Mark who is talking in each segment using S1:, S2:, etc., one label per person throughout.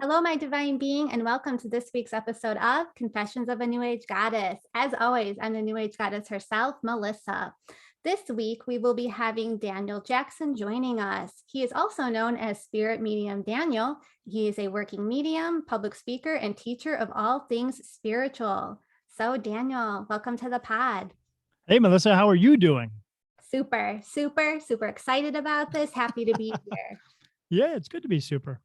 S1: Hello, my divine being, and welcome to this week's episode of Confessions of a New Age Goddess. As always, I'm the New Age Goddess herself, Melissa. This week, we will be having Daniel Jackson joining us. He is also known as Spirit Medium Daniel. He is a working medium, public speaker, and teacher of all things spiritual. So, Daniel, welcome to the pod.
S2: Hey, Melissa, how are you doing?
S1: Super excited about this. Happy to be here.
S2: Yeah, it's good to be super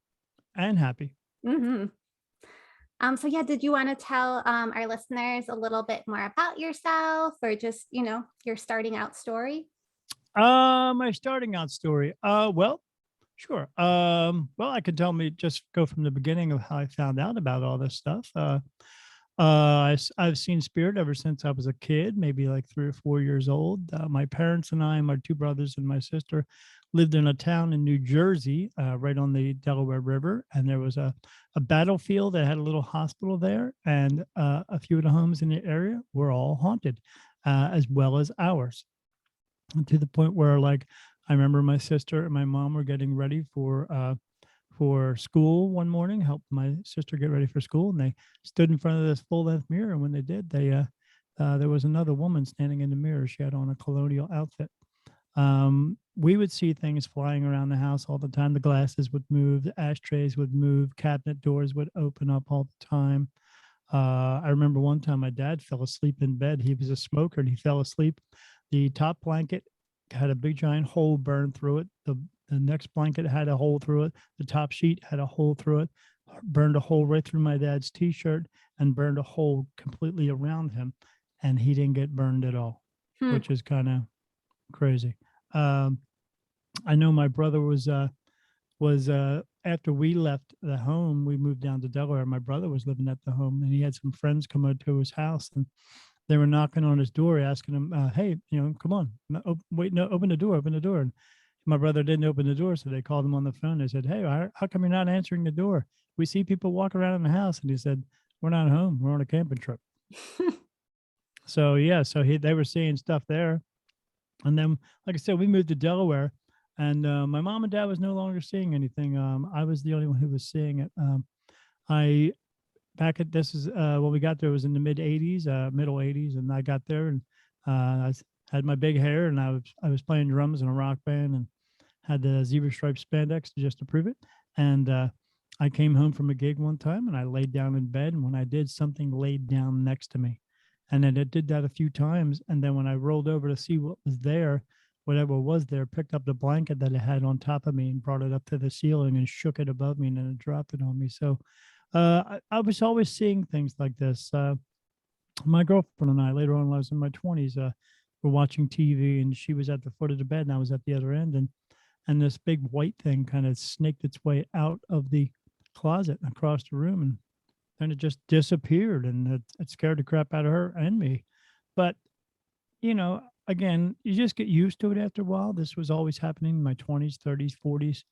S2: and happy.
S1: Mm-hmm. So did you want to tell our listeners a little bit more about yourself or just, your starting out story?
S2: My starting out story. Well, sure. Well, I could just go from the beginning of how I found out about all this stuff. I've seen spirit ever since I was a kid, maybe like 3 or 4 years old. My parents and I, my two brothers and my sister, lived in a town in New Jersey, right on the Delaware River, and there was a battlefield that had a little hospital there, and a few of the homes in the area were all haunted, as well as ours, and to the point where, like, I remember my sister and my mom were getting ready for school one morning, helped my sister get ready for school, and they stood in front of this full length mirror. And when they did, there was another woman standing in the mirror. She had on a colonial outfit. We would see things flying around the house all the time. The glasses would move, the ashtrays would move, cabinet doors would open up all the time. I remember one time my dad fell asleep in bed. He was a smoker and he fell asleep. The top blanket had a big giant hole burned through it. The next blanket had a hole through it. The top sheet had a hole through it, burned a hole right through my dad's t-shirt and burned a hole completely around him. And he didn't get burned at all,
S1: Hmm.
S2: which is kind of crazy. Um, I know my brother was after we left the home, we moved down to Delaware. My brother was living at the home, and he had some friends come out to his house, and they were knocking on his door, asking him, "Hey, come on, wait, no, open the door, open the door." And my brother didn't open the door, so they called him on the phone. They said, "Hey, how come you're not answering the door? We see people walk around in the house." And he said, "We're not home. We're on a camping trip." So yeah, they were seeing stuff there. And then, like I said, we moved to Delaware, and my mom and dad was no longer seeing anything. I was the only one who was seeing it. I back at this is when we got there, it was in the mid '80s, middle '80s, and I got there and had my big hair, and I was playing drums in a rock band and had the zebra stripe spandex just to prove it. And I came home from a gig one time and I laid down in bed, and when I did, something laid down next to me. And then it did that a few times. And then when I rolled over to see what was there, whatever was there, picked up the blanket that it had on top of me and brought it up to the ceiling and shook it above me, and then it dropped it on me. So I was always seeing things like this. My girlfriend and I, later on, when I was in my 20s, were watching TV, and she was at the foot of the bed and I was at the other end. And this big white thing kind of snaked its way out of the closet and across the room, and then it just disappeared, and it scared the crap out of her and me. But again, you just get used to it after a while. This was always happening in my 20s, 30s, 40s,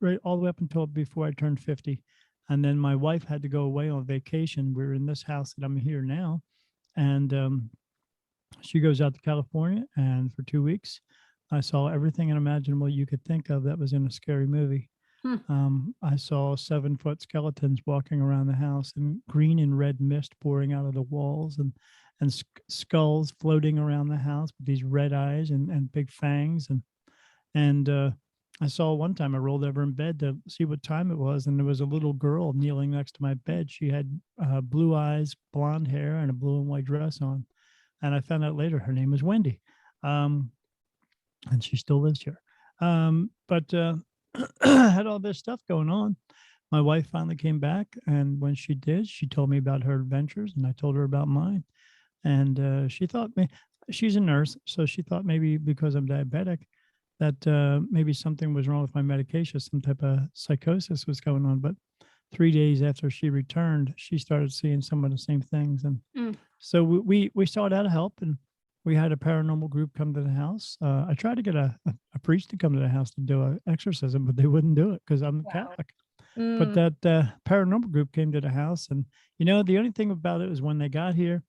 S2: right all the way up until before I turned 50. And then my wife had to go away on vacation. We're in this house that I'm here now, and she goes out to California, and for 2 weeks, I saw everything unimaginable you could think of that was in a scary movie.
S1: Hmm.
S2: I saw 7-foot skeletons walking around the house, and green and red mist pouring out of the walls, and skulls floating around the house with these red eyes and big fangs. And I saw one time I rolled over in bed to see what time it was, and there was a little girl kneeling next to my bed. She had blue eyes, blonde hair, and a blue and white dress on. And I found out later her name was Wendy. Um, and she still lives here. But had all this stuff going on. My wife finally came back, and when she did, she told me about her adventures, and I told her about mine. And she thought she's a nurse, so she thought maybe because I'm diabetic that maybe something was wrong with my medication, some type of psychosis was going on. But 3 days after she returned, she started seeing some of the same things, and
S1: Mm.
S2: so we sought out help, and we had a paranormal group come to the house. I tried to get a priest to come to the house to do an exorcism, but they wouldn't do it because I'm
S1: Wow.
S2: Catholic. But
S1: Mm.
S2: that paranormal group came to the house, and the only thing about it was when they got here,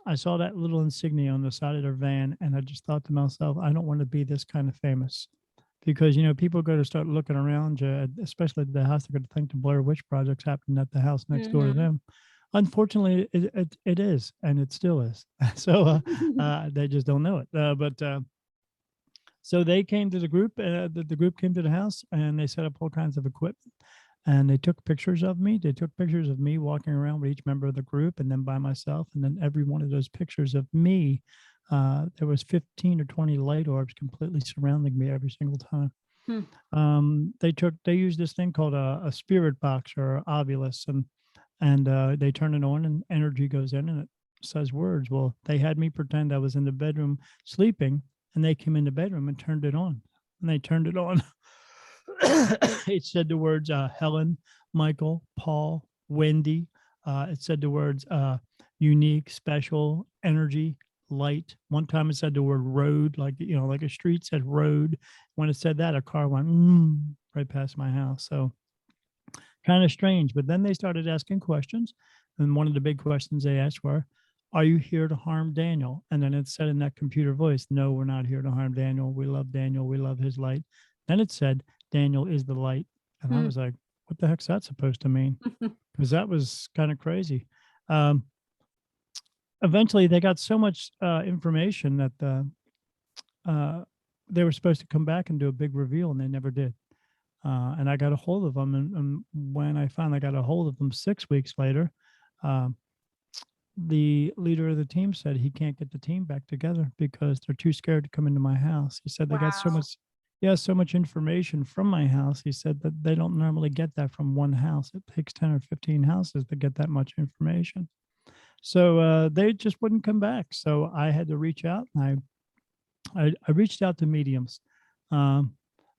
S2: I saw that little insignia on the side of their van, and I just thought to myself, I don't want to be this kind of famous. because people go to start looking around you, especially at the house. They're going to think the Blair Witch Project's happening at the house next door to
S1: Mhm.
S2: them. Unfortunately, it is, and it still is. So they just don't know it. But so they came to the group. The group came to the house, and they set up all kinds of equipment. And they took pictures of me. They took pictures of me walking around with each member of the group, and then by myself. And then every one of those pictures of me, there was 15 or 20 light orbs completely surrounding me every single time.
S1: Hmm.
S2: They used this thing called a spirit box or ovulus, and they turn it on, and energy goes in, and it says words. Well, they had me pretend I was in the bedroom sleeping, and they came in the bedroom and turned it on. And they turned it on. It said the words Helen, Michael, Paul, Wendy. It said the words unique, special, energy, light. One time it said the word road, like a street said road. When it said that, a car went right past my house. So kind of strange. But then they started asking questions. And one of the big questions they asked were, "Are you here to harm Daniel?" And then it said in that computer voice, "No, we're not here to harm Daniel. We love Daniel. We love his light." Then it said, "Daniel is the light." And I
S1: Hmm.
S2: was like, what the heck's that supposed to mean? Because that was kind of crazy. Um, Eventually, they got so much information that uh, they were supposed to come back and do a big reveal, and they never did. And I got a hold of them, and when I finally got a hold of them 6 weeks later, um, the leader of the team said he can't get the team back together because they're too scared to come into my house. He said they got so
S1: Wow.
S2: much, yeah, so much information from my house. He said that they don't normally get that from one house. It takes 10 or 15 houses to get that much information. So they just wouldn't come back. So I had to reach out, and I reached out to mediums, um,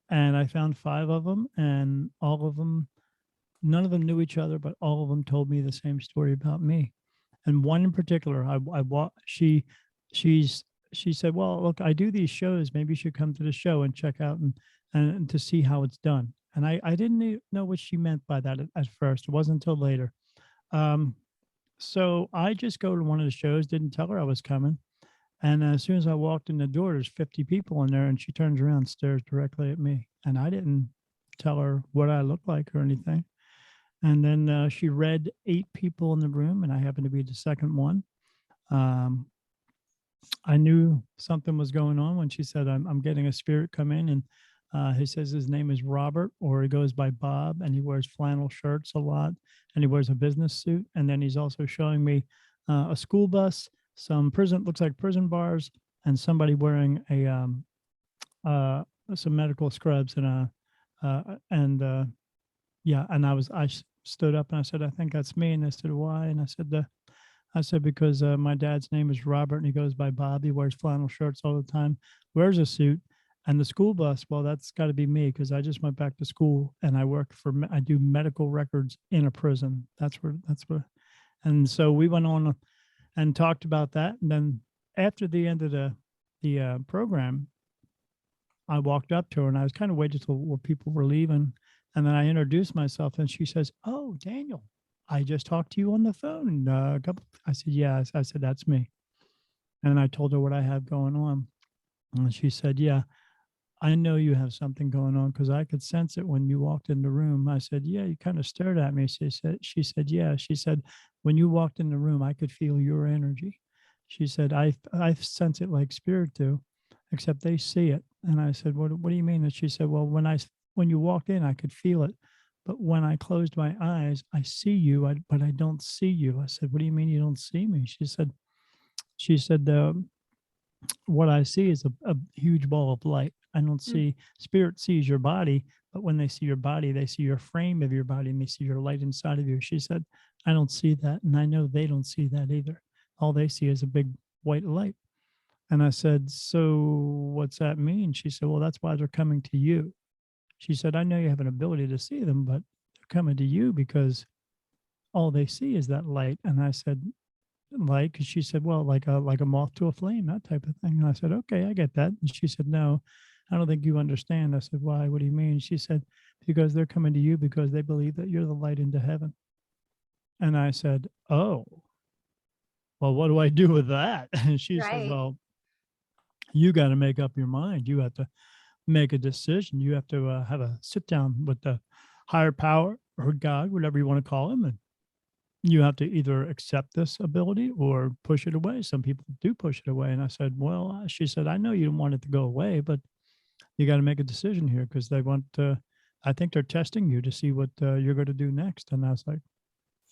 S2: and I found 5 of them, and all of them, none of them knew each other, but all of them told me the same story about me. And one in particular, she's she said, "Well, look, I do these shows. Maybe you should come to the show and check out and to see how it's done." And I didn't know what she meant by that at first. It wasn't until later. Um, so I just go to one of the shows, didn't tell her I was coming. And as soon as I walked in the door, there's 50 people in there, and she turns around and stares directly at me. And I didn't tell her what I looked like or anything. And then she read 8 people in the room, and I happened to be the second one. Um, I knew something was going on when she said, I'm getting a spirit come in, and he says his name is Robert, or he goes by Bob, and he wears flannel shirts a lot, and he wears a business suit. And then he's also showing me a school bus, some prison, looks like prison bars, and somebody wearing uh, some medical scrubs and yeah. And I stood up and I said, I think that's me. And they said, why? And I said, because my dad's name is Robert and he goes by Bob. He wears flannel shirts all the time, wears a suit. And the school bus, well, that's got to be me because I just went back to school and I do medical records in a prison. That's where. And so we went on and talked about that. And then after the end of the program, I walked up to her and I was kind of waiting till people were leaving. And then I introduced myself and she says, "Oh, Daniel, I just talked to you on the phone. I said, yeah. I said, that's me. And I told her what I have going on. And she said, yeah, I know you have something going on because I could sense it when you walked in the room. I said, yeah, you kind of stared at me. She said, yeah. She said, when you walked in the room, I could feel your energy. She said, I sense it like spirit do, except they see it. And I said, what do you mean? And she said, well, when you walked in, I could feel it. But when I closed my eyes, I see you, but I don't see you. I said, what do you mean you don't see me? She said, what I see is a huge ball of light. I don't
S1: Mm.
S2: see, spirit sees your body, but when they see your body, they see your frame of your body and they see your light inside of you. She said, I don't see that. And I know they don't see that either. All they see is a big white light. And I said, so what's that mean? She said, well, that's why they're coming to you. She said, I know you have an ability to see them, but they're coming to you because all they see is that light. And I said, like, she said, well, like a moth to a flame, that type of thing. And I said, okay, I get that. And she said, no, I don't think you understand. I said, why? What do you mean? She said, because they're coming to you because they believe that you're the light into heaven. And I said, oh, well, what do I do with that? And she said,
S1: Right.
S2: well, you got to make up your mind. You have to make a decision. You have to have a sit down with the higher power or God, whatever you want to call him, and you have to either accept this ability or push it away. Some people do push it away. And I said, well, she said, I know you don't want it to go away, but you got to make a decision here because they want I think they're testing you to see what you're going to do next. And I was like,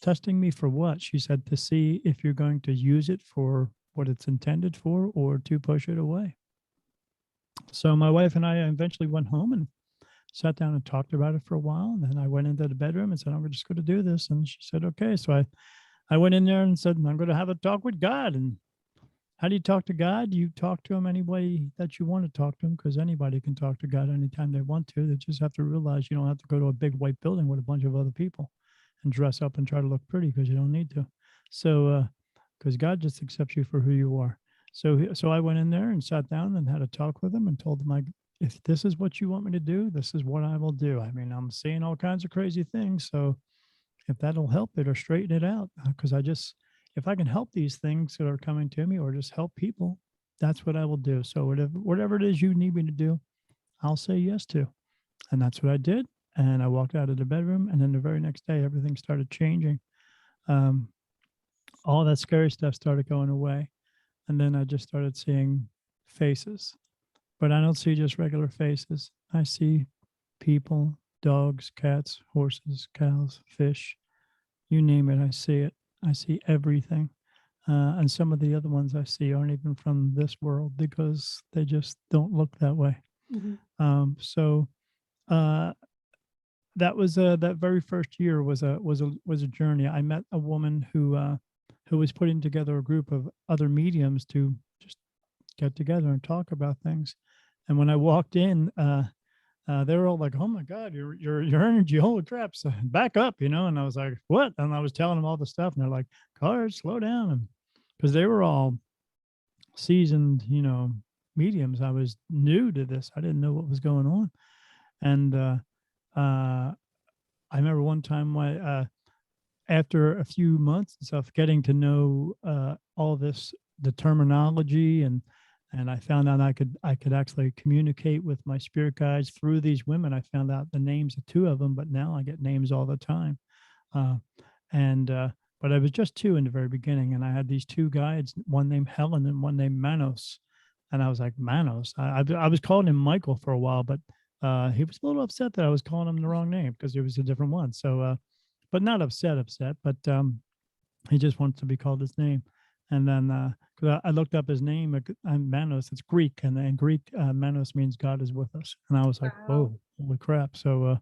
S2: testing me for what? She said, to see if you're going to use it for what it's intended for or to push it away. So my wife and I eventually went home and sat down and talked about it for a while. And then I went into the bedroom and said, I'm just going to do this. And she said, okay. So I went in there and said, I'm going to have a talk with God. And how do you talk to God? You talk to him any way that you want to talk to him, because anybody can talk to God anytime they want to. They just have to realize you don't have to go to a big white building with a bunch of other people and dress up and try to look pretty, because you don't need to. So, because God just accepts you for who you are. So I went in there and sat down and had a talk with him and told him, if this is what you want me to do, this is what I will do. I mean, I'm seeing all kinds of crazy things. So if that'll help it or straighten it out, because if I can help these things that are coming to me or just help people, that's what I will do. So whatever it is you need me to do, I'll say yes to. And that's what I did. And I walked out of the bedroom. And then the very next day, everything started changing. Um, all that scary stuff started going away. And then I just started seeing faces. But I don't see just regular faces. I see people, dogs, cats, horses, cows, fish, you name it. I see it. I see everything. And some of the other ones I see aren't even from this world because they just don't look that way.
S1: Mhm.
S2: So uh, that very first year was a journey. I met a woman who was putting together a group of other mediums to just get together and talk about things. And when I walked in, they were all like, "Oh my God, your energy, holy crap! So back up, you know." And I was like, "What?" And I was telling them all the stuff, and they're like, "Cars, slow down," and because they were all seasoned, mediums. I was new to this. I didn't know what was going on, and uh, I remember one time after a few months and stuff, getting to know all this, the terminology, and I found out I could actually communicate with my spirit guides through these women. I found out the names of two of them, but now I get names all the time. Uh, and But I was just two in the very beginning, and I had these two guides, one named Helen and one named Manos. And I was like, Manos. I was calling him Michael for a while, but he was a little upset that I was calling him the wrong name because it was a different one. So, but not upset, but he just wants to be called his name. And then, because I looked up his name, Manos, it's Greek, and in Greek, Manos means God is with us. And I was like,
S1: Wow.
S2: whoa, holy crap! So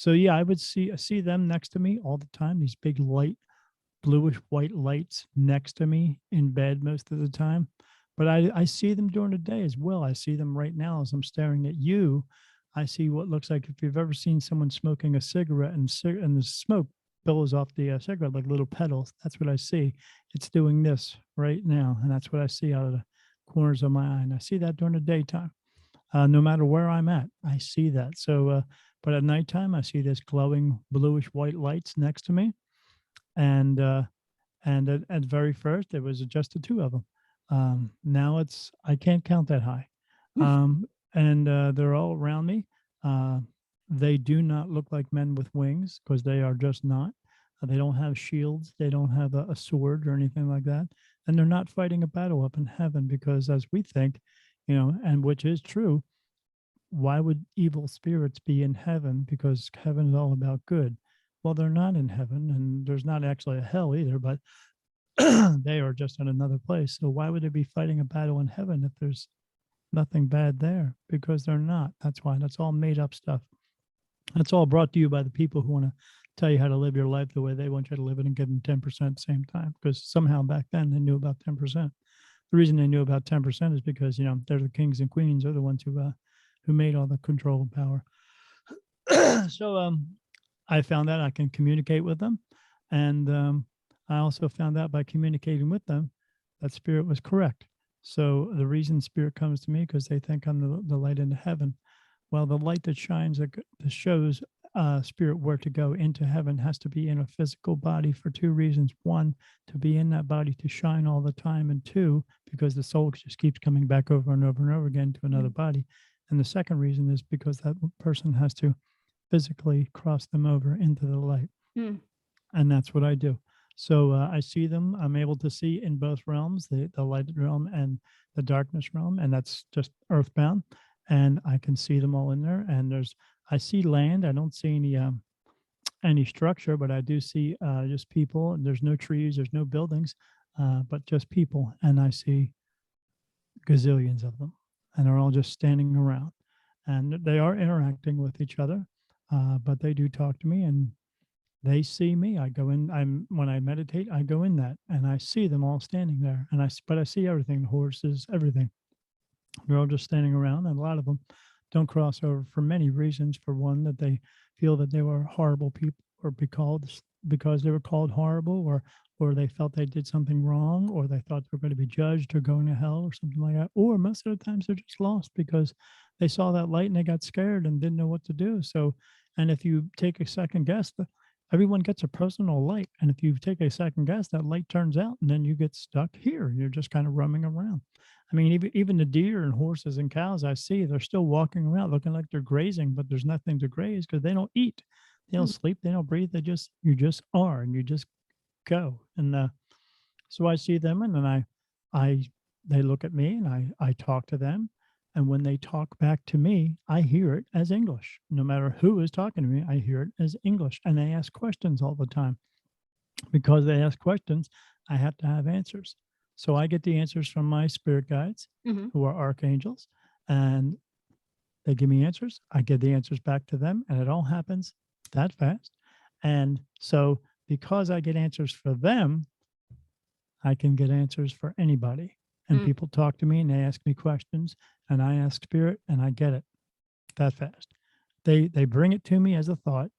S2: yeah, I would see them next to me all the time. These big light, bluish white lights next to me in bed most of the time. But I see them during the day as well. I see them right now as I'm staring at you. I see what looks like, if you've ever seen someone smoking a cigarette and the smoke billows off the cigarette like little petals. That's what I see. It's doing this right now, and that's what I see out of the corners of my eye. And I see that during the daytime. No matter where I'm at, I see that. But at nighttime, I see this glowing bluish white lights next to me, and at very first, it was just the two of them. Now I can't count that high, and they're all around me. Uh, they do not look like men with wings because they are just not. They don't have shields. They don't have a sword or anything like that, and they're not fighting a battle up in heaven because, as we think, and which is true, why would evil spirits be in heaven? Because heaven is all about good. Well, they're not in heaven, and there's not actually a hell either, but they are just in another place. So why would they be fighting a battle in heaven if there's nothing bad there? Because they're not. That's why. That's all made up stuff. That's all brought to you by the people who want to tell you how to live your life the way they want you to live it and give them 10% at the same time. Because somehow back then they knew about 10%. The reason they knew about 10% is because, they're the kings and queens. They're the ones who made all the control and power. So I found out I can communicate with them. And I also found out by communicating with them that spirit was correct. So the reason spirit comes to me because they think I'm the light into heaven. Well, the light that shines that shows spirit where to go into heaven has to be in a physical body for two reasons. One, to be in that body to shine all the time, and two, because the soul just keeps coming back over and over and over again to another body. And the second reason is because that person has to physically cross them over into the light.
S1: Mm.
S2: And that's what I do. So I see them. I'm able to see in both realms, the lighted realm and the darkness realm, and that's just earthbound. And I can see them all in there. And I see land. I don't see any structure, but I do see just people. And there's no trees, there's no buildings, but just people. And I see gazillions of them, and they're all just standing around. And they are interacting with each other, but they do talk to me, and they see me. I go in. When I meditate, I go in that, and I see them all standing there. But I see everything: the horses, everything. They're all just standing around, and a lot of them don't cross over for many reasons. For one, that they feel that they were horrible people, or because they were called horrible, or they felt they did something wrong, or they thought they were going to be judged or going to hell or something like that. Or most of the times they're just lost because they saw that light and they got scared and didn't know what to do. So, and if you take a second guess, everyone gets a personal light, and if you take a second guess, that light turns out, and then you get stuck here. You're just kind of roaming around. I mean, even the deer and horses and cows I see, they're still walking around looking like they're grazing, but there's nothing to graze because they don't eat, they don't
S1: Mm.
S2: sleep, they don't breathe. You just are, and you just go. And so I see them, and then I, they look at me, and I talk to them, and when they talk back to me, I hear it as English. No matter who is talking to me, I hear it as English, and they ask questions all the time. Because they ask questions, I have to have answers. So I get the answers from my spirit guides,
S1: Mhm.
S2: who are archangels, and they give me answers. I give the answers back to them, and it all happens that fast. And so, because I get answers for them, I can get answers for anybody. And
S1: Mm.
S2: people talk to me and they ask me questions, and I ask spirit, and I get it that fast. They bring it to me as a thought.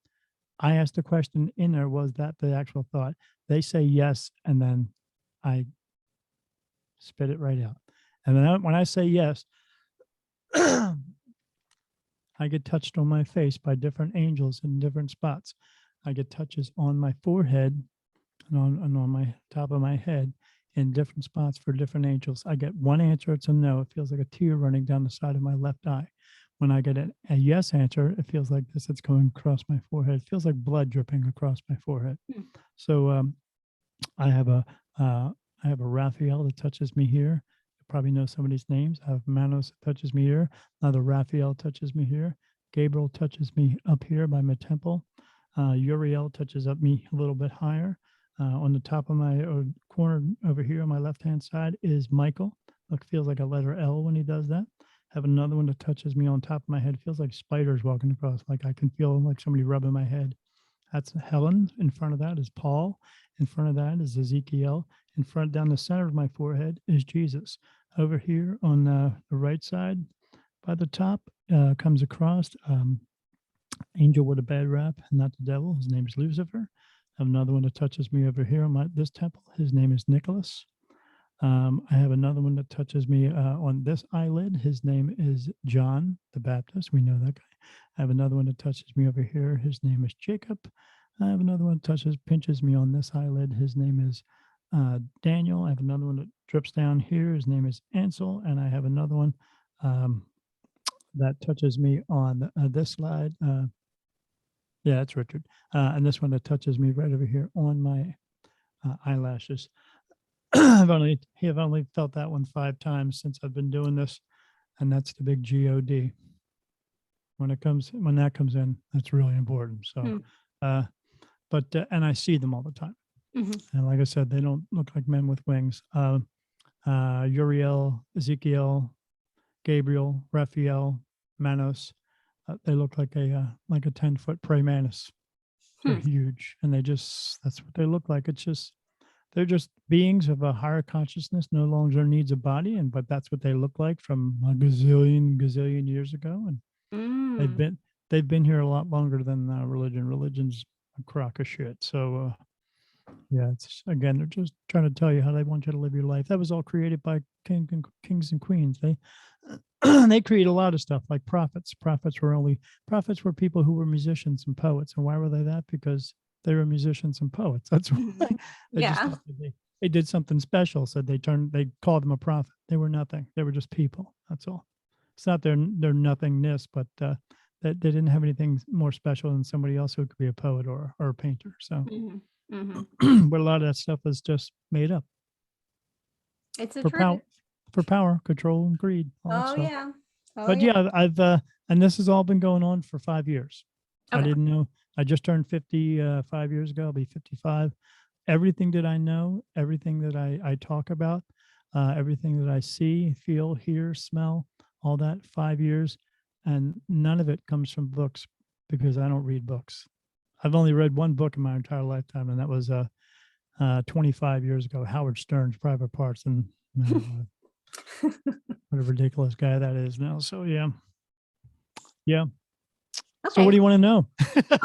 S2: I asked a question in there, was that the actual thought? They say yes, and then I spit it right out. And then when I say yes, I get touched on my face by different angels in different spots. I get touches on my forehead and on my top of my head in different spots for different angels. I get one answer, it's a no. It feels like a tear running down the side of my left eye. When I get a yes answer, it feels like this. It's going across my forehead. It feels like blood dripping across my forehead.
S1: Mm.
S2: So I have a uh, I have a Raphael that touches me here. You probably know some of these names. I have Manos that touches me here. Another Raphael touches me here. Gabriel touches me up here by my temple. Uriel touches up me a little bit higher. On the top of my corner over here on my left hand side is Michael. Look, feels like a letter L when he does that. Have another one that touches me on top of my head. Feels like spiders walking across. Like I can feel like somebody rubbing my head. That's Helen. In front of that is Paul. In front of that is Ezekiel. In front, down the center of my forehead is Jesus. Over here on the right side, by the top, comes across angel with a bad rap, not the devil. His name is Lucifer. I have another one that touches me over here on this temple. His name is Nicholas. I have another one that touches me on this eyelid. His name is John the Baptist. We know that guy. I have another one that touches me over here. His name is Jacob. I have another one that pinches me on this eyelid. His name is Daniel. I have another one that drips down here. His name is Ansel. And I have another one that touches me on this slide. Yeah, it's Richard. And this one that touches me right over here on my eyelashes. I've only felt that one 5 times since I've been doing this, and that's the big God. When that comes in, that's really important. So,
S1: Mm.
S2: and I see them all the time,
S1: Mhm.
S2: and like I said, they don't look like men with wings. Uriel, Ezekiel, Gabriel, Raphael, Manos. They look like a 10-foot prey mantis. They're
S1: Hmm.
S2: huge, and that's what they look like. They're just beings of a higher consciousness, no longer needs a body, but that's what they look like from a gazillion years ago, and they've
S1: Mm.
S2: been they've been here a lot longer than religion. Religion's a crock of shit. So yeah, it's again, they're just trying to tell you how they want you to live your life. That was all created by kings and queens. They they create a lot of stuff like prophets. Prophets were people who were musicians and poets. And why were they that? Because they were musicians and poets. That's why they just
S1: Yeah.
S2: thought that they did something special. So they called them a prophet. They were nothing. They were just people. That's all. it's not their nothingness, but that they didn't have anything more special than somebody else who could be a poet or a painter. So,
S1: Mhm. Mhm.
S2: but a lot of that stuff is just made up
S1: It's the
S2: for
S1: truth.
S2: power, control, and greed, all that
S1: Oh,
S2: stuff.
S1: yeah. Oh,
S2: But
S1: yeah.
S2: yeah, I've and this has all been going on for 5 years. I
S1: Okay.
S2: didn't know. I just turned 50 5 years ago. I'll be 55. Everything that I know, everything that I talk about, everything that I see, feel, hear, smell, all that, 5 years, and none of it comes from books because I don't read books. I've only read one book in my entire lifetime, and that was 25 years ago, Howard Stern's Private Parts, and what a ridiculous guy that is now. So yeah, yeah. So what
S1: Okay.
S2: do you want to know?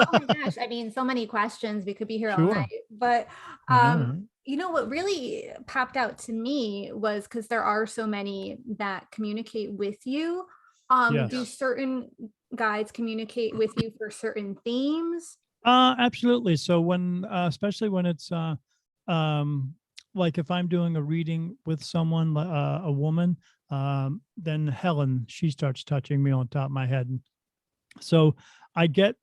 S1: Oh my gosh. I mean, so many questions. We could be here all night.
S2: Sure,
S1: But
S2: I know, right?
S1: what really popped out to me was because there are so many that communicate with you. Do
S2: Yes.
S1: certain guides communicate with you for certain themes?
S2: Absolutely. So when, especially when it's, um, like if I'm doing a reading with someone, a woman, then Helen, she starts touching me on top of my head. And so I get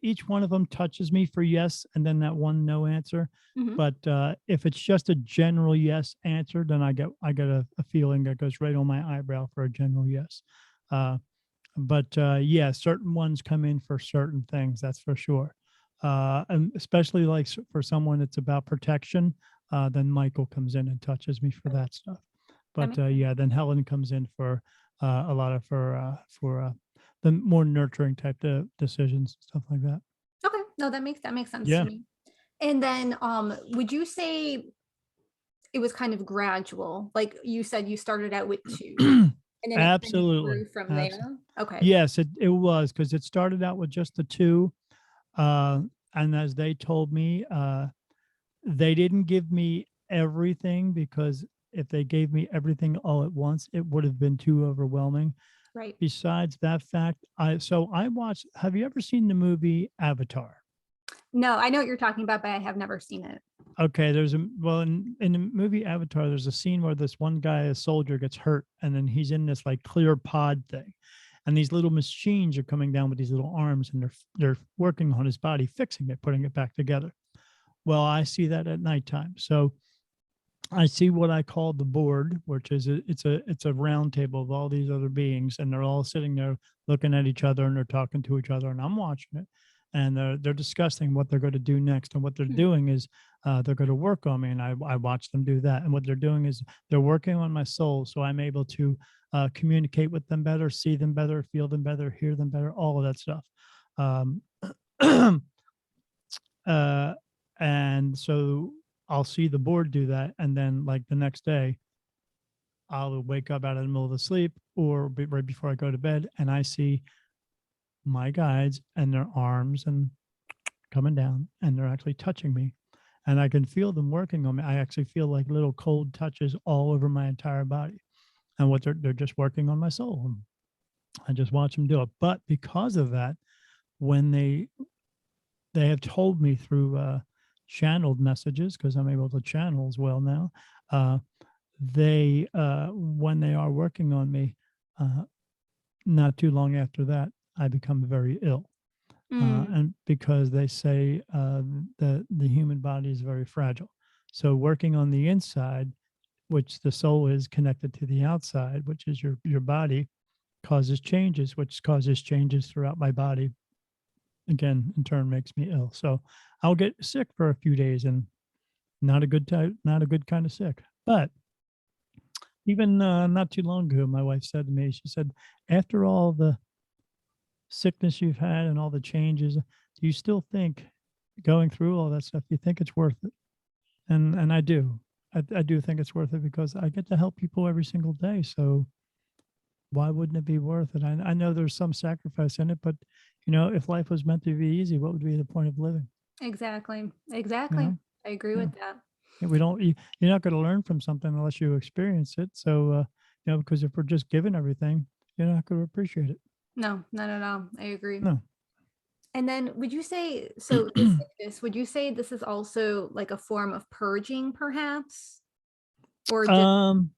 S2: each one of them touches me for yes, and then that one no answer.
S1: Mhm.
S2: But if it's just a general yes answer, then I get a feeling that goes right on my eyebrow for a general yes. Uh, but yeah, certain ones come in for certain things, that's for sure. And especially like for someone that's about protection, then Michael comes in and touches me for that stuff.
S1: That
S2: But
S1: makes sense.
S2: yeah, then Helen comes in a lot of for the more nurturing type of decisions, stuff like that.
S1: Okay. No, that makes sense to
S2: Yeah.
S1: me. And then would you say it was kind of gradual? Like you said you started out with 2 and then it kind of
S2: Absolutely.
S1: grew from
S2: Absolutely.
S1: there? Okay.
S2: Yes, it was because it started out with just the two. Uh, and as they told me, they didn't give me everything because if they gave me everything all at once, it would have been too overwhelming.
S1: Right.
S2: Besides that fact, I watched, have you ever seen the movie Avatar?
S1: No, I know what you're talking about, but I have never seen it.
S2: Okay, in the movie Avatar, there's a scene where this one guy, a soldier, gets hurt, and then he's in this like clear pod thing, and these little machines are coming down with these little arms, and they're working on his body, fixing it, putting it back together. Well, I see that at nighttime, so I see what I call the board, which is it's a round table of all these other beings, and they're all sitting there looking at each other, and they're talking to each other, and I'm watching it, and they're discussing what they're going to do next, and what they're
S1: Hmm.
S2: doing is they're going to work on me, and I watch them do that, and what they're doing is they're working on my soul, so I'm able to communicate with them better, see them better, feel them better, hear them better, all of that stuff. Um, uh, and so I'll see the board do that, and then like the next day, I'll wake up out of the middle of the sleep or right before I go to bed, and I see my guides and their arms and coming down, and they're actually touching me, and I can feel them working on me. I actually feel like little cold touches all over my entire body, and what they're just working on my soul. And I just watch them do it. But because of that, when they have told me through channeled messages, because I'm able to channel as well now. Uh, they when they are working on me, uh, not too long after that, I become very ill,
S1: Mm,
S2: and because they say the human body is very fragile, so working on the inside, which the soul is connected to the outside, which is your body, causes changes, which causes changes throughout my body, again in turn makes me ill. So I'll get sick for a few days, and not a good type, not a good kind of sick. But even not too long ago, my wife said to me, she said, after all the sickness you've had and all the changes, do you still think going through all that stuff, you think it's worth it? And I do. I do think it's worth it because I get to help people every single day. So why wouldn't it be worth it? I know there's some sacrifice in it, but if life was meant to be easy, what would be the point of living?
S1: exactly.
S2: You
S1: Exactly.
S2: know?
S1: I agree
S2: Yeah.
S1: with that.
S2: Yeah, we don't. You're not going to learn from something unless you experience it. So, because if we're just given everything, you're not going to appreciate it.
S1: No, not at all. I agree.
S2: No.
S1: And then would you say, so the sickness, would you say this is also like a form of purging perhaps? Or just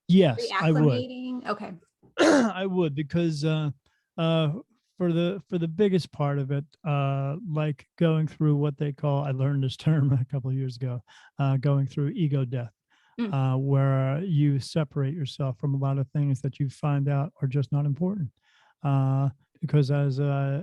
S2: Yes, I would.
S1: reacclimating? Okay.
S2: I would, because uh, for the biggest part of it, like going through what they call, I learned this term a couple of years ago, going through ego death,
S1: Mm,
S2: where you separate yourself from a lot of things that you find out are just not important. Uh, because as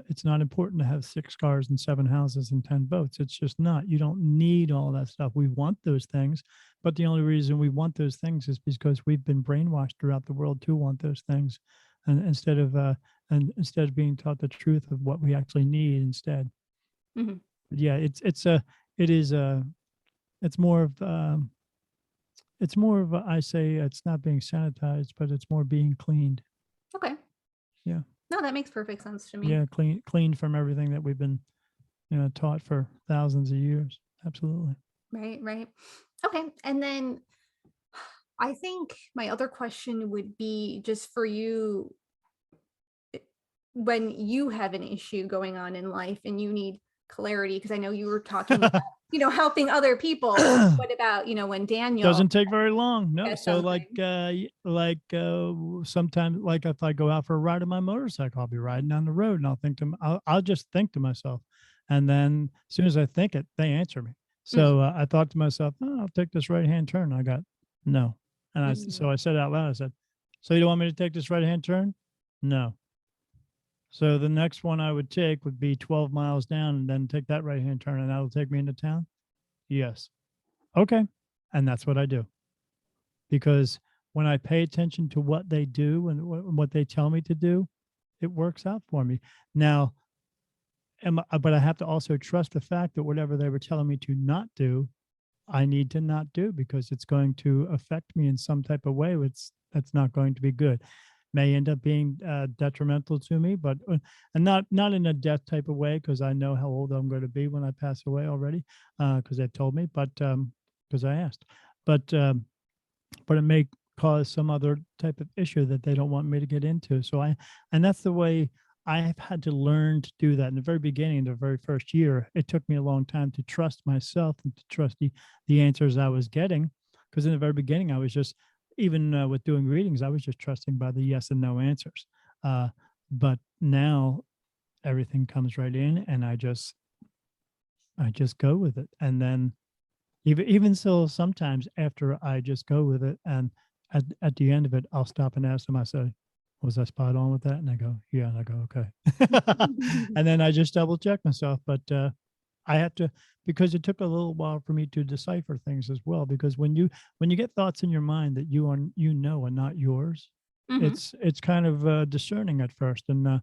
S2: it's not important to have 6 cars and 7 houses and 10 boats. It's just not. You don't need all that stuff. We want those things, but the only reason we want those things is because we've been brainwashed throughout the world to want those things, and instead of being taught the truth of what we actually need instead.
S1: mhm.
S2: Yeah, it's a it is a it's more of I say it's not being sanitized, but it's more being cleaned.
S1: Okay.
S2: Yeah,
S1: No, that makes perfect sense to me.
S2: yeah, cleaned from everything that we've been taught for thousands of years. Absolutely.
S1: Right, right. Okay. And then I think my other question would be just for you, when you have an issue going on in life and you need clarity, because I know you were talking about, helping other people. What about, when Daniel
S2: Doesn't take very long. No.
S1: has
S2: So
S1: something?
S2: sometimes, like if I go out for a ride on my motorcycle, I'll be riding down the road and I'll just think to myself. And then as soon as I think it, they answer me.
S1: Mm,
S2: So I thought to myself, oh, I'll take this right hand turn. I got no.
S1: mm,
S2: So I said out loud, I said, so you don't want me to take this right hand turn? No. So the next one I would take would be 12 miles down and then take that right hand turn, and that'll take me into town. Yes. Okay. And that's what I do, because when I pay attention to what they do and what they tell me to do, it works out for me. Now, but I have to also trust the fact that whatever they were telling me to not do, I need to not do, because it's going to affect me in some type of way. That's not going to be good. May end up being detrimental to me, but and not in a death type of way, because I know how old I'm going to be when I pass away already, because they've told me, but because I asked, but it may cause some other type of issue that they don't want me to get into. And that's the way I've had to learn to do that. In the very beginning, the very first year, it took me a long time to trust myself and to trust the answers I was getting. Because in the very beginning, I was just, even with doing readings, I was just trusting by the yes and no answers. But now everything comes right in, and I just go with it. And then even so, sometimes after I just go with it, and at the end of it, I'll stop and ask them. I say, "Was I spot on with that?" And I go, "Yeah." And I go, "Okay." And then I just double check myself. But I have to, because it took a little while for me to decipher things as well. Because when you get thoughts in your mind that are not yours,
S1: mhm.
S2: it's kind of discerning at first. And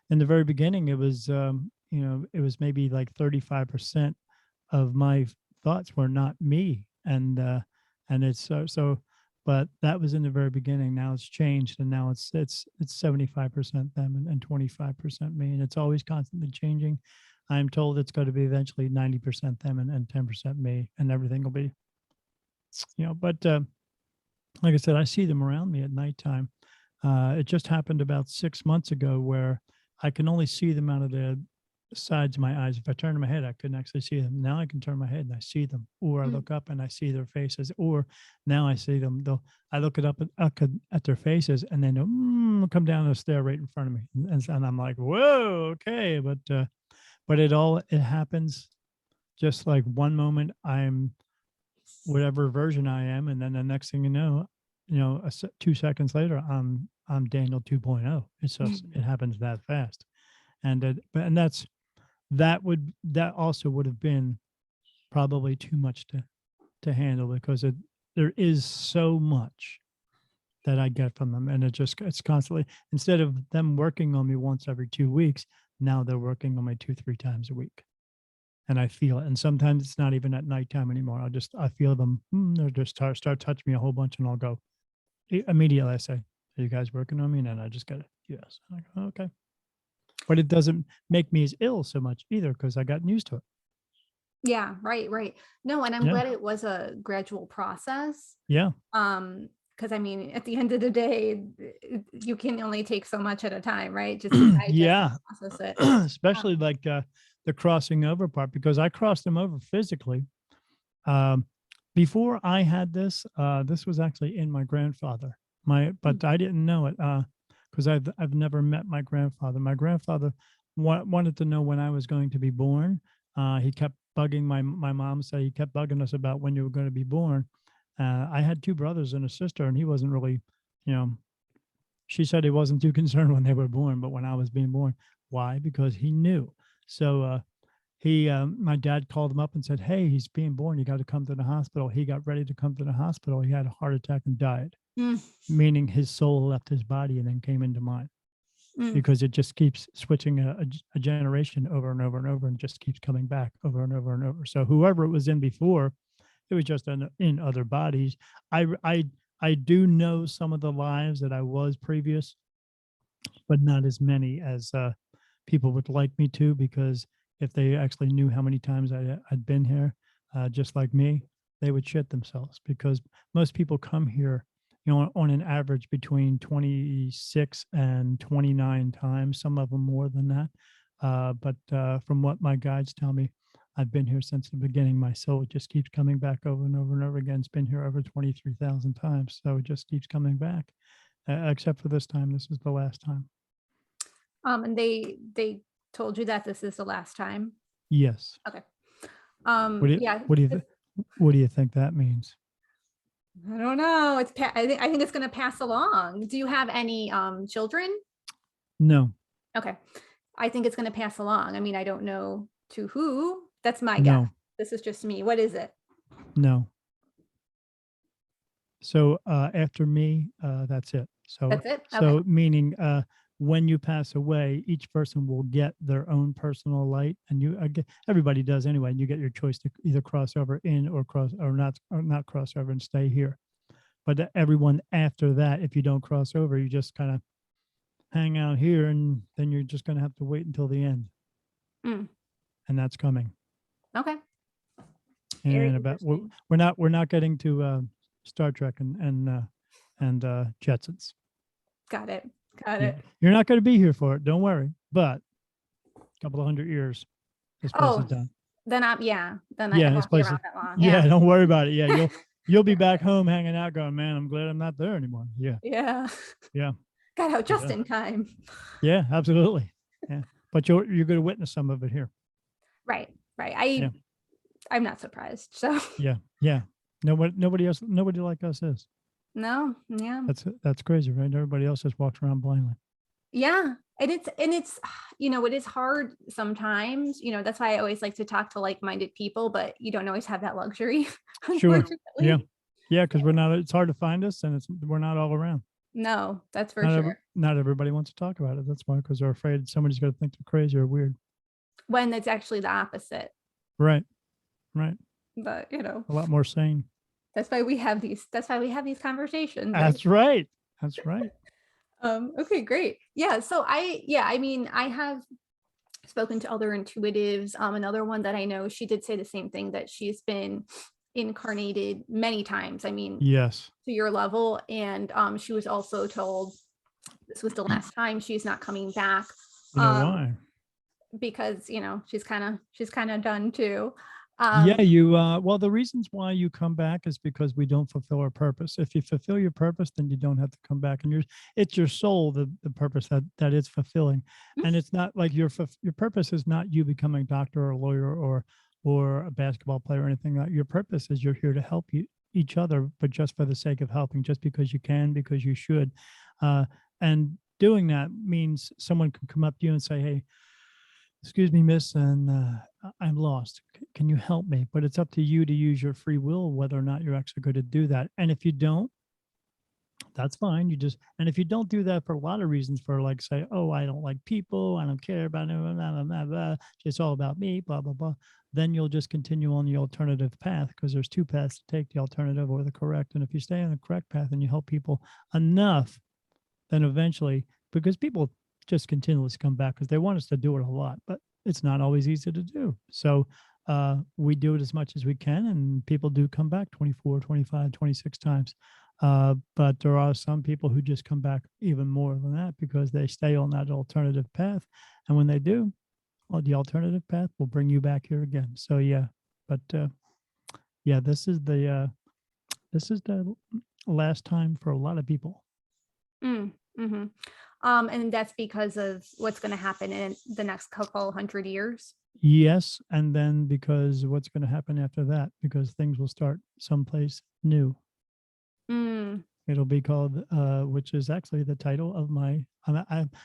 S2: in the very beginning, it was it was maybe like 35% of my thoughts were not me, and it's but that was in the very beginning. Now it's changed, and now it's 75% them and 25% me, and it's always constantly changing. I'm told it's going to be eventually 90% them and 10% me, and everything will be, but like I said, I see them around me at nighttime. It just happened about 6 months ago where I can only see them out of the sides of my eyes. If I turned my head, I couldn't actually see them. Now I can turn my head and I see them, or I
S1: Mm.
S2: look up and I see their faces, or now I see them. I look it up at their faces, and then they'll come down and stare right in front of me, and I'm like, whoa, okay, but it happens just like one moment I'm whatever version I am, and then the next thing you know, 2 seconds later, I'm Daniel 2.0. It's just it happens that fast, and that also would have been probably too much to handle, because there is so much that I get from them, and it's constantly, instead of them working on me once every 2 weeks, now they're working on me 2-3 times a week, and I feel it. And sometimes it's not even at nighttime anymore. I feel them. They'll just start touching me a whole bunch, and I'll go immediately. I say, "Are you guys working on me?" And then I just get it. Yes. And I go, okay. But it doesn't make me as ill so much either, because I gotten used to it.
S1: Yeah, right, right. No, and I'm
S2: Yeah.
S1: glad it was a gradual process.
S2: Yeah.
S1: Because I mean, at the end of the day, you can only take so much at a time, right? Just to digest
S2: Yeah.
S1: and process it.
S2: Especially
S1: Um,
S2: like the crossing over part, because I crossed them over physically. Um, Before I had this, this was actually in my grandfather.
S1: mm,
S2: But I didn't know it. because I've never met my grandfather. My grandfather wanted to know when I was going to be born. He kept bugging my mom. Said he kept bugging us about when you were going to be born. I had two brothers and a sister, and he wasn't really, you know, she said he wasn't too concerned when they were born, but when I was being born, why? Because he knew. So my dad called him up and said, "Hey, he's being born. You got to come to the hospital." He got ready to come to the hospital. He had a heart attack and died,
S1: Mm,
S2: meaning his soul left his body and then came into mine,
S1: mm.
S2: because it just keeps switching a generation over and over and over and just keeps coming back over and over and over. So whoever it was in before, it was just in other bodies. I I I do know some of the lives that I was previous, but not as many as people would like me to, because if they actually knew how many times I'd been here, just like me, they would shit themselves, because most people come here, on an average between 26 and 29 times, some of them more than that. But from what my guides tell me, I've been here since the beginning. My soul just keeps coming back over and over and over again. It's been here over 23,000 times. So it just keeps coming back, except for this time. This is the last time.
S1: And they told you that this is the last time.
S2: Yes.
S1: Okay.
S2: Yeah. What do you think that means?
S1: I don't know. I think it's going to pass along. Do you have any children?
S2: No,
S1: Okay. I think it's going to pass along. I mean, I don't know to who. That's my guess.
S2: no,
S1: This is just me. What is it?
S2: no. So after me, that's it. So
S1: That's it? Okay.
S2: so meaning when you pass away, each person will get their own personal light, and everybody does anyway. And you get your choice to either cross over in or not cross over and stay here. But everyone after that, if you don't cross over, you just kind of hang out here, and then you're just going to have to wait until the end,
S1: Mm,
S2: and that's coming.
S1: okay. Very
S2: And about
S1: interesting.
S2: we're not getting to Star Trek and Jetsons.
S1: Got it. Got
S2: Yeah,
S1: it.
S2: you're not going to be here for it. Don't worry. But a couple of 100 years, this place is
S1: Oh,
S2: done.
S1: then I
S2: Yeah, this
S1: won't be
S2: place is.
S1: around that long.
S2: Yeah,
S1: Yeah.
S2: don't worry about it. Yeah, you'll be back home hanging out, going, man, I'm glad I'm not there anymore. Yeah,
S1: Yeah.
S2: yeah,
S1: Got out just
S2: yeah,
S1: in time.
S2: yeah, absolutely. Yeah, but you're going to witness some of it here.
S1: Right. Right.
S2: Yeah,
S1: I'm not surprised. So
S2: yeah, yeah. Nobody like us is.
S1: no, yeah.
S2: That's crazy, right? Everybody else just walks around blindly.
S1: Yeah. And it's it is hard sometimes. That's why I always like to talk to like-minded people, but you don't always have that luxury,
S2: Sure. Yeah,
S1: unfortunately.
S2: yeah, because we're not. It's hard to find us, and we're not all around.
S1: No, that's for sure.
S2: Not everybody wants to talk about it. That's why, because they're afraid somebody's going to think they're crazy or weird.
S1: When it's actually the opposite.
S2: Right. Right.
S1: But
S2: A lot more sane.
S1: that's why we have these conversations.
S2: That's right. That's right.
S1: Okay, great. Yeah. So I mean, I have spoken to other intuitives. Another one that I know, she did say the same thing, that she's been incarnated many times. I mean,
S2: Yes.
S1: to your level. And she was also told this was the last time, she's not coming back.
S2: You know why?
S1: Because she's kind of done too.
S2: Yeah, well, the reasons why you come back is because we don't fulfill our purpose. If you fulfill your purpose, then you don't have to come back. And it's your soul, the purpose that it's fulfilling. And it's not like your purpose is not you becoming a doctor or a lawyer or a basketball player or anything like that. Your purpose is you're here to help each other, but just for the sake of helping, just because you can, because you should. And doing that means someone can come up to you and say, hey, excuse me, miss, and I'm lost. Can you help me? But it's up to you to use your free will, whether or not you're actually going to do that. And if you don't, that's fine. And if you don't do that for a lot of reasons, for like, say, oh, I don't like people, I don't care about it, blah, blah, blah, blah, it's all about me, blah, blah, blah, then you'll just continue on the alternative path, because there's two paths to take, the alternative or the correct. And if you stay on the correct path and you help people enough, then eventually, because people just continuously come back because they want us to do it a lot, but it's not always easy to do. So we do it as much as we can, and people do come back 24, 25, 26 times. But there are some people who just come back even more than that, because they stay on that alternative path. And when they do, well, the alternative path will bring you back here again. So yeah, but yeah, this is the last time for a lot of people.
S1: Mm, hmm And that's because of what's going to happen in the next couple hundred years.
S2: Yes, and then because what's going to happen after that? Because things will start someplace new.
S1: Mm,
S2: It'll be called, which is actually the title of my.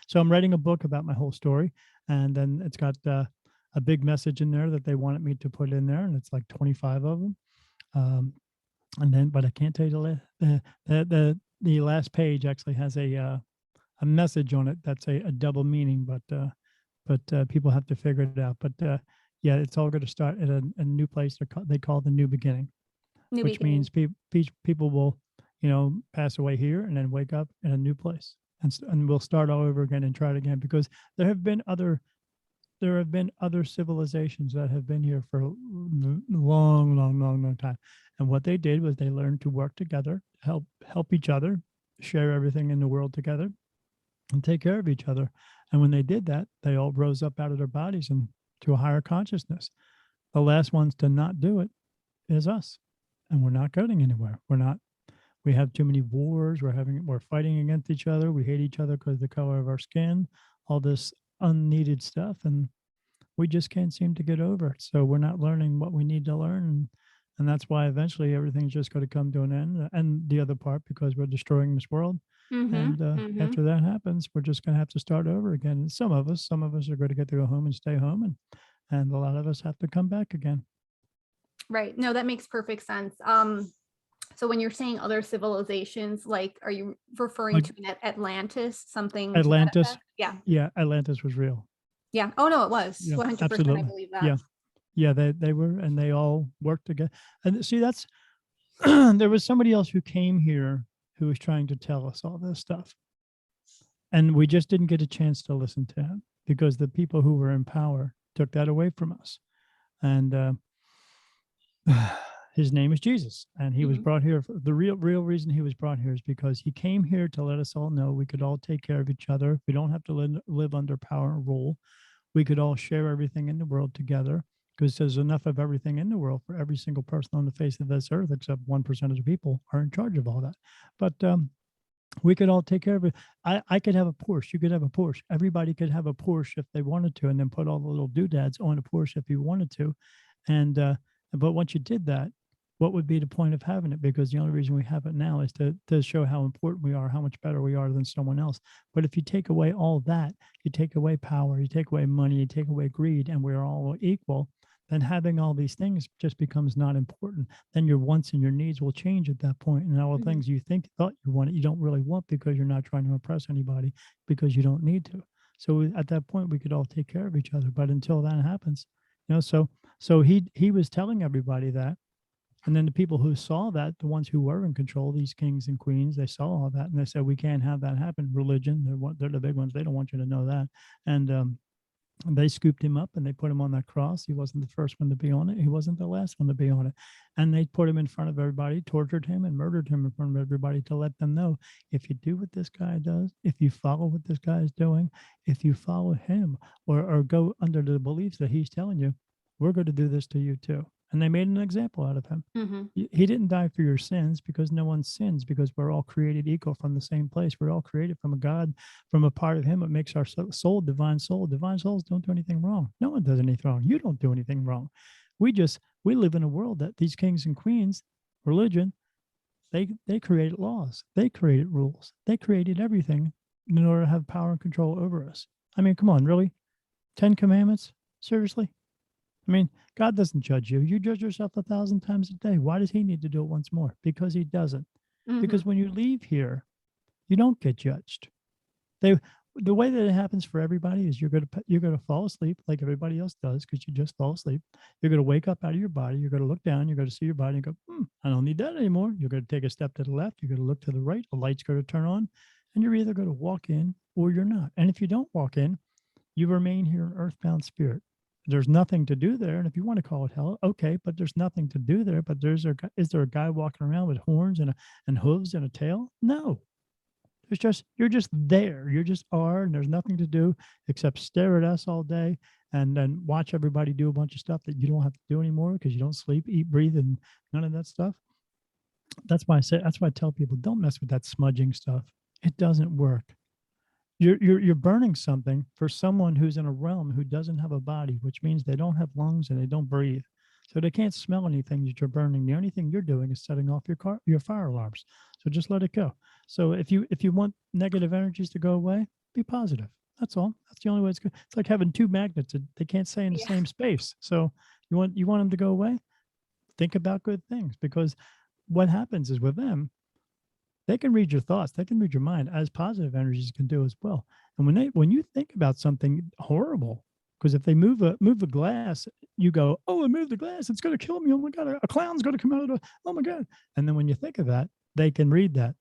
S2: So I'm writing a book about my whole story, and then it's got a big message in there that they wanted me to put in there, and it's like 25 of them. And then, but I can't tell you the last page actually has a message on it that's a double meaning, but people have to figure it out. But yeah, it's all going to start at a new place they call the new beginning,
S1: new
S2: which
S1: beginning.
S2: means people will, pass away here and then wake up in a new place, and we'll start all over again and try it again, because there have been other civilizations that have been here for a long, long, long, long time. And what they did was they learned to work together, help each other, share everything in the world together, and take care of each other. And when they did that, they all rose up out of their bodies and to a higher consciousness. The last ones to not do it is us, and we're not going anywhere. We have too many wars. We're fighting against each other. We hate each other because of the color of our skin, all this unneeded stuff. And we just can't seem to get over it. So we're not learning what we need to learn. And that's why eventually everything's just going to come to an end. And the other part, because we're destroying this world.
S1: Mm-hmm,
S2: And
S1: mm-hmm.
S2: after that happens, we're just going to have to start over again. And some of us are going to get to go home and stay home. And a lot of us have to come back again.
S1: Right. No, that makes perfect sense. So when you're saying other civilizations, like, are you referring
S2: Like
S1: to Atlantis, something to that
S2: Atlantis.
S1: effect? Yeah.
S2: Yeah, Atlantis was real.
S1: Yeah. Oh no, it was
S2: Yeah,
S1: 100%. I
S2: absolutely.
S1: believe that.
S2: Yeah. Yeah, they were, and they all worked together. And see, that's there was somebody else who came here who was trying to tell us all this stuff. And we just didn't get a chance to listen to him because the people who were in power took that away from us. And his name is Jesus. And he was
S1: Mhm.
S2: brought here. The real reason he was brought here is because he came here to let us all know we could all take care of each other. We don't have to live under power and rule. We could all share everything in the world together, because there's enough of everything in the world for every single person on the face of this earth, except 1% of the people are in charge of all that. But we could all take care of it. I could have a Porsche. You could have a Porsche. Everybody could have a Porsche if they wanted to, and then put all the little doodads on a Porsche if you wanted to. And but once you did that, what would be the point of having it? Because the only reason we have it now is to show how important we are, how much better we are than someone else. But if you take away all that, you take away power, you take away money, you take away greed, and we're all equal, then having all these things just becomes not important. Then your wants and your needs will change at that point. And all the
S1: Mhm.
S2: things you thought you wanted, you don't really want, because you're not trying to impress anybody, because you don't need to. So at that point, we could all take care of each other. But until that happens, so he was telling everybody that. And then the people who saw that, the ones who were in control, these kings and queens, they saw all that and they said, we can't have that happen. Religion, they're the big ones. They don't want you to know that. And they scooped him up and they put him on that cross. He wasn't the first one to be on it. He wasn't the last one to be on it. And they put him in front of everybody, tortured him and murdered him in front of everybody to let them know, if you do what this guy does, if you follow what this guy is doing, if you follow him or go under the beliefs that he's telling you, we're going to do this to you too. And they made an example out of him.
S1: Mhm.
S2: He didn't die for your sins, because no one sins, because we're all created equal from the same place. We're all created from a God, from a part of him that makes our soul, divine soul. Divine souls don't do anything wrong. No one does anything wrong. You don't do anything wrong. We live in a world that these kings and queens, religion, they created laws. They created rules. They created everything in order to have power and control over us. I mean, come on, really? 10 commandments? Seriously? I mean, God doesn't judge you. You judge yourself 1,000 times a day. Why does he need to do it once more? Because he doesn't.
S1: Mhm.
S2: Because when you leave here, you don't get judged. They The way that it happens for everybody is you're gonna fall asleep like everybody else does, because you just fall asleep. You're gonna wake up out of your body. You're gonna look down. You're gonna see your body and go, I don't need that anymore. You're gonna take a step to the left. You're gonna look to the right. The light's gonna turn on, and you're either gonna walk in or you're not. And if you don't walk in, you remain here in earthbound spirit. There's nothing to do there. And if you want to call it hell, okay, but there's nothing to do there. But is there a guy walking around with horns and hooves and a tail? No. You're just there. You just are, and there's nothing to do except stare at us all day and then watch everybody do a bunch of stuff that you don't have to do anymore, because you don't sleep, eat, breathe, and none of that stuff. That's why I tell people, don't mess with that smudging stuff. It doesn't work. You're burning something for someone who's in a realm who doesn't have a body, which means they don't have lungs and they don't breathe. So they can't smell anything that you're burning. The only thing you're doing is setting off your fire alarms. So just let it go. So if you want negative energies to go away, be positive. That's all. That's the only way it's good. It's like having two magnets that they can't stay in the
S1: Yeah.
S2: same space. So you want them to go away? Think about good things, because what happens is with them, they can read your thoughts, they can read your mind, as positive energies can do as well. And when you think about something horrible, because if they move a glass, you go, oh, I moved the glass, it's going to kill me, oh my god, a clown's going to come out of the, oh my god. And then when you think of that, they can read that,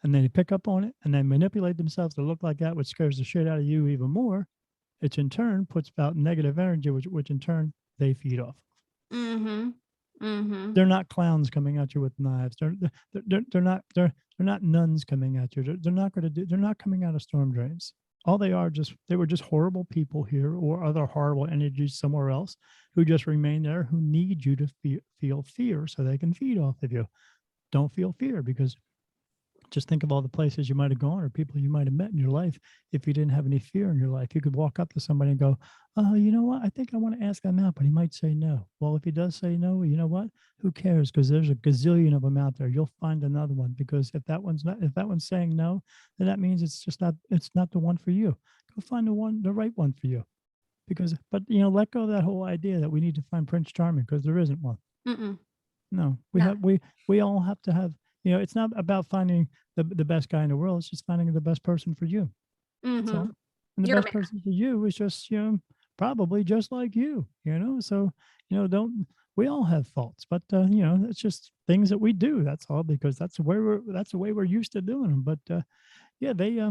S2: and then they pick up on it, and then manipulate themselves to look like that, which scares the shit out of you even more, which in turn puts out negative energy, which in turn they feed off.
S1: Mm-hmm. Mm-hmm.
S2: They're not clowns coming at you with knives. They're not nuns coming at you. They're not going to do. They're not coming out of storm drains. All they were just horrible people here, or other horrible energies somewhere else, who just remain there, who need you to feel fear so they can feed off of you. Don't feel fear, because just think of all the places you might have gone, or people you might have met in your life. If you didn't have any fear in your life, you could walk up to somebody and go, oh, you know what? I think I want to ask him out, but he might say no. Well, if he does say no, you know what? Who cares? Because there's a gazillion of them out there. You'll find another one, because if that one's saying no, then that means it's not the one for you. Go find the right one for you. But let go of that whole idea that we need to find Prince Charming, because there isn't one.
S1: Mm-mm.
S2: No,
S1: No.
S2: we all have to have, it's not about finding the best guy in the world. It's just finding the best person for you. That's
S1: Mm-hmm.
S2: all. And the
S1: You're
S2: best
S1: right.
S2: person for you is just, probably just like you. So, don't, we all have faults, but it's just things that we do. That's all, because that's the way we're used to doing them. But yeah, they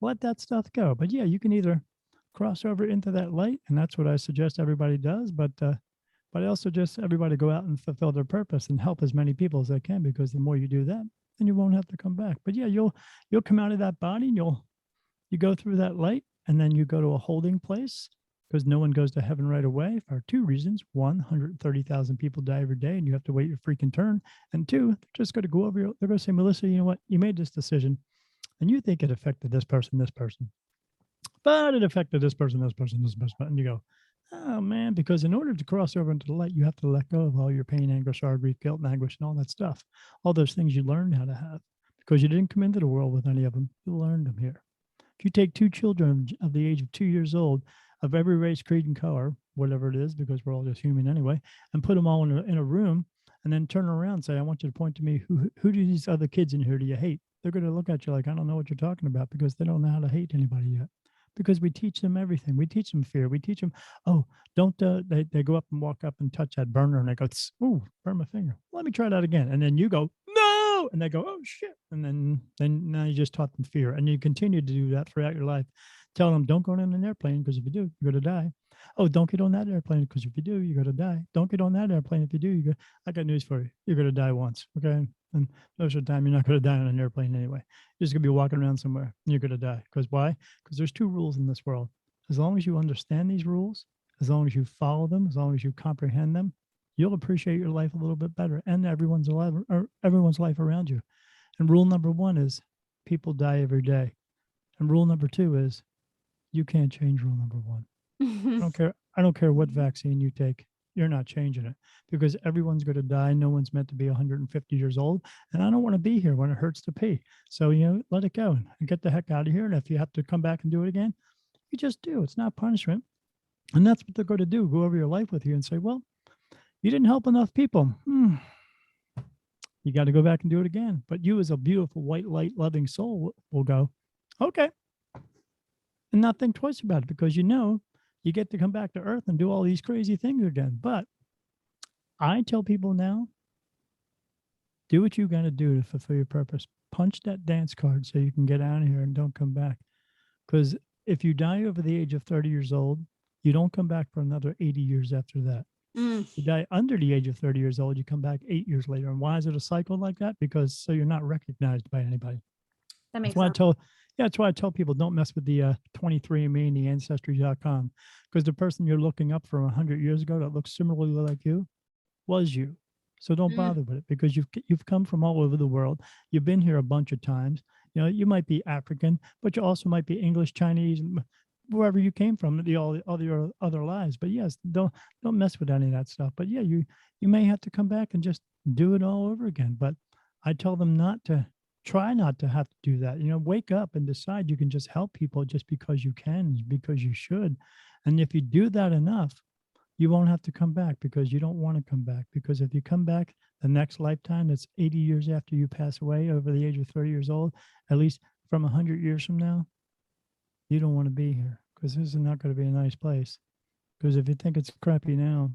S2: let that stuff go. But yeah, you can either cross over into that light, and that's what I suggest everybody does. But I also just everybody go out and fulfill their purpose and help as many people as they can, because the more you do that, then you won't have to come back. But yeah, you'll come out of that body, and you go through that light, and then you go to a holding place, because no one goes to heaven right away for two reasons. One, 130,000 people die every day, and you have to wait your freaking turn. And two, they're just going to go over they're going to say, Melissa, you know what? You made this decision, and you think it affected this person, but it affected this person, this person. And you go, oh man, because in order to cross over into the light, you have to let go of all your pain, anger, sorrow, grief, guilt, and anguish, and all that stuff. All those things you learned how to have, because you didn't come into the world with any of them. You learned them here. If you take two children of the age of 2 years old, of every race, creed, and color, whatever it is, because we're all just human anyway, and put them all in a room, and then turn around and say, I want you to point to me, who do these other kids in here do you hate? They're going to look at you like, I don't know what you're talking about, because they don't know how to hate anybody yet. Because we teach them everything. We teach them fear. We teach them, oh, don't, they go up and walk up and touch that burner, and they go, ooh, burn my finger. Let me try that again. And then you go, no. And they go, oh, shit. And then now you just taught them fear. And you continue to do that throughout your life. Tell them, don't go on an airplane, because if you do, you're going to die. Oh, don't get on that airplane, because if you do, you're going to die. Don't get on that airplane. If you do, I got news for you. You're going to die once. Okay. And most of the time, you're not going to die on an airplane anyway. You're just going to be walking around somewhere, and you're going to die. Because why? Because there's two rules in this world. As long as you understand these rules, as long as you follow them, as long as you comprehend them, you'll appreciate your life a little bit better, and everyone's life around you. And rule number one is people die every day. And rule number two is you can't change rule number one. I don't care what vaccine you take. You're not changing it, because everyone's going to die. No one's meant to be 150 years old. And I don't want to be here when it hurts to pee. So, let it go and get the heck out of here. And if you have to come back and do it again, you just do. It's not punishment. And that's what they're going to do. Go over your life with you and say, well, you didn't help enough people. You got to go back and do it again. But you, as a beautiful, white light loving soul, will go, okay. And not think twice about it, because you get to come back to earth and do all these crazy things again. But I tell people now, do what you got to do to fulfill your purpose. Punch that dance card so you can get out of here and don't come back. Because if you die over the age of 30 years old, you don't come back for another 80 years after that. You die under the age of 30 years old, you come back 8 years later. And why is it a cycle like that? Because so you're not recognized by anybody.
S1: That
S2: That's
S1: makes
S2: why
S1: sense.
S2: that's why I tell people, don't mess with the 23andMe and the Ancestry.com, because the person you're looking up from 100 years ago that looks similarly like you was you. So don't
S1: Mm.
S2: bother with it, because you've come from all over the world. You've been here a bunch of times. You might be African, but you also might be English, Chinese, wherever you came from, all your other lives. But yes, don't mess with any of that stuff. But yeah, you may have to come back and just do it all over again. But I tell them not to try not to have to do that. Wake up and decide you can just help people just because you can, because you should. And if you do that enough, you won't have to come back because you don't want to come back. Because if you come back the next lifetime, that's 80 years after you pass away over the age of 30 years old, at least from 100 years from now, you don't want to be here because this is not going to be a nice place. Because if you think it's crappy now,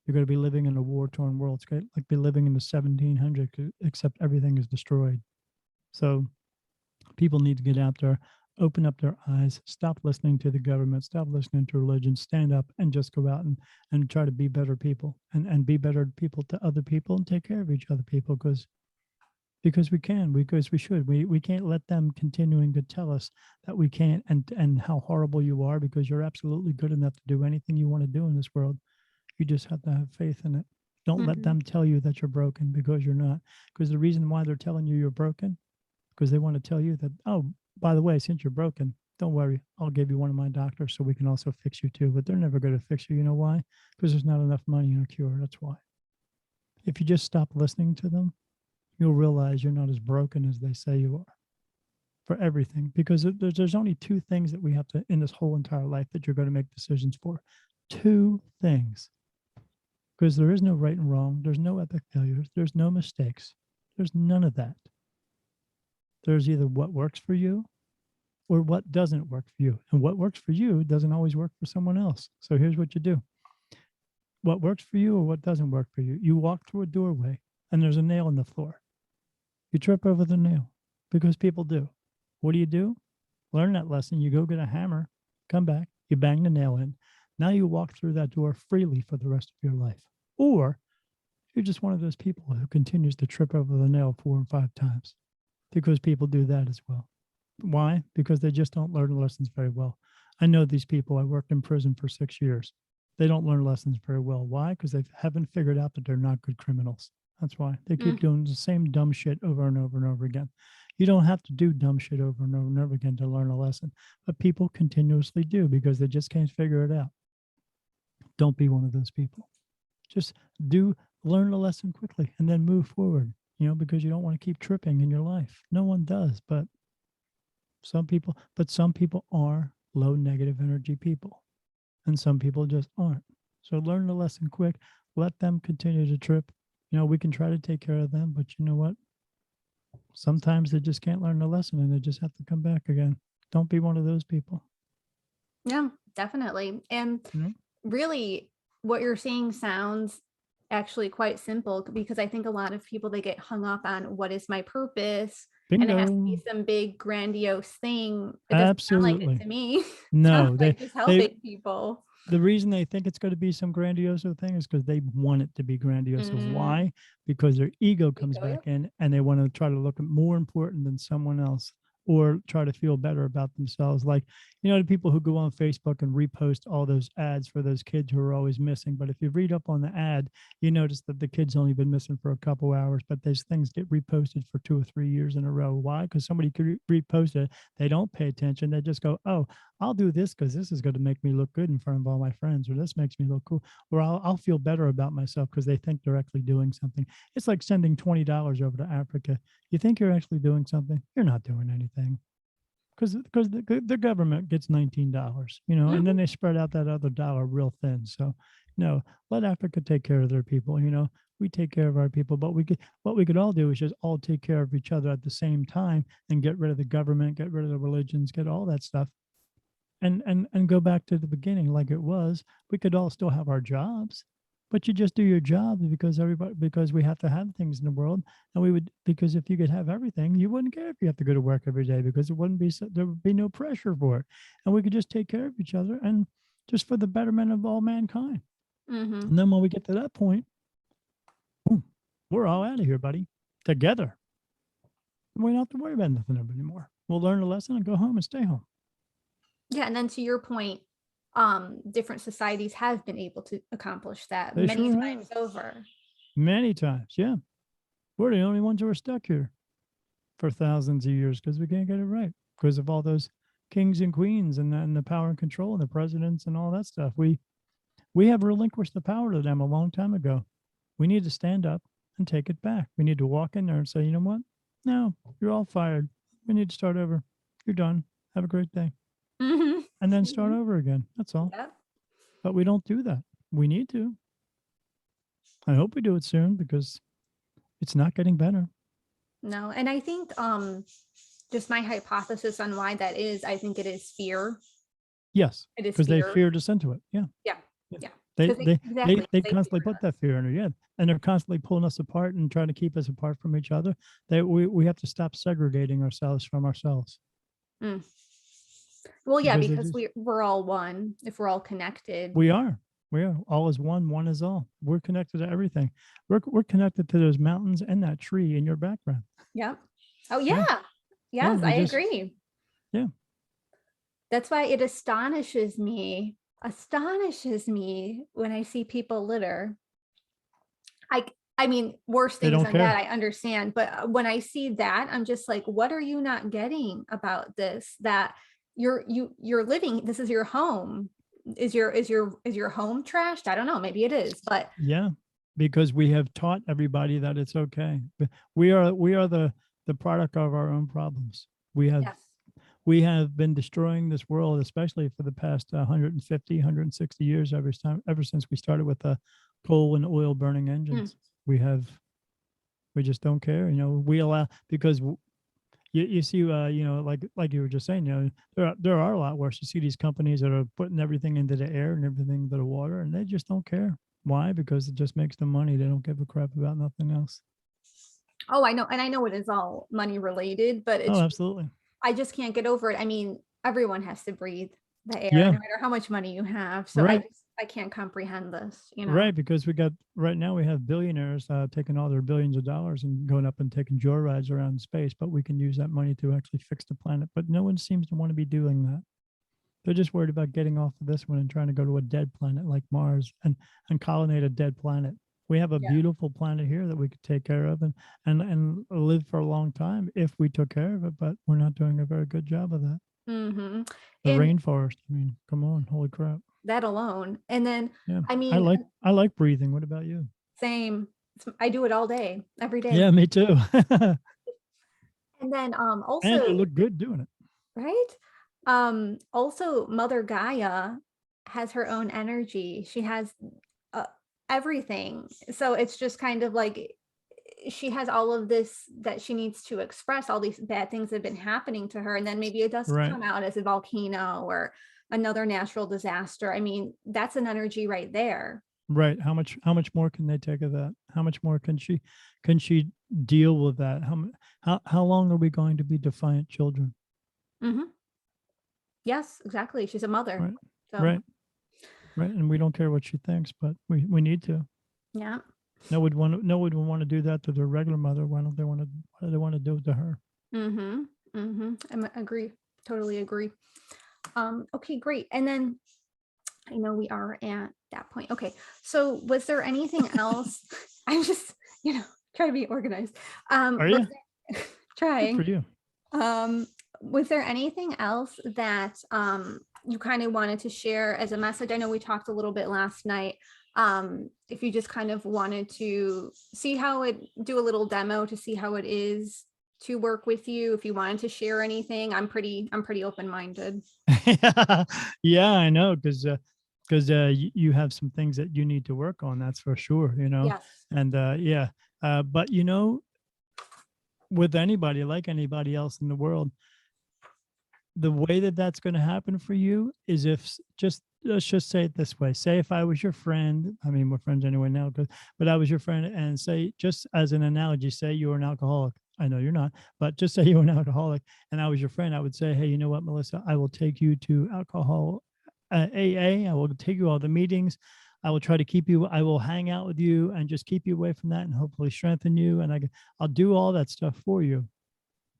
S2: you're going to be living in a war-torn world. It's like be living in the 1700s, except everything is destroyed. So people need to get out there, open up their eyes, stop listening to the government, stop listening to religion, stand up and just go out and try to be better people and be better people to other people and take care of each other people because we can, because we should. We can't let them continuing to tell us that we can't and how horrible you are because you're absolutely good enough to do anything you want to do in this world. You just have to have faith in it. Don't let them tell you that you're broken because you're not. Because the reason why they're telling you you're broken, because they want to tell you that, oh, by the way, since you're broken, don't worry, I'll give you one of my doctors so we can also fix you too. But they're never going to fix you. You know why? Because there's not enough money in a cure. That's why. If you just stop listening to them, you'll realize you're not as broken as they say you are for everything. Because there's only two things that we have to, in this whole entire life, that you're going to make decisions for. Two things. Because there is no right and wrong. There's no epic failures. There's no mistakes. There's none of that. There's either what works for you or what doesn't work for you. And what works for you doesn't always work for someone else. So here's what you do. What works for you or what doesn't work for you. You walk through a doorway and there's a nail in the floor. You trip over the nail because people do. What do? Learn that lesson. You go get a hammer, come back, you bang the nail in. Now you walk through that door freely for the rest of your life. Or you're just one of those people who continues to trip over the nail 4 and 5 times. Because people do that as well. Why? Because they just don't learn lessons very well. I know these people. I worked in prison for 6 years. They don't learn lessons very well. Why? Because they haven't figured out that they're not good criminals. That's why. They keep doing the same dumb shit over and over and over again. You don't have to do dumb shit over and over and over again to learn a lesson. But people continuously do because they just can't figure it out. Don't be one of those people. Just learn the lesson quickly and then move forward. Because you don't want to keep tripping in your life. No one does, but some people are low negative energy people, and some people just aren't. So learn the lesson quick. Let them continue to trip. We can try to take care of them, but you know what? Sometimes they just can't learn the lesson, and they just have to come back again. Don't be one of those people.
S1: Yeah, definitely. And really, what you're saying sounds actually quite simple because I think a lot of people, they get hung up on what is my purpose.
S2: Bingo.
S1: And it has to be some big grandiose thing. It doesn't
S2: Absolutely.
S1: sound like it to me.
S2: No,
S1: like just helping people.
S2: The reason they think it's going to be some grandiose thing is because they want it to be grandiose. Why? Because their ego comes back in and they want to try to look more important than someone else or try to feel better about themselves. Like, the people who go on Facebook and repost all those ads for those kids who are always missing. But if you read up on the ad, you notice that the kid's only been missing for a couple hours, but those things get reposted for 2 or 3 years in a row. Why? Because somebody could repost it. They don't pay attention. They just go, oh, I'll do this because this is going to make me look good in front of all my friends, or this makes me look cool, or I'll feel better about myself because they think they're actually doing something. It's like sending $20 over to Africa. You think you're actually doing something? You're not doing anything. Because the government gets $19, and then they spread out that other dollar real thin. So, no, let Africa take care of their people. We take care of our people, but what we could all do is just all take care of each other at the same time and get rid of the government, get rid of the religions, get all that stuff, and go back to the beginning like it was. We could all still have our jobs. But you just do your job because we have to have things in the world, and because if you could have everything, you wouldn't care if you have to go to work every day because there would be no pressure for it, and we could just take care of each other and just for the betterment of all mankind. And then when we get to that point, boom, we're all out of here, buddy, together. We don't have to worry about nothing anymore. We'll learn a lesson and go home and stay home.
S1: Yeah, and then to your point, different societies have been able to accomplish that many times over.
S2: Many times, yeah. We're the only ones who are stuck here. for thousands of years because we can't get it right because of all those kings and queens and the power and control and the presidents and all that stuff. We have relinquished the power to them a long time ago. We need to stand up and take it back. We need to walk in there and say, you know what? No, you're all fired. We need to start over. You're done. Have a great day.
S1: Mhm.
S2: And then start
S1: Mhm.
S2: over again. That's all.
S1: Yep.
S2: But we don't do that. We need to. I hope we do it soon because it's not getting better.
S1: No, and I think just my hypothesis on why that is, I think it is fear.
S2: Yes,
S1: It is
S2: because they
S1: fear.
S2: feared us into it. Yeah.
S1: Yeah.
S2: Yeah.
S1: Yeah.
S2: They
S1: 'Cause
S2: they they
S1: exactly,
S2: they
S1: they
S2: constantly
S1: fear
S2: put
S1: us.
S2: that fear in our head, and they're constantly pulling us apart and trying to keep us apart from each other. We have to stop segregating ourselves from ourselves
S1: Mm. Well, yeah,
S2: because it
S1: because
S2: is
S1: we're all one if we're all connected.
S2: we are. We are. All is one is all. We're connected to everything. We're connected to those mountains and that tree in your background.
S1: Yep. Oh,
S2: Yeah.
S1: yeah.
S2: Yeah,
S1: Yes,
S2: we
S1: I
S2: just
S1: agree.
S2: yeah.
S1: That's why it astonishes me when I see people litter. I mean, worse
S2: They
S1: things
S2: don't
S1: than that,
S2: care.
S1: I understand, but when I see that, I'm just like, what are you not getting about this? That you're living, this is your home. Is your home trashed? I don't know, maybe it is, but
S2: Yeah, because we have taught everybody that it's okay. But we are the product of our own problems. We have
S1: yes.
S2: we have been destroying this world, especially for the past 150, 160 years, ever since we started with the coal and oil burning
S1: Mm,
S2: engines. We just don't care. We allow because you see, like you were just saying, there are a lot worse. You see these companies that are putting everything into the air and everything into the water, and they just don't care. Why? Because it just makes them money. They don't give a crap about nothing else.
S1: oh, I know, and I know it is all money related, but
S2: Oh,
S1: it's
S2: absolutely.
S1: I just can't get over it. I mean, everyone has to breathe the air,
S2: Yeah,
S1: no matter how much money you have. So
S2: right.
S1: I can't comprehend this.
S2: Right, because right now we have billionaires taking all their billions of dollars and going up and taking joyrides around space, but we can use that money to actually fix the planet. But no one seems to want to be doing that. They're just worried about getting off of this one and trying to go to a dead planet like Mars and colonize a dead planet. We have a
S1: Yeah.
S2: beautiful planet here that we could take care of and live for a long time if we took care of it, but we're not doing a very good job of that.
S1: Hmm.
S2: The
S1: And
S2: rainforest, I mean, come on, holy crap.
S1: that alone. And then,
S2: Yeah.
S1: I
S2: I
S1: mean,
S2: like I like breathing. What about you?
S1: same. I do it all day, every day.
S2: Yeah, me too.
S1: And then
S2: And you
S1: also,
S2: look good doing it.
S1: right? Also, Mother Gaia has her own energy. She has uh, everything. So it's just kind of like she has all of this that she needs to express, all these bad things that have been happening to her. And then maybe it does
S2: Right.
S1: come out as a volcano or another natural disaster. I mean, that's an energy right there.
S2: Right. How much more can they take of that? How much more can she deal with that? How long are we going to be defiant children?
S1: Hmm. Yes, exactly. She's a mother.
S2: Right.
S1: So,
S2: Right. Right. And we don't care what she thinks, but we need to.
S1: yeah.
S2: No one would want to do that to their regular mother. Why do they want to do it to her?
S1: Mm-hmm. Mm-hmm. I agree. Totally agree. Okay, great. And then I know we are at that point. Okay. So was there anything else? I'm just, trying to be organized.
S2: Are
S1: Was
S2: you? Good for
S1: trying.
S2: you.
S1: Um, was there anything else that you kind of wanted to share as a message? I know we talked a little bit last night. If you just kind of wanted to do a little demo to see how it is to work with you, if you wanted to share anything, I'm pretty open-minded.
S2: Yeah, I know, because you have some things that you need to work on. That's for sure.
S1: Yes.
S2: And yeah, but with anybody, like anybody else in the world, the way that that's going to happen for you is if just let's just say it this way. Say if I was your friend, I mean, we're friends anyway now, but I was your friend, and say, just as an analogy, say you were an alcoholic. I know you're not, but just say you were an alcoholic and I was your friend. I would say, hey, you know what, Melissa, I will take you to alcohol AA. I will take you all the meetings. I will try to keep you. I will hang out with you and just keep you away from that and hopefully strengthen you. And I'll do all that stuff for you.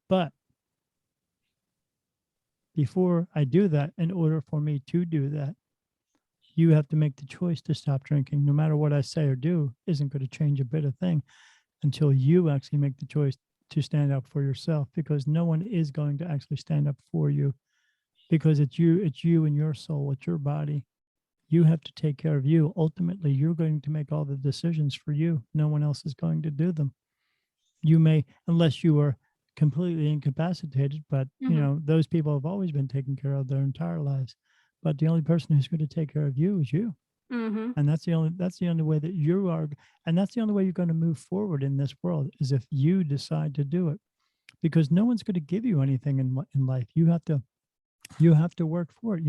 S2: But before I do that, in order for me to do that, you have to make the choice to stop drinking. No matter what I say or do isn't going to change a bit of thing until you actually make the choice to stand up for yourself, because no one is going to actually stand up for you, because it's you and your soul, it's your body. You have to take care of you. Ultimately, you're going to make all the decisions for you. No one else is going to do them. You may, unless you are completely incapacitated, but
S1: Mhm.
S2: those people have always been taken care of their entire lives. But the only person who's going to take care of you is you.
S1: Mhm.
S2: And that's the only way that you are, and that's the only way you're going to move forward in this world, is if you decide to do it. Because no one's going to give you anything in life. You have to work for it.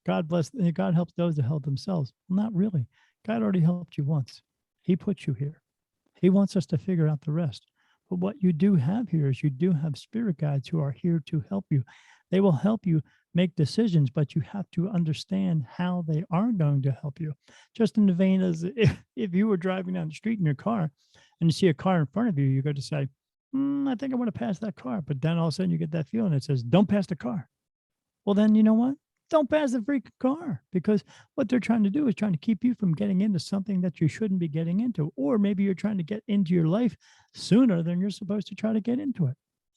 S2: God helps those that help themselves. Well, not really. God already helped you once. He put you here. He wants us to figure out the rest. But what you do have here is you do have spirit guides who are here to help you. They will help you make decisions, but you have to understand how they are going to help you. Just in the vein as if you were driving down the street in your car and you see a car in front of you, you're going to say, I think I want to pass that car. But then all of a sudden you get that feeling that says, don't pass the car. Well, then you know what? Don't pass the freaking car, because what they're trying to do is trying to keep you from getting into something that you shouldn't be getting into. Or maybe you're trying to get into your life sooner than you're supposed to try to get into it.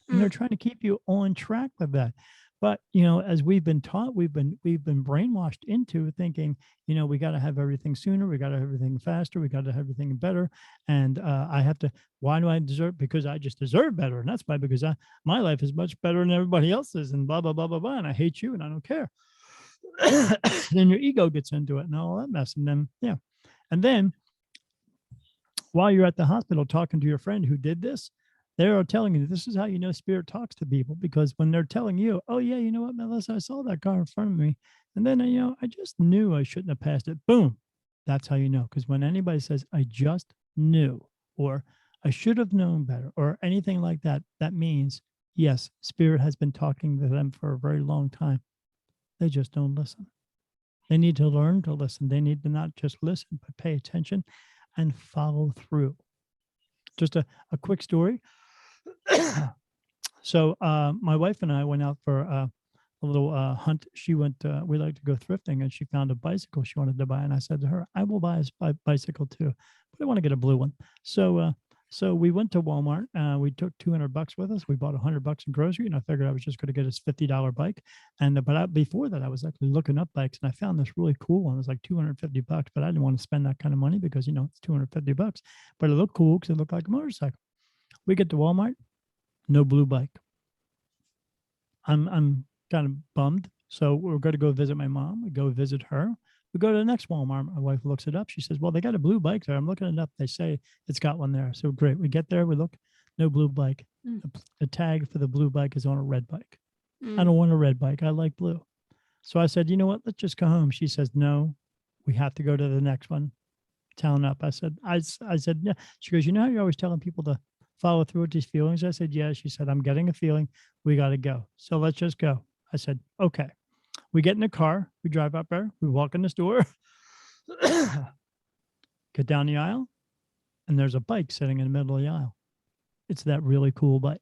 S2: And they're
S1: Mm.
S2: trying to keep you on track with that. But as we've been taught, we've been brainwashed into thinking, we got to have everything sooner, we got to have everything faster, we got to have everything better, and I have to. Why do I deserve? Because I just deserve better, and that's why, because my life is much better than everybody else's, and blah blah blah blah blah, and I hate you, and I don't care. Then your ego gets into it and all that mess, and then and then while you're at the hospital talking to your friend who did this, they are telling you this is how you know spirit talks to people, because when they're telling you, oh yeah, you know what, Melissa, I saw that car in front of me, and then I just knew I shouldn't have passed it. Boom, that's how you know. Because when anybody says I just knew, or I should have known better, or anything like that, that means yes, spirit has been talking to them for a very long time. They just don't listen. They need to learn to listen. They need to not just listen, but pay attention and follow through. Just a quick story. So my wife and I went out for a little hunt. She went. We like to go thrifting, and she found a bicycle she wanted to buy. And I said to her, "I will buy a bicycle too, but I want to get a blue one." So we went to Walmart. We took $200 with us. We bought $100 in grocery, and I figured I was just going to get this $50 bike. And before that, I was actually looking up bikes, and I found this really cool one. It was like $250, but I didn't want to spend that kind of money because it's $250. But it looked cool because it looked like a motorcycle. We get to Walmart, no blue bike. I'm kind of bummed. So we're going to go visit my mom. We go visit her. We go to the next Walmart. My wife looks it up. She says, "Well, they got a blue bike there. I'm looking it up. They say it's got one there." So great. We get there. We look, no blue bike.
S1: Mm.
S2: The tag for the blue bike is on a red bike. I
S1: Mm.
S2: don't want a red bike. I like blue. So I said, "You know what? Let's just go home." She says, "No, we have to go to the next one. Town up." I said, "Yeah." She goes, "You know how you're always telling people to follow through with these feelings?" I said, "Yeah." She said, "I'm getting a feeling. We got to go. So let's just go." I said, "Okay." We get in the car. We drive up there. We walk in the store, get down the aisle, and there's a bike sitting in the middle of the aisle. It's that really cool bike.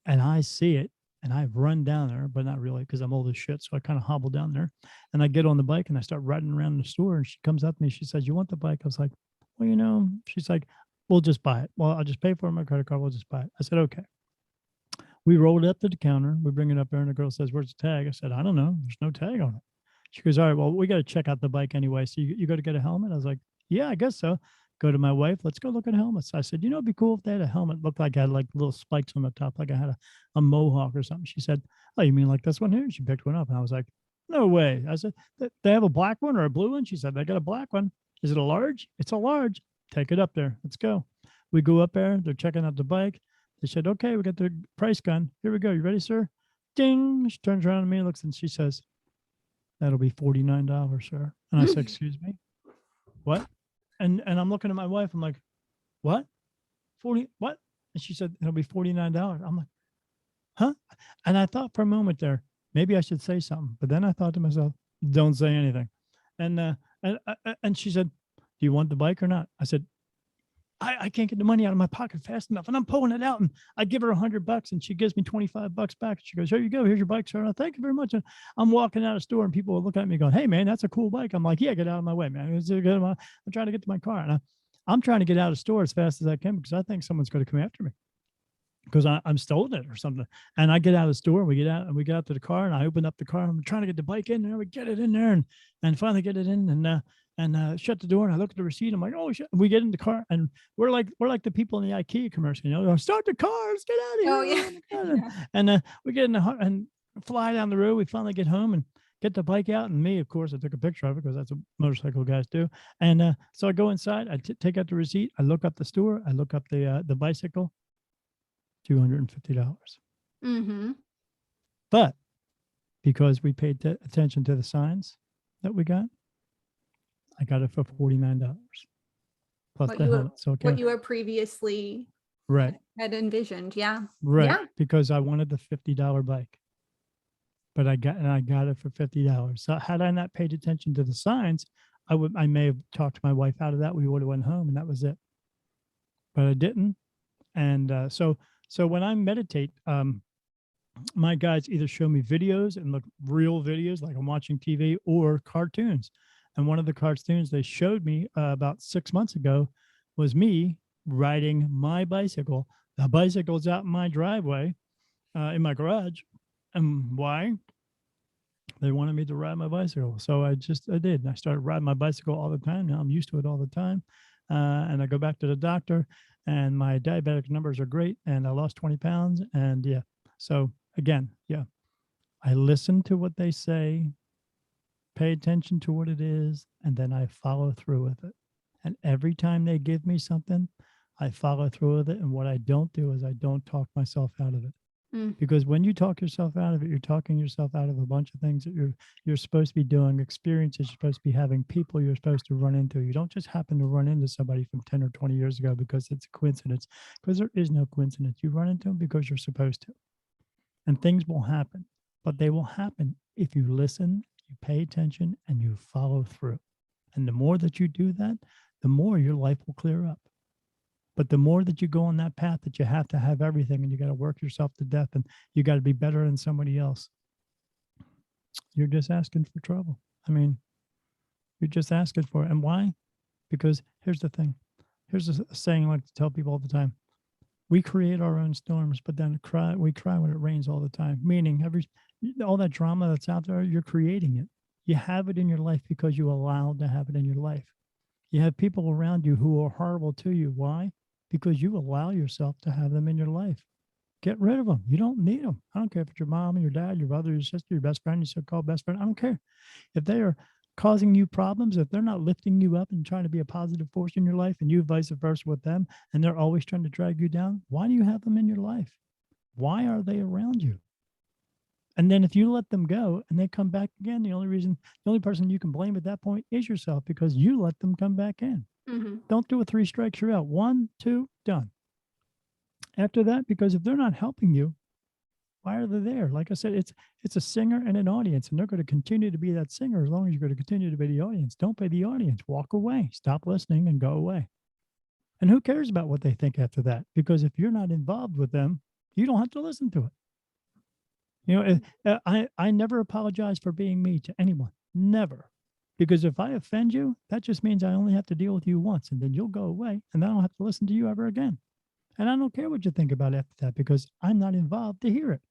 S2: And I see it, and I run down there, but not really, because I'm old as shit. So I kind of hobble down there, and I get on the bike and I start riding around the store. And she comes up to me. She says, "You want the bike?" I was like, "Well, she's like, we'll just buy it. Well, I'll just pay for it on my credit card. We'll just buy it." I said, "Okay." We rolled it up to the counter. We bring it up there, and the girl says, "Where's the tag?" I said, "I don't know. There's no tag on it." She goes, "All right, well, we got to check out the bike anyway. So you got to get a helmet?" I was like, "Yeah, I guess so." Go to my wife. "Let's go look at helmets." I said, "It'd be cool if they had a helmet looked like I had like little spikes on the top, like I had a mohawk or something." She said, "Oh, you mean like this one here?" She picked one up, and I was like, "No way." I said, "They have a black one or a blue one?" She said, "They got a black one." "Is it a large?" "It's a large." "Take it up there. Let's go." We go up there. They're checking out the bike. They said, "Okay, we got the price gun. Here we go. You ready, sir?" Ding. She turns around to me, looks, and she says, "That'll be $49, sir." And I said, "Excuse me, what?" And I'm looking at my wife. I'm like, "What? 40? What?" And she said, "It'll be $49." I'm like, "Huh?" And I thought for a moment there, maybe I should say something. But then I thought to myself, "Don't say anything." And and she said, "Do you want the bike or not?" I said, I can't get the money out of my pocket fast enough. And I'm pulling it out, and I give her $100, and she gives me $25 back. She goes, "Here you go. Here's your bike, sir." "Thank you very much." And I'm walking out of the store, and people are looking at me going, "Hey man, that's a cool bike." I'm like, "Yeah, get out of my way, man. I'm trying to get to my car." And I'm trying to get out of the store as fast as I can because I think someone's going to come after me because I'm stolen it or something. And I get out of the store, and we get out to the car, and I open up the car. I'm trying to get the bike in there. We get it in there, and finally get it in, and shut the door. And I look at the receipt. I'm like, oh shit. We get in the car, and we're like the people in the IKEA commercial, start the cars, get out of here.
S1: Oh, yeah.
S2: Yeah. And we get in the and fly down the road. We finally get home and get the bike out. And me, of course, I took a picture of it because that's what motorcycle guys do. And so I go inside, I take out the receipt, I look up the store, I look up the bicycle, $250.
S1: Mm-hmm.
S2: But because we paid attention to the signs that we got, I got it for $49 plus
S1: What
S2: the helmet. So
S1: what you were previously
S2: right,
S1: had envisioned. Yeah.
S2: right,
S1: Yeah.
S2: because I wanted the $50 bike, but I got it for $50. So had I not paid attention to the signs, I may have talked my wife out of that. We would have went home, and that was it. But I didn't, and so when I meditate, my guides either show me videos and look real videos like I'm watching TV, or cartoons. And one of the cartoons they showed me about 6 months ago was me riding my bicycle. The bicycle's out in my driveway, in my garage. And why? They wanted me to ride my bicycle. So I did. I started riding my bicycle all the time. Now I'm used to it all the time. And I go back to the doctor, and my diabetic numbers are great. And I lost 20 pounds. And yeah. So again, yeah, I listen to what they say, pay attention to what it is, and then I follow through with it. And every time they give me something, I follow through with it. And what I don't do is I don't talk myself out of it. Because when you talk yourself out of it, you're talking yourself out of a bunch of things that you're supposed to be doing, experiences you're supposed to be having, people you're supposed to run into. You don't just happen to run into somebody from 10 or 20 years ago because it's a coincidence, because there is no coincidence. You run into them because you're supposed to. And things will happen, but they will happen if you listen, you pay attention, and you follow through. And the more that you do that, the more your life will clear up. But the more that you go on that path that you have to have everything, and you got to work yourself to death, and you got to be better than somebody else, you're just asking for trouble. I mean, you're just asking for it. And why? Because here's the thing. Here's a saying I like to tell people all the time. We create our own storms, but then we cry when it rains all the time. Meaning all that drama that's out there, you're creating it. You have it in your life because you allowed to have it in your life. You have people around you who are horrible to you. Why? Because you allow yourself to have them in your life. Get rid of them. You don't need them. I don't care if it's your mom and your dad, your brother, your sister, your best friend, your so-called best friend. I don't care. If they are causing you problems, if they're not lifting you up and trying to be a positive force in your life, and you vice versa with them, and they're always trying to drag you down, why do you have them in your life? Why are they around you? And then if you let them go and they come back again, the only person you can blame at that point is yourself, because you let them come back in.
S1: Mm-hmm.
S2: Don't do a 3 strikes, you're out. 1, 2, done. After that, because if they're not helping you, why are they there? Like I said, it's a singer and an audience, and they're going to continue to be that singer as long as you're going to continue to be the audience. Don't be the audience. Walk away. Stop listening and go away. And who cares about what they think after that? Because if you're not involved with them, you don't have to listen to it. You know, I never apologize for being me to anyone. Never. Because if I offend you, that just means I only have to deal with you once, and then you'll go away, and I don't have to listen to you ever again. And I don't care what you think about after that, because I'm not involved to hear it.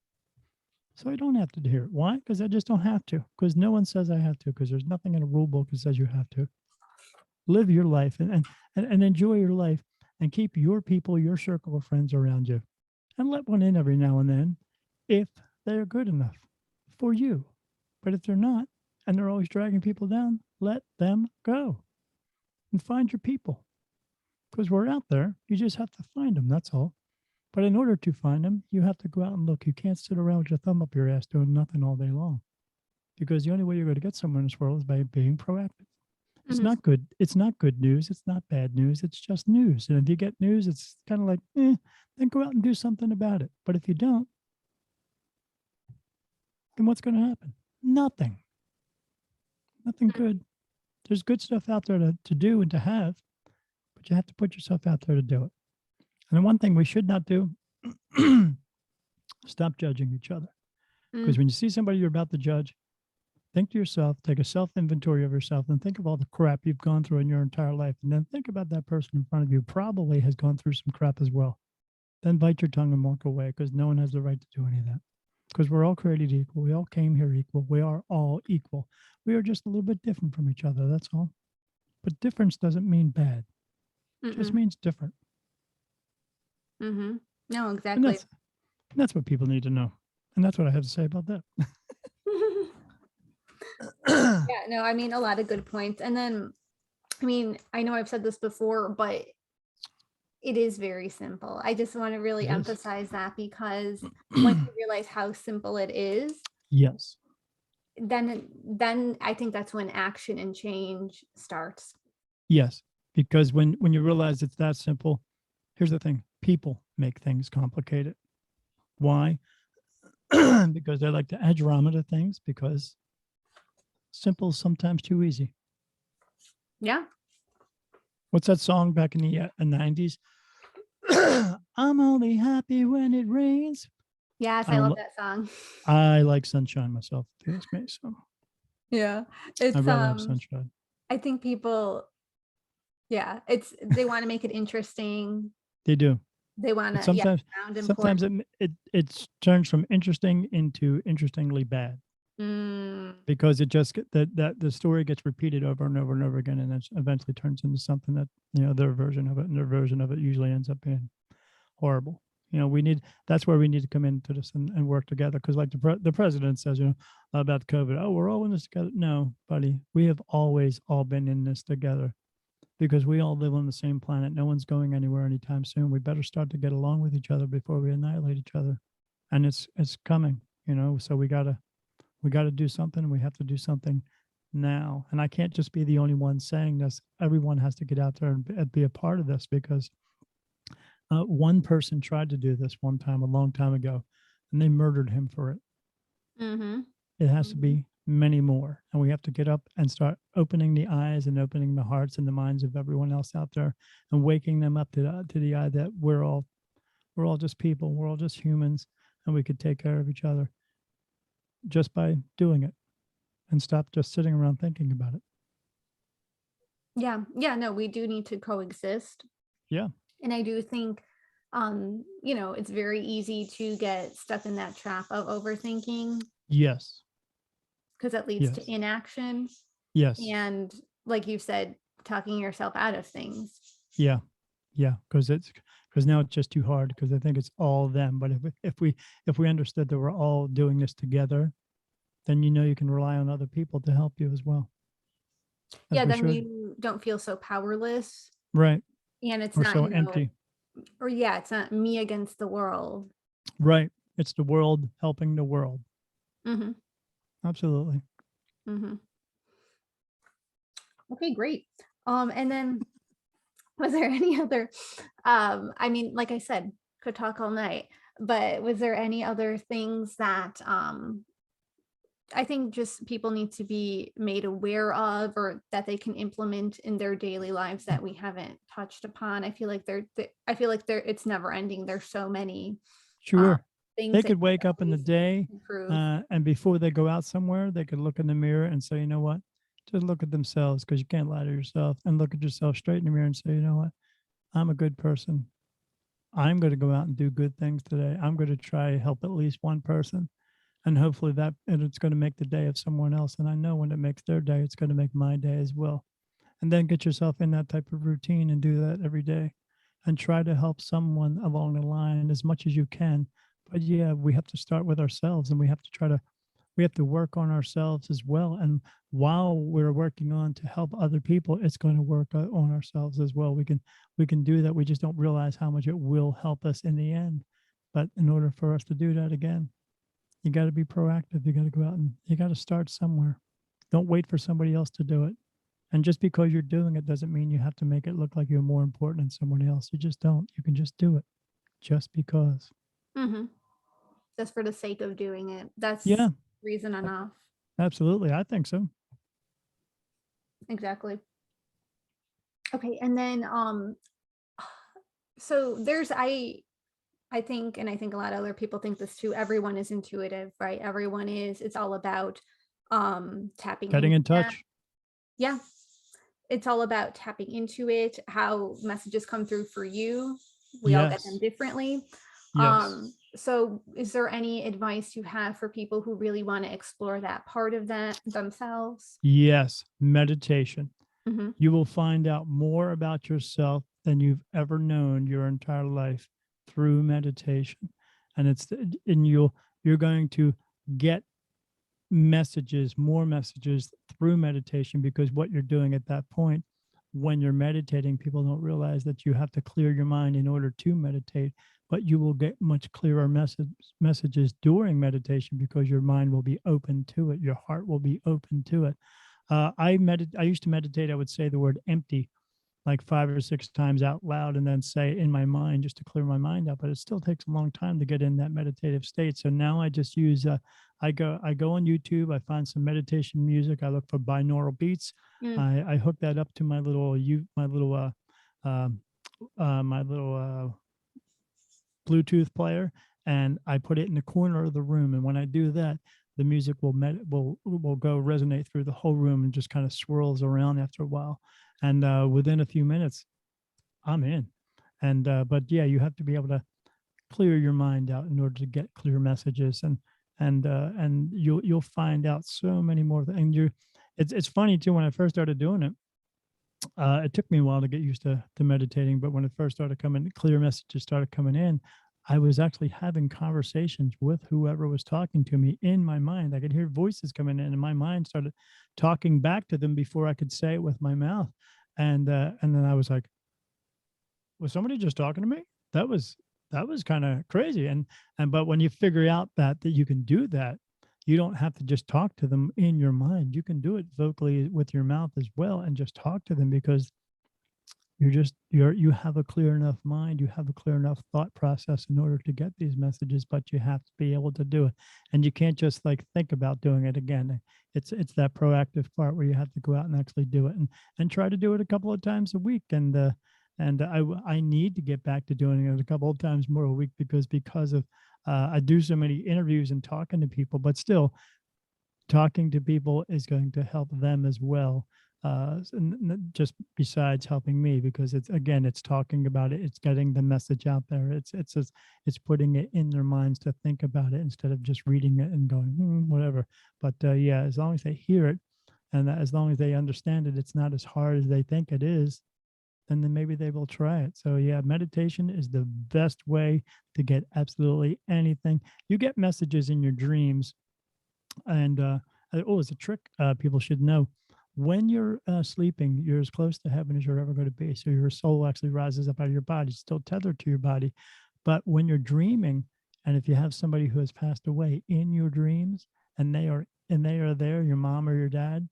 S2: So I don't have to hear it. Why? Because I just don't have to. Because no one says I have to. Because there's nothing in a rule book that says you have to. Live your life and enjoy your life, and keep your people, your circle of friends around you. And let one in every now and then if they're good enough for you. But if they're not, and they're always dragging people down, let them go. And find your people. Because we're out there. You just have to find them. That's all. But in order to find them, you have to go out and look. You can't sit around with your thumb up your ass doing nothing all day long. Because the only way you're going to get somewhere in this world is by being proactive. It's not good. It's not good news. It's not bad news. It's just news. And if you get news, it's kind of like, then go out and do something about it. But if you don't, then what's going to happen? Nothing. Nothing good. There's good stuff out there to do and to have, but you have to put yourself out there to do it. And the one thing we should not do, stop judging each other. Because when you see somebody you're about to judge, Think to yourself, take a self inventory of yourself, and think of all the crap you've gone through in your entire life. And then think about that person in front of you probably has gone through some crap as well. Then bite your tongue and walk away because no one has the right to do any of that. Because we're all created equal. We all came here equal. We are all equal. We are just a little bit different from each other. That's all. But difference doesn't mean bad. It just
S1: Mm-mm.
S2: means different.
S1: Mm-hmm. No,
S2: And
S1: exactly.
S2: that's what people need to know. And that's what I have to say about that.
S1: Yeah, no, I mean, a lot of good points. And then, I mean, I know I've said this before, but it is very simple. I just want to really
S2: It is.
S1: emphasize that because once you realize how simple it is,
S2: Yes.
S1: then I think that's when action and change starts.
S2: Yes. Because when you realize it's that simple, here's the thing: people make things complicated. Why? Because they like to add drama to things because simple is sometimes too easy.
S1: Yeah.
S2: What's that song back in the 90s? I'm only happy when it rains.
S1: Yes,
S2: I
S1: I
S2: don't.
S1: love that song.
S2: I like sunshine myself. If you ask me, so
S1: Yeah.
S2: I'd
S1: It's
S2: rather have sunshine.
S1: I think people, yeah, they want to make it interesting.
S2: They do,
S1: They want
S2: but
S1: to, yeah, sound
S2: sometimes
S1: important.
S2: it turns from interesting into interestingly bad
S1: Mm,
S2: because it just that the story gets repeated over and over and over again, and then eventually turns into something that their version of it, and their version of it usually ends up being horrible. That's where we need to come into this and work together. Because like the president says, about COVID, oh, we're all in this together. No, buddy, we have always all been in this together because we all live on the same planet. No one's going anywhere anytime soon. We better start to get along with each other before we annihilate each other. And it's coming, so we gotta do something. We have to do something now. And I can't just be the only one saying this. Everyone has to get out there and be a part of this because one person tried to do this one time, a long time ago, and they murdered him for it.
S1: mm-hmm.
S2: It has to
S1: Mm-hmm.
S2: be many more. And we have to get up and start opening the eyes and opening the hearts and the minds of everyone else out there and waking them up to the eye that we're all just people. We're all just humans and we could take care of each other just by doing it and stop just sitting around thinking about it.
S1: Yeah. Yeah. No, we do need to coexist.
S2: Yeah.
S1: And I do think, it's very easy to get stuck in that trap of overthinking
S2: Yes.
S1: because it leads to
S2: Yes.
S1: inaction.
S2: Yes.
S1: And like you said, talking yourself out of things.
S2: Yeah. Yeah. Because now it's just too hard because I think it's all them. But if we understood that we're all doing this together, then you can rely on other people to help you as well, as
S1: Yeah,
S2: we
S1: then
S2: should.
S1: you don't feel so powerless.
S2: Right.
S1: And it's
S2: Or
S1: not,
S2: so empty.
S1: or yeah, it's not me against the world.
S2: Right. It's the world helping the world.
S1: Mm-hmm.
S2: Absolutely.
S1: Mm-hmm. Okay, great. And then was there any other, I mean, like I said, could talk all night, but was there any other things that I think just people need to be made aware of or that they can implement in their daily lives that we haven't touched upon? I feel like it's never ending. There's so many uh,
S2: Sure.
S1: things
S2: They
S1: that
S2: could wake up in the
S1: always
S2: day,
S1: improve.
S2: and before they go out somewhere, they could look in the mirror and say, you know what? Just look at themselves because you can't lie to yourself and look at yourself straight in the mirror and say, you know what? I'm a good person. I'm going to go out and do good things today. I'm going to try to help at least one person. And hopefully and it's going to make the day of someone else. And I know when it makes their day, it's going to make my day as well. And then get yourself in that type of routine and do that every day and try to help someone along the line as much as you can. But yeah, we have to start with ourselves and we have to work on ourselves as well. And while we're working on to help other people, it's going to work on ourselves as well. We can do that. We just don't realize how much it will help us in the end. But in order for us to do that again, you got to be proactive. You got to go out and you got to start somewhere. Don't wait for somebody else to do it. And just because you're doing it doesn't mean you have to make it look like you're more important than someone else. You just don't. You can just do it just because.
S1: Hmm. Just for the sake of doing it. That's
S2: Yeah,
S1: reason enough.
S2: absolutely. I think so.
S1: Exactly. Okay, and then so there's I think, and I think a lot of other people think this too, everyone is intuitive, right? Everyone is, it's all about tapping
S2: Getting
S1: into
S2: in
S1: that.
S2: touch.
S1: Yeah, it's all about tapping into it, how messages come through for you. We all get them
S2: Yes.
S1: differently.
S2: Yes.
S1: So is there any advice you have for people who really want to explore that part of that themselves?
S2: Yes. Meditation.
S1: Hmm.
S2: You will find out more about yourself than you've ever known your entire life through meditation. And you're going to get messages, more messages through meditation, because what you're doing at that point when you're meditating, people don't realize that you have to clear your mind in order to meditate, but you will get much clearer messages during meditation because your mind will be open to it, your heart will be open to it. I used to meditate, I would say the word empty like 5 or 6 times out loud and then say in my mind just to clear my mind out. But it still takes a long time to get in that meditative state. So now I just use I go on YouTube, I find some meditation music, I look for binaural beats.
S1: Mm.
S2: I hook that up to um, my little Bluetooth player, and I put it in the corner of the room. And when I do that, the music will go resonate through the whole room and just kind of swirls around after a while. And within a few minutes, I'm in. And but yeah, you have to be able to clear your mind out in order to get clear messages, and you'll find out so many more things. And it's funny too. When I first started doing it, it took me a while to get used to meditating, but when it first started coming, clear messages started coming in. I was actually having conversations with whoever was talking to me in my mind. I could hear voices coming in, and my mind started talking back to them before I could say it with my mouth. And then I was like, was somebody just talking to me? That was that was kind of crazy. And but when you figure out that you can do that, you don't have to just talk to them in your mind. You can do it vocally with your mouth as well and just talk to them, because you have a clear enough mind, you have a clear enough thought process in order to get these messages, but you have to be able to do it. And you can't just like think about doing it again. It's that proactive part where you have to go out and actually do it, and try to do it a couple of times a week. And I need to get back to doing it a couple of times more a week, because of I do so many interviews and talking to people, but still talking to people is going to help them as well, just besides helping me, because it's talking about it, it's getting the message out there, it's putting it in their minds to think about it instead of just reading it and going whatever. But yeah, as long as they hear it, and as long as they understand it, it's not as hard as they think it is, then maybe they will try it. So yeah, meditation is the best way to get absolutely anything. You get messages in your dreams, and it's a trick people should know. When you're sleeping, you're as close to heaven as you're ever going to be. So your soul actually rises up out of your body, still tethered to your body. But when you're dreaming, and if you have somebody who has passed away in your dreams, and they are there, your mom or your dad,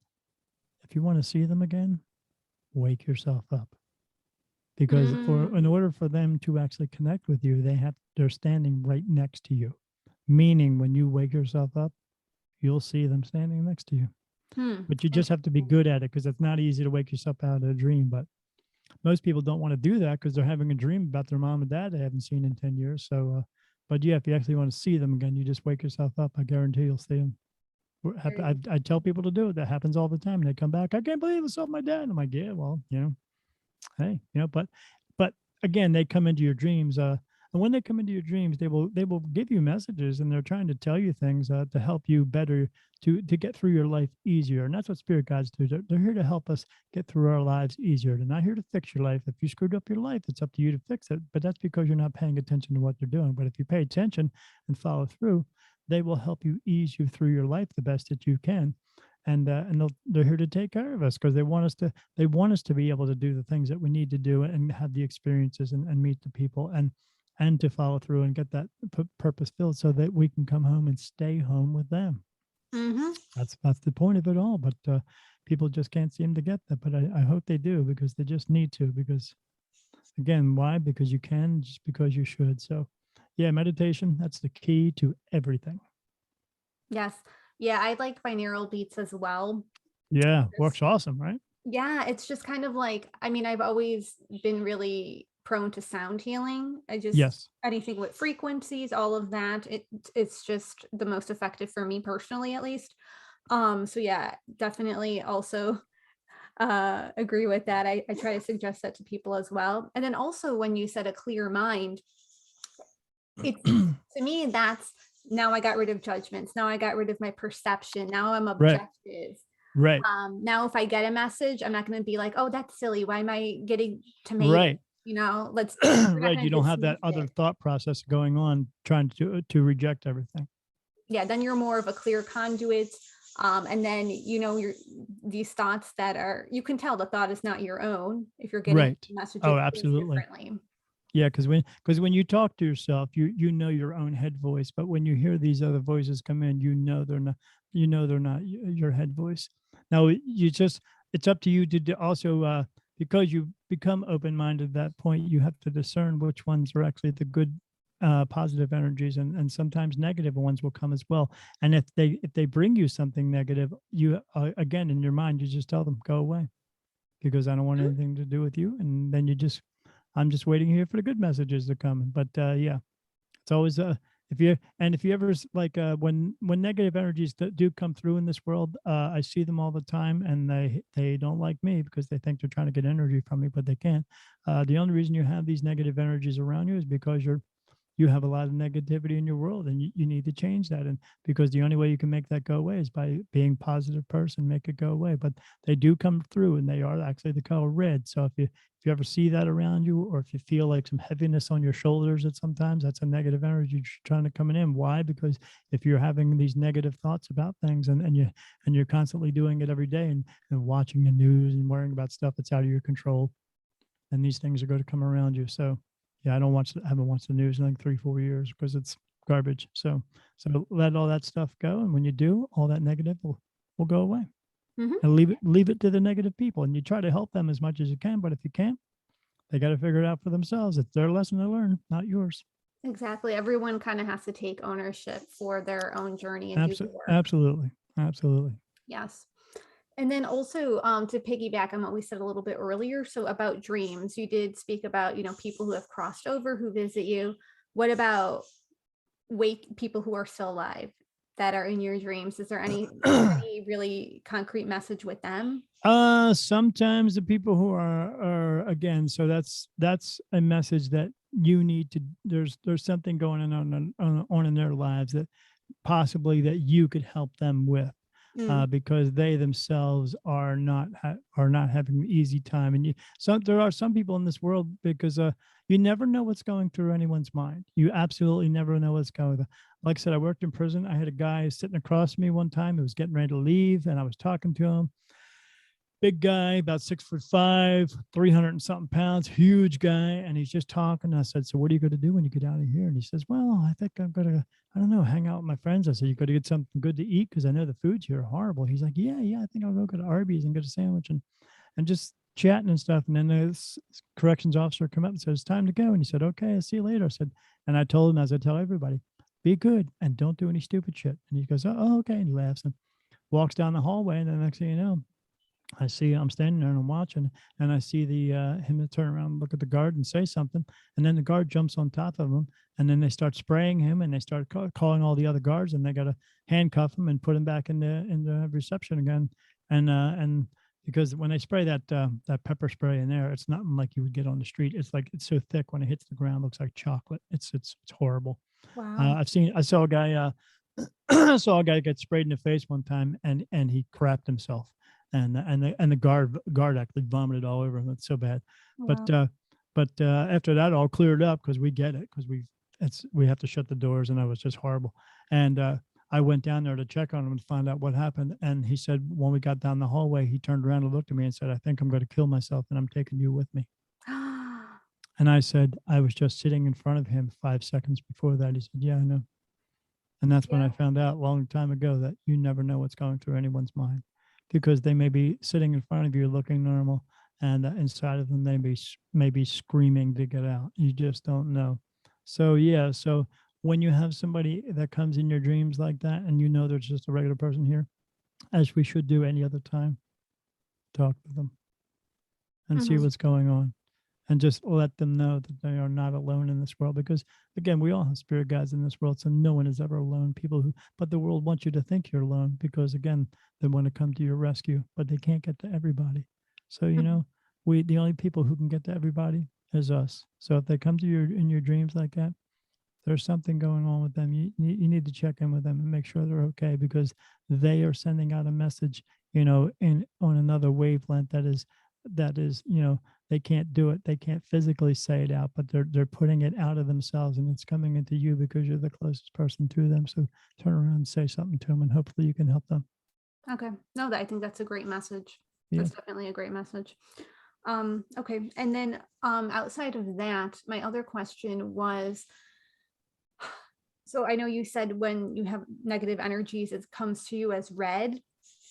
S2: if you want to see them again, wake yourself up, because in
S1: Mm.
S2: order for them to actually connect with you, they're standing right next to you. Meaning, when you wake yourself up, you'll see them standing next to you.
S1: Hmm.
S2: But you just have to be good at it, because it's not easy to wake yourself out of a dream. But most people don't want to do that because they're having a dream about their mom and dad they haven't seen in 10 years. So, but yeah, if you actually want to see them again, you just wake yourself up. I guarantee you'll see them. I tell people to do it. That happens all the time. And they come back, I can't believe I saw my dad. I'm like, yeah, well, hey, but again, they come into your dreams, and when they come into your dreams, they will give you messages, and they're trying to tell you things to help you better, to get through your life easier. And that's what spirit guides do. They're here to help us get through our lives easier. They're not here to fix your life. If you screwed up your life, it's up to you to fix it, but that's because you're not paying attention to what they're doing. But if you pay attention and follow through, they will help you ease you through your life the best that you can. And they're here to take care of us, because they want us to be able to do the things that we need to do, and have the experiences, and meet the people, and to follow through and get that purpose filled, so that we can come home and stay home with them.
S1: Mm-hmm.
S2: That's the point of it all. But people just can't seem to get that. But I hope they do, because they just need to. Because again, why? Because you can, just because you should. So yeah, meditation, that's the key to everything.
S1: Yes. Yeah, I like binaural beats as well.
S2: Yeah,
S1: Just
S2: works awesome, right?
S1: yeah, it's just kind of like, I mean, I've always been really prone to sound healing. I just
S2: Yes.
S1: anything with frequencies, all of that, it's just the most effective for me personally, at least. So yeah, definitely also agree with that. I try to suggest that to people as well. And then also when you said a clear mind, it's to me that's now I got rid of judgments. Now I got rid of my perception. Now I'm
S2: Right,
S1: objective.
S2: right,
S1: Now if I get a message, I'm not going to be like, oh, that's silly. Why am I getting to made it?
S2: right.
S1: We're not
S2: Right, you
S1: going to
S2: don't have
S1: dismiss
S2: that other
S1: it.
S2: thought process going on trying to reject everything.
S1: Yeah, then you're more of a clear conduit. And then your these thoughts that are you can tell the thought is not your own if you're getting
S2: Right. Oh,
S1: messages placed
S2: absolutely.
S1: differently.
S2: Yeah, because when you talk to yourself, you know your own head voice, but when you hear these other voices come in, you know they're not your head voice. Now it's up to you to also because you become open-minded at that point, you have to discern which ones are actually the good positive energies, and sometimes negative ones will come as well. And if they bring you something negative, you again in your mind, you just tell them, go away because I don't want
S1: Mhm.
S2: anything to do with you. And then I'm just waiting here for the good messages to come. But yeah, it's always if you ever when negative energies do come through in this world, I see them all the time, and they don't like me because they think they're trying to get energy from me, but they can't. The only reason you have these negative energies around you is because you have a lot of negativity in your world, and you need to change that. And because the only way you can make that go away is by being a positive person, make it go away. But they do come through, and they are actually the color red. So if you ever see that around you, or if you feel like some heaviness on your shoulders at sometimes, that's a negative energy trying to come in. Why? Because if you're having these negative thoughts about things, and you're constantly doing it every day, and watching the news and worrying about stuff that's out of your control, and these things are going to come around you. So yeah, I haven't watched the news in like 3 4 years because it's garbage. So let all that stuff go, and when you do, all that negative will go away,
S1: Mhm.
S2: and leave it to the negative people, and you try to help them as much as you can. But if you can't, they got to figure it out for themselves. It's their lesson to learn, not yours.
S1: Exactly. Everyone kind of has to take ownership for their own journey and do the work.
S2: Absolutely, absolutely.
S1: Yes. And then also to piggyback on what we said a little bit earlier, so about dreams, you did speak about, people who have crossed over, who visit you. What about wake people who are still alive that are in your dreams? Is there any really concrete message with them?
S2: Sometimes the people who are again, so that's a message that you need to. There's something going on in their lives that possibly that you could help them with,
S1: Mm,
S2: because they themselves are not having an easy time. And there are some people in this world because you never know what's going through anyone's mind. You absolutely never know what's going. Like I said, I worked in prison. I had a guy sitting across from me one time who was getting ready to leave, and I was talking to him. Big guy, about 6'5", 300 and something pounds, huge guy. And he's just talking. I said, so what are you going to do when you get out of here? And he says, well, I think I'm going to, I don't know, hang out with my friends. I said, you got to get something good to eat because I know the foods here are horrible. He's like, yeah, I think I'll go to Arby's and get a sandwich and just chatting and stuff. And then the corrections officer come up and said, it's time to go. And he said, okay, I'll see you later. I said, and I told him, as I tell everybody, be good and don't do any stupid shit. And he goes, oh, okay. And he laughs and walks down the hallway. And the next thing you know, I'm standing there and I'm watching, and I see the him turn around and look at the guard and say something, and then the guard jumps on top of him, and then they start spraying him, and they start calling all the other guards, and they got to handcuff him and put him back in the reception again, and because when they spray that pepper spray in there, it's nothing like you would get on the street. It's like it's so thick when it hits the ground, it looks like chocolate. It's horrible.
S1: wow.
S2: I saw a guy I saw a guy get sprayed in the face one time, and he crapped himself, and the guard actually vomited all over him. It's so bad. But
S1: Wow.
S2: after that all cleared up because we get it because we have to shut the doors, and that was just horrible. And I went down there to check on him and find out what happened. And he said when we got down the hallway, he turned around and looked at me and said, "I think I'm going to kill myself, and I'm taking you with me." And I said, "I was just sitting in front of him 5 seconds before that." He said, "Yeah, I know." And that's when
S1: Yeah.
S2: I found out a long time ago that you never know what's going through anyone's mind because they may be sitting in front of you looking normal, and inside of them they may be screaming to get out. You just don't know. So yeah, so when you have somebody that comes in your dreams like that, and you know there's just a regular person here, as we should do any other time, talk to them and see
S1: Mhm.
S2: what's going on. and just let them know that they are not alone in this world. Because again, we all have spirit guides in this world, so no one is ever alone. But the world wants you to think you're alone because again, they want to come to your rescue, but they can't get to everybody. So
S1: Mhm.
S2: the only people who can get to everybody is us. So if they come to your in your dreams like that, there's something going on with them. You need to check in with them and make sure they're okay because they are sending out a message, in on another wavelength that is, they can't do it. They can't physically say it out, but they're putting it out of themselves and it's coming into you because you're the closest person to them. So turn around and say something to them and hopefully you can help them.
S1: Okay. No, I think that's a great message.
S2: Yeah.
S1: That's definitely a great message. Okay. And then outside of that, my other question was, so I know you said when you have negative energies, it comes to you as red.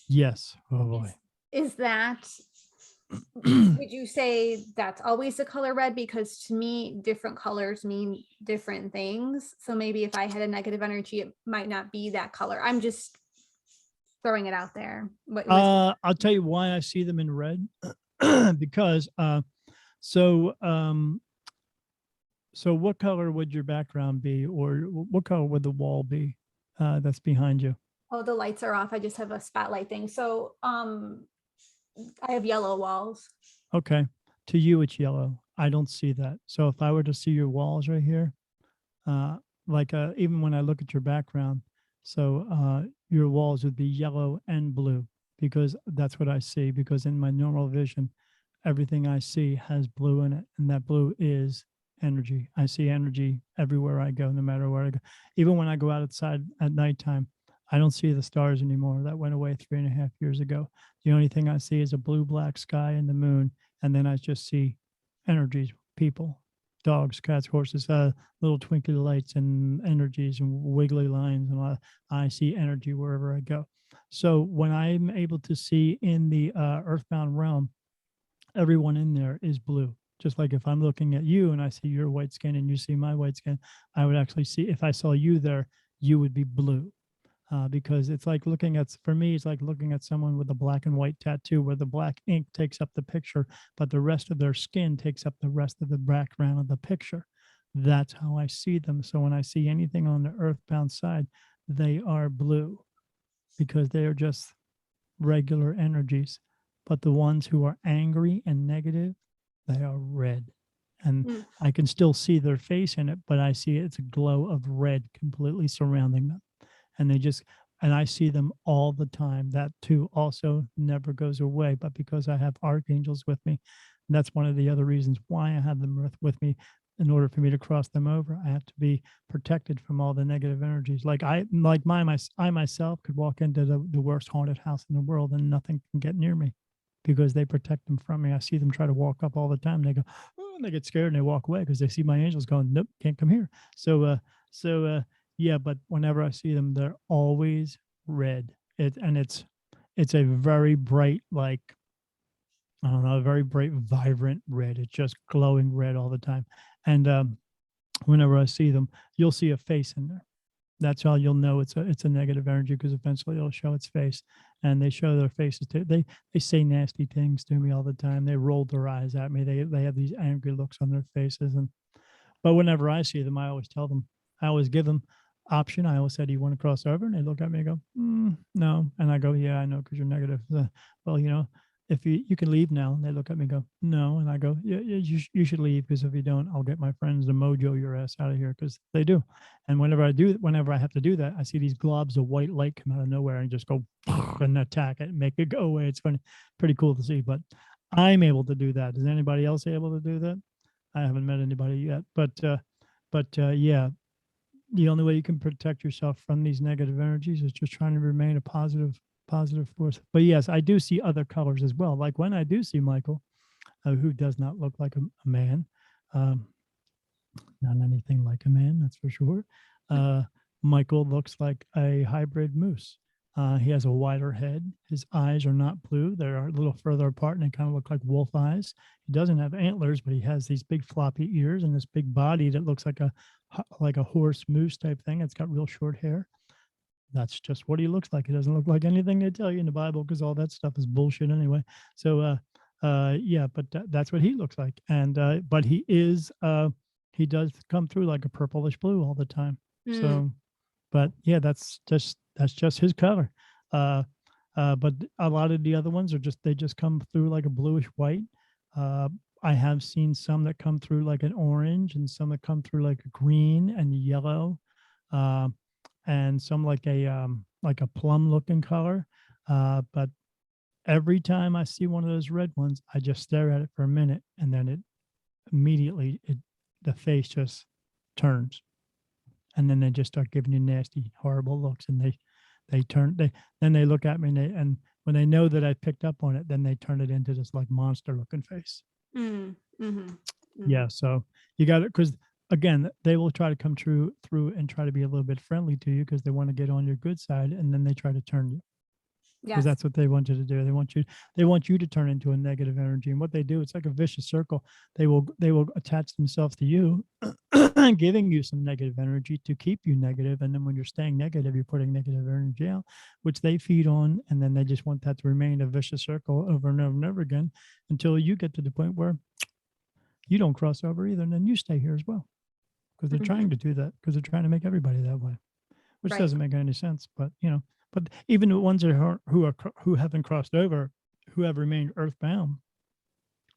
S2: Yes. Oh
S1: Is
S2: boy.
S1: is that, would you say that's always the color red? Because to me, different colors mean different things. So maybe if I had a negative energy, it might not be that color. I'm just throwing it out there. What was
S2: I'll tell you why I see them in red because so um so what color would your background be, or what color would the wall be that's behind you?
S1: oh, the lights are off. I just have a spotlight thing. So I have yellow walls.
S2: Okay, to you it's yellow. I don't see that. So if I were to see your walls right here, uh, even when I look at your background, so your walls would be yellow and blue because that's what I see. Because in my normal vision, everything I see has blue in it, and that blue is energy. I see energy everywhere I go, no matter where I go. Even when I go outside at nighttime, I don't see the stars anymore. That went away 3.5 years ago. The only thing I see is a blue black sky and the moon, and then I just see energies, people, dogs, cats, horses, little twinkly lights and energies and wiggly lines, and I see energy wherever I go. So when I'm able to see in the earthbound realm, everyone in there is blue. Just like if I'm looking at you and I see your white skin and you see my white skin, I would actually see, if I saw you there, you would be blue. Because it's like looking at, for me, it's like looking at someone with a black and white tattoo where the black ink takes up the picture, but the rest of their skin takes up the rest of the background of the picture. That's how I see them. So when I see anything on the earthbound side, they are blue because they are just regular energies. But the ones who are angry and negative, they are red. And
S1: Mm,
S2: I can still see their face in it, but I see it's a glow of red completely surrounding them. And they just, and I see them all the time. That too also never goes away. But because I have archangels with me, and that's one of the other reasons why I have them with me. In order for me to cross them over, I have to be protected from all the negative energies. I myself could walk into the worst haunted house in the world and nothing can get near me because they protect them from me. I see them try to walk up all the time. They go, oh, and they get scared and they walk away because they see my angels going, nope, can't come here. So yeah, but whenever I see them, they're always red. It's a very bright, like, I don't know, a very bright, vibrant red. It's just glowing red all the time. And whenever I see them, you'll see a face in there. That's how you'll know it's a negative energy because eventually it'll show its face, and they show their faces too. They say nasty things to me all the time. They roll their eyes at me. They have these angry looks on their faces, and but whenever I see them, I always tell them, I always give them option. I always say, "Do you want to cross over?" And they look at me and go, "No." And I go, "Yeah, I know, because you're negative." Well, if you can leave now. And they look at me and go, "No." And I go, "Yeah, yeah, you should leave because if you don't, I'll get my friends to mojo your ass out of here because they do." And whenever I have to do that, I see these globs of white light come out of nowhere and just go and attack it and make it go away. It's funny, pretty cool to see. But I'm able to do that. Is anybody else able to do that? I haven't met anybody yet, but yeah, the only way you can protect yourself from these negative energies is just trying to remain a positive force. But yes, I do see other colors as well. Like when I do see Michael, who does not look like a man, um, not anything like a man, that's for sure. Uh, Michael looks like a hybrid moose. He has a wider head. His eyes are not blue; they are a little further apart, and they kind of look like wolf eyes. He doesn't have antlers, but he has these big floppy ears and this big body that looks like a horse moose type thing. It's got real short hair. That's just what he looks like. He doesn't look like anything they tell you in the Bible because all that stuff is bullshit anyway. So Yeah, but that's what he looks like. And but he does come through like a purplish blue all the time.
S1: Mm,
S2: So, but yeah, that's just his color. Uh, but a lot of the other ones are just they just come through like a bluish white. Uh, I have seen some that come through like an orange, and some that come through like a green and yellow, uh, and some like a plum looking color. But every time I see one of those red ones, I just stare at it for a minute, and then it immediately the face just turns, and then they just start giving you nasty, horrible looks, and they look at me, and when they know that I picked up on it, then they turn it into this like monster looking face.
S1: mm, mhm, mhm.
S2: Yeah, so you got it because again, they will try to come through and try to be a little bit friendly to you because they want to get on your good side, and then they try to turn you because
S1: Yes.
S2: that's what they want you to do. They want you to turn into a negative energy, and what they do, it's like a vicious circle. They will attach themselves to you, giving you some negative energy to keep you negative, and then when you're staying negative, you're putting negative energy out, which they feed on, and then they just want that to remain a vicious circle over and over and over again until you get to the point where you don't cross over either, and then you stay here as well because they're
S1: Mhm.
S2: trying to do that because they're trying to make everybody that way, which
S1: Right.
S2: doesn't make any sense. But even the ones that who haven't crossed over, who have remained earthbound,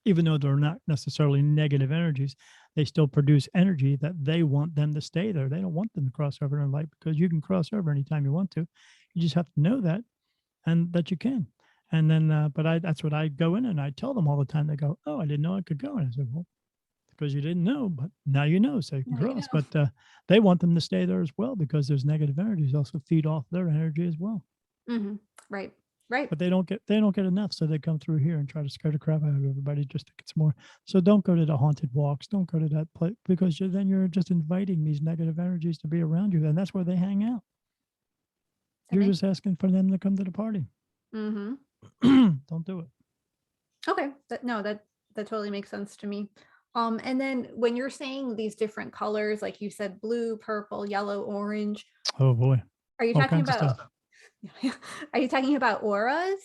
S2: even though they're not necessarily negative energies, they still produce energy that they want them to stay there. They don't want them to cross over in light because you can cross over anytime you want to. You just have to know that and that you can. And then, but that's what I go in and I tell them all the time. They go, "Oh, I didn't know I could go." And I said, "Well, because you didn't know, but now you know, so you can
S1: Now you
S2: cross."
S1: know.
S2: But they want them to stay there as well because those negative energies also feed off their energy as well.
S1: Mhm. Right. Right.
S2: But they don't get enough, so they come through here and try to scare the crap out of everybody just to get some more. So don't go to the haunted walks. Don't go to that place because then you're just inviting these negative energies to be around you, and that's where they hang out.
S1: That
S2: You're
S1: makes
S2: just asking for them to come to the party.
S1: Mhm.
S2: Don't do it.
S1: Okay. That totally makes sense to me. And then when you're saying these different colors, like you said, blue, purple, yellow, orange,
S2: Oh boy,
S1: are you
S2: all
S1: talking
S2: kinds of
S1: about
S2: stuff.
S1: are you talking about auras?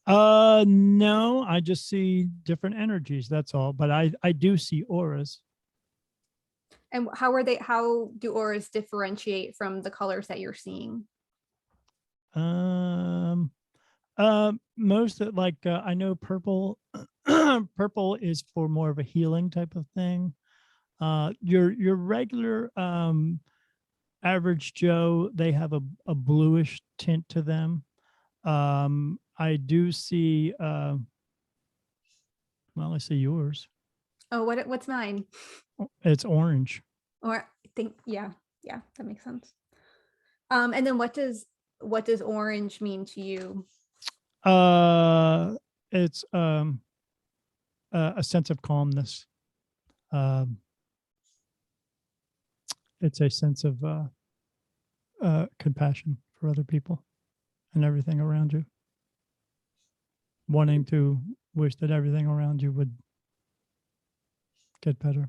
S2: No, I just see different energies. That's all. But I do see auras.
S1: And how do auras differentiate from the colors that you're seeing?
S2: Um, most of, like I know purple. Purple is for more of a healing type of thing. Your regular average Joe, they have a bluish tint to them. I do see. Well, I see yours.
S1: Oh, what's mine?
S2: It's orange.
S1: Or I think yeah, yeah, that makes sense. And then what does orange mean to you?
S2: Uh, it's a sense of calmness. Um, it's a sense of compassion for other people and everything around you, wanting to wish that everything around you would get better,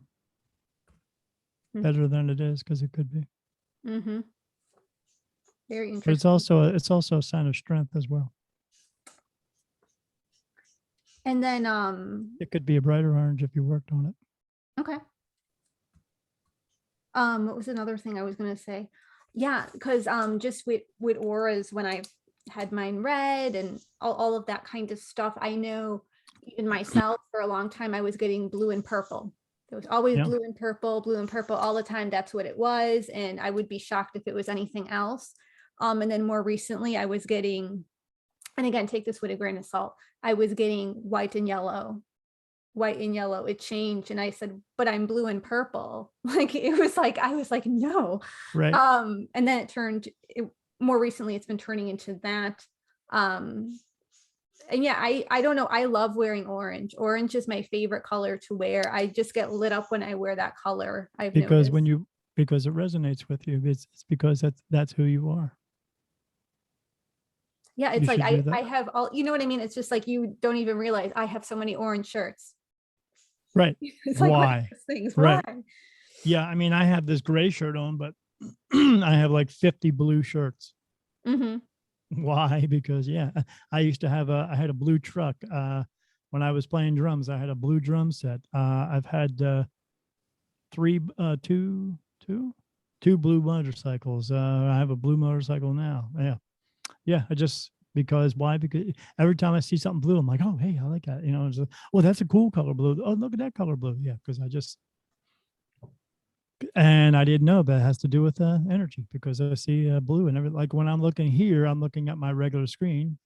S2: better than it is because it could be.
S1: Mm-hmm. Very
S2: But it's
S1: interesting.
S2: also it's also a sign of strength as well.
S1: And then
S2: It could be a brighter orange if you worked on it.
S1: okay. What was another thing I was gonna say? Yeah, because just with auras, when I had mine read and all of that kind of stuff, I know even myself for a long time I was getting blue and purple. There was always
S2: Yeah,
S1: blue and purple all the time. That's what it was, and I would be shocked if it was anything else. And then more recently, I was getting, and again, take this with a grain of salt. I was getting white and yellow. It changed, and I said, but I'm blue and purple. Like it was like I was like, no.
S2: right.
S1: And then more recently it's been turning into that. um and yeah, I don't know, I love wearing orange is my favorite color to wear. I just get lit up when I wear that color, I've
S2: Because
S1: noticed.
S2: because it resonates with you. It's because that's who you are.
S1: Yeah, it's
S2: You
S1: like
S2: should do
S1: I
S2: that.
S1: have all, you know what I mean, it's just like you don't even realize I have so many orange shirts.
S2: Right.
S1: It's like one of
S2: Why?
S1: those things, why?
S2: Right. Yeah. I mean, I have this gray shirt on, but I have like 50 blue shirts.
S1: Mm-hmm.
S2: Why? Because yeah, I used to have I had a blue truck. when I was playing drums, I had a blue drum set. I've had three, two blue motorcycles. I have a blue motorcycle now. Yeah, yeah. I just because why? Because every time I see something blue, I'm like, oh, hey, I like that. You know, it's oh, that's a cool color blue. Oh, look at that color blue. Yeah, because I just and I didn't know, but it has to do with energy because I see blue and everything. Like when I'm looking here, I'm looking at my regular screen.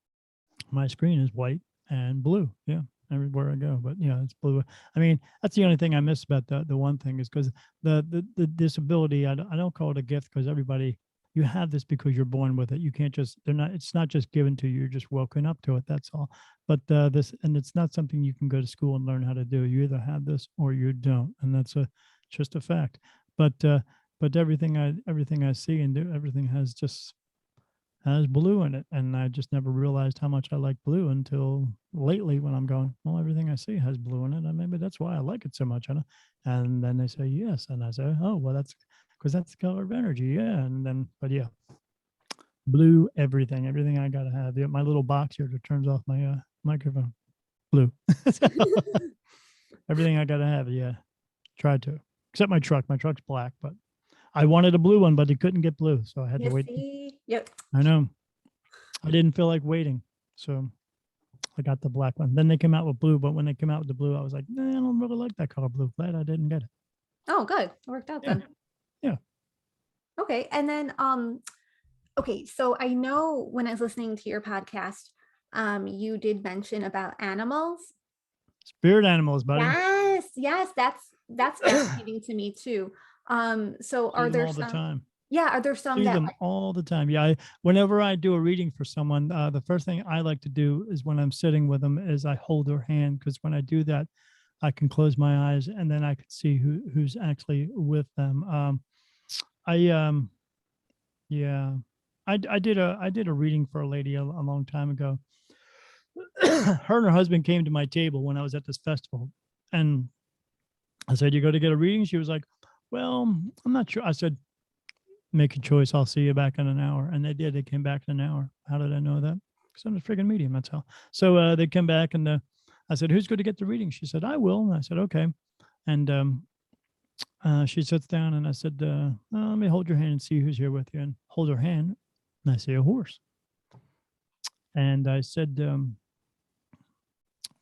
S2: My screen is white and blue. Yeah, everywhere I go. But yeah, it's blue. I mean, that's the only thing I miss about the one thing is because the disability. I don't call it a gift because everybody you have this because you're born with it. You can't just they're not. It's not just given to you. You're just woken up to it. That's all. But this and it's not something you can go to school and learn how to do. You either have this or you don't, and that's a just a fact. But uh, but everything I see and do everything has blue in it. And I just never realized how much I like blue until lately when I'm going, well, everything I see has blue in it. And maybe that's why I like it so much. And then they say, yes. And I say, oh, well, that's because that's the color of energy. Yeah. And then, but yeah, blue, everything I got to have. Yeah, my little box here that turns off my microphone, blue. Everything I got to have. Yeah. Tried to, except my truck. My truck's black, but I wanted a blue one, but it couldn't get blue. So I had to
S1: You
S2: wait.
S1: see? Yep.
S2: I know. I didn't feel like waiting. So I got the black one. Then they came out with blue, but when they came out with the blue, I was like, nah, I don't really like that color blue. Glad I didn't get it.
S1: Oh, good. It worked out
S2: Yeah.
S1: then.
S2: Yeah.
S1: Okay. And then okay, so I know when I was listening to your podcast, you did mention about animals.
S2: Spirit animals, buddy.
S1: Yes, yes, that's fascinating to me too. So
S2: See
S1: are
S2: them
S1: there
S2: all the
S1: some,
S2: time.
S1: yeah, are there some
S2: See
S1: that
S2: them all the time. Yeah. Whenever I do a reading for someone, the first thing I like to do is when I'm sitting with them is I hold their hand because when I do that, I can close my eyes and then I can see who's actually with them. I Yeah, I did a reading for a lady a long time ago. Her and her husband came to my table when I was at this festival, and I said, "You go to get a reading?" She was like, "Well, I'm not sure." I said, "Make a choice. I'll see you back in an hour." And they did. They came back in an hour. How did I know that? Because I'm a freaking medium. That's how. So they came back, and I said, "Who's going to get the reading?" She said, "I will." And I said, "Okay." And she sits down, and I said, well, "Let me hold your hand and see who's here with you." And hold her hand, and I see a horse. And I said,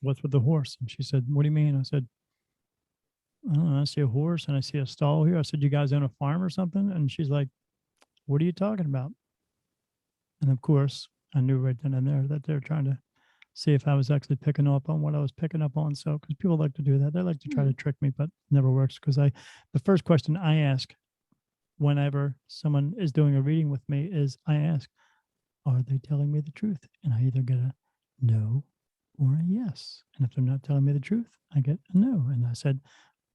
S2: "What's with the horse?" And she said, "What do you mean?" I said, "I don't know. I see a horse and I see a stall here." I said, "You guys own a farm or something?" And she's like, "What are you talking about?" And of course, I knew right then and there that they're trying to see if I was actually picking up on what I was picking up on. So, because people like to do that, they like to try to trick me, but it never works. Because the first question I ask whenever someone is doing a reading with me is I ask, are they telling me the truth? And I either get a no or a yes. And if they're not telling me the truth, I get a no. And I said,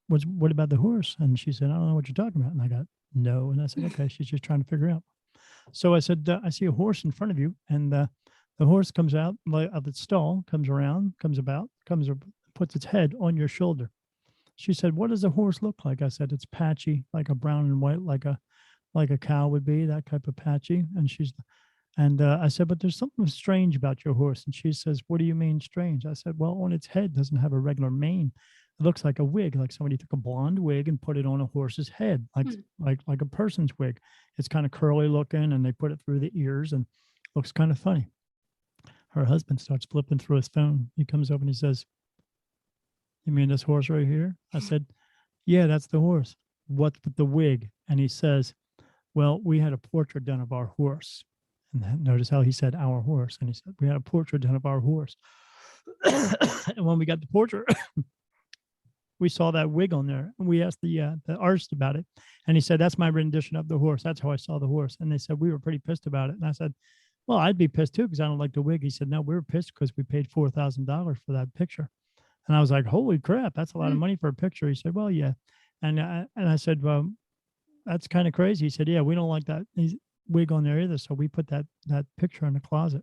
S2: what about the horse? And she said, I don't know what you're talking about. And I got no. And I said, okay, she's just trying to figure out. So I said, I see a horse in front of you. And the horse comes out of its stall, comes around, puts its head on your shoulder. She said, what does a horse look like? I said, it's patchy, like a brown and white, like a cow would be, that type of patchy. And I said, but there's something strange about your horse. And she says, what do you mean strange? I said, well, on its head doesn't have a regular mane. It looks like a wig, like somebody took a blonde wig and put it on a horse's head, like a person's wig. It's kind of curly looking, and they put it through the ears, and looks kind of funny. Her husband starts flipping through his phone. He comes over and he says, you mean this horse right here? I said, yeah, that's the horse. What's with the wig? And he says, well, we had a portrait done of our horse. And notice how he said our horse. And he said, we had a portrait done of our horse. And when we got the portrait, we saw that wig on there. And we asked the artist about it. And he said, that's my rendition of the horse. That's how I saw the horse. And they said, we were pretty pissed about it. And I said, well, I'd be pissed too because I don't like the wig. He said, no, we were pissed because we paid $4,000 for that picture. And I was like, holy crap, that's a lot of money for a picture. He said, well, yeah. And I said, well, that's kind of crazy. He said, yeah, we don't like that wig on there either. So we put that picture in the closet.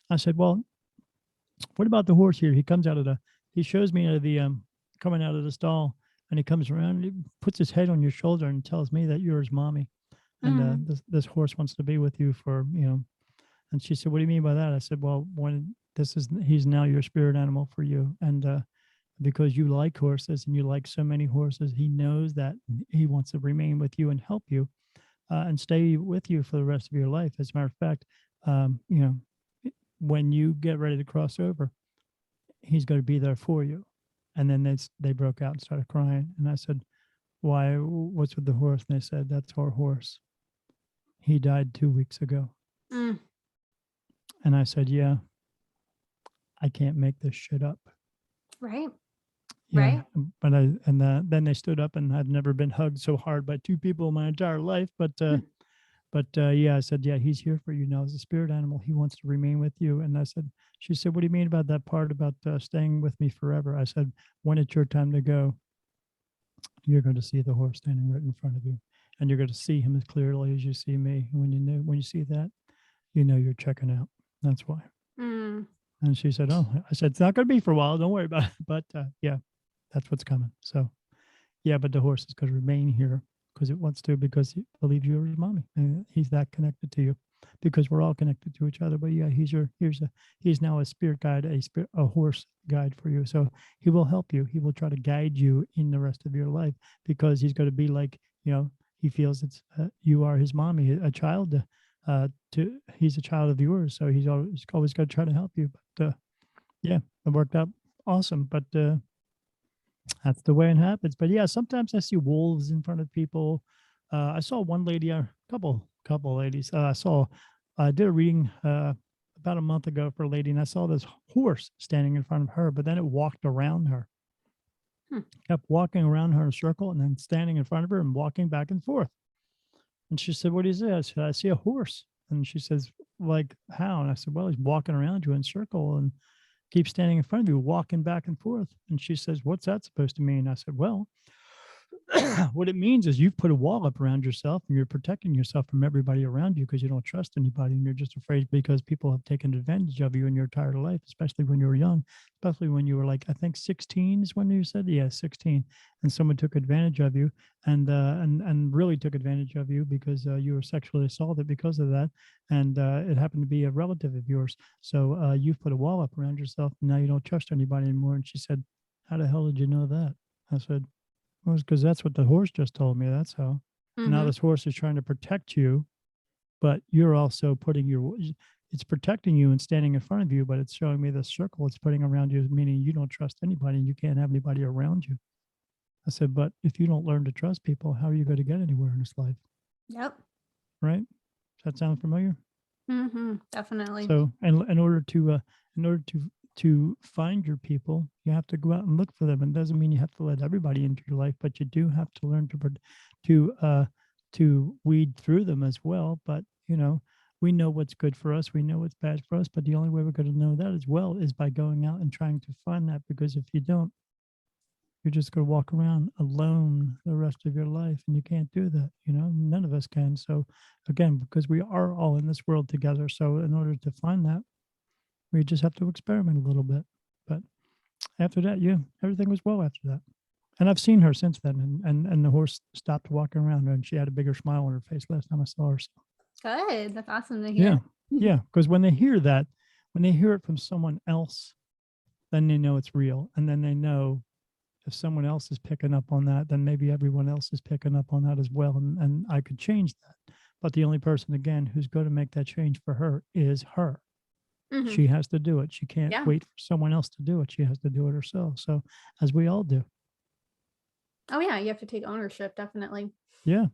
S2: I said, well, what about the horse here? He shows me coming out of the stall, and he comes around and he puts his head on your shoulder and tells me that you're his mommy. And this horse wants to be with you for. And she said, what do you mean by that? I said, well, when he's now your spirit animal for you. And because you like horses and you like so many horses, he knows that he wants to remain with you and help you and stay with you for the rest of your life. As a matter of fact, you know, when you get ready to cross over, he's going to be there for you. And then they broke out and started crying. And I said, why? What's with the horse? And they said, that's our horse. He died 2 weeks ago.
S1: Mm.
S2: And I said, yeah, I can't make this shit up.
S1: Right.
S2: Yeah,
S1: Right.
S2: but then they stood up, and I've never been hugged so hard by two people in my entire life. But yeah, I said, yeah, he's here for you now as a spirit animal. He wants to remain with you. And I said, she said, what do you mean about that part about staying with me forever? I said, when it's your time to go, you're going to see the horse standing right in front of you, and you're going to see him as clearly as you see me. When you see that, you know you're checking out. That's why.
S1: Mm.
S2: And she said, oh, I said, it's not going to be for a while. Don't worry about it. But yeah, that's what's coming. So yeah, but the horse is going to remain here because it wants to, because he believes you're his mommy. And he's that connected to you, because we're all connected to each other. But yeah, he's now a spirit guide, a horse guide for you. So he will help you. He will try to guide you in the rest of your life, because he's going to be like, he feels it's you are his mommy, a child. He's a child of yours, so he's always going to try to help you. But yeah, it worked out awesome. But that's the way it happens. But yeah, sometimes I see wolves in front of people. I saw one lady, a couple ladies. I did a reading about a month ago for a lady, and I saw this horse standing in front of her, but then it walked around her.
S1: Hmm.
S2: Kept walking around her in a circle, and then standing in front of her and walking back and forth. And she said, "What is it?" I said, "I see a horse." And she says, "Like how?" And I said, "Well, he's walking around you in a circle and keep standing in front of you, walking back and forth." And she says, "What's that supposed to mean?" I said, "Well, what it means is you've put a wall up around yourself, and you're protecting yourself from everybody around you because you don't trust anybody, and you're just afraid because people have taken advantage of you in your entire life, especially when you were young, especially when you were like, I think 16 is when you said, yeah, 16, and someone took advantage of you, and really took advantage of you because you were sexually assaulted because of that, and it happened to be a relative of yours. So you've put a wall up around yourself, and now you don't trust anybody anymore." And she said, "How the hell did you know that?" I said, "Well, it's because that's what the horse just told me. That's how." And now
S1: Mm-hmm.
S2: this horse is trying to protect you, but you're also it's protecting you and standing in front of you, but it's showing me the circle it's putting around you, meaning you don't trust anybody and you can't have anybody around you. I said, "But if you don't learn to trust people, how are you going to get anywhere in this life?"
S1: Yep.
S2: Right? Does that sound familiar?
S1: Mm-hmm. Definitely.
S2: So, and in order to find your people, you have to go out and look for them. And it doesn't mean you have to let everybody into your life, but you do have to learn to weed through them as well. But we know what's good for us, we know what's bad for us. But the only way we're going to know that as well is by going out and trying to find that. Because if you don't, you're just going to walk around alone the rest of your life, and you can't do that. None of us can. So again, because we are all in this world together, so in order to find that, we just have to experiment a little bit. But after that, yeah, everything was well after that. And I've seen her since then, and the horse stopped walking around her, and she had a bigger smile on her face last time I saw her. So,
S1: Good. That's awesome to
S2: yeah,
S1: hear.
S2: yeah, because when they hear that, when they hear it from someone else, then they know it's real, and then they know if someone else is picking up on that, then maybe everyone else is picking up on that as well, and I could change that. But the only person, again, who's going to make that change for her is her.
S1: Mm-hmm.
S2: She has to do it. She can't
S1: Yeah.
S2: wait for someone else to do it. She has to do it herself. So, as we all do.
S1: Oh yeah, you have to take ownership, definitely.
S2: Yeah,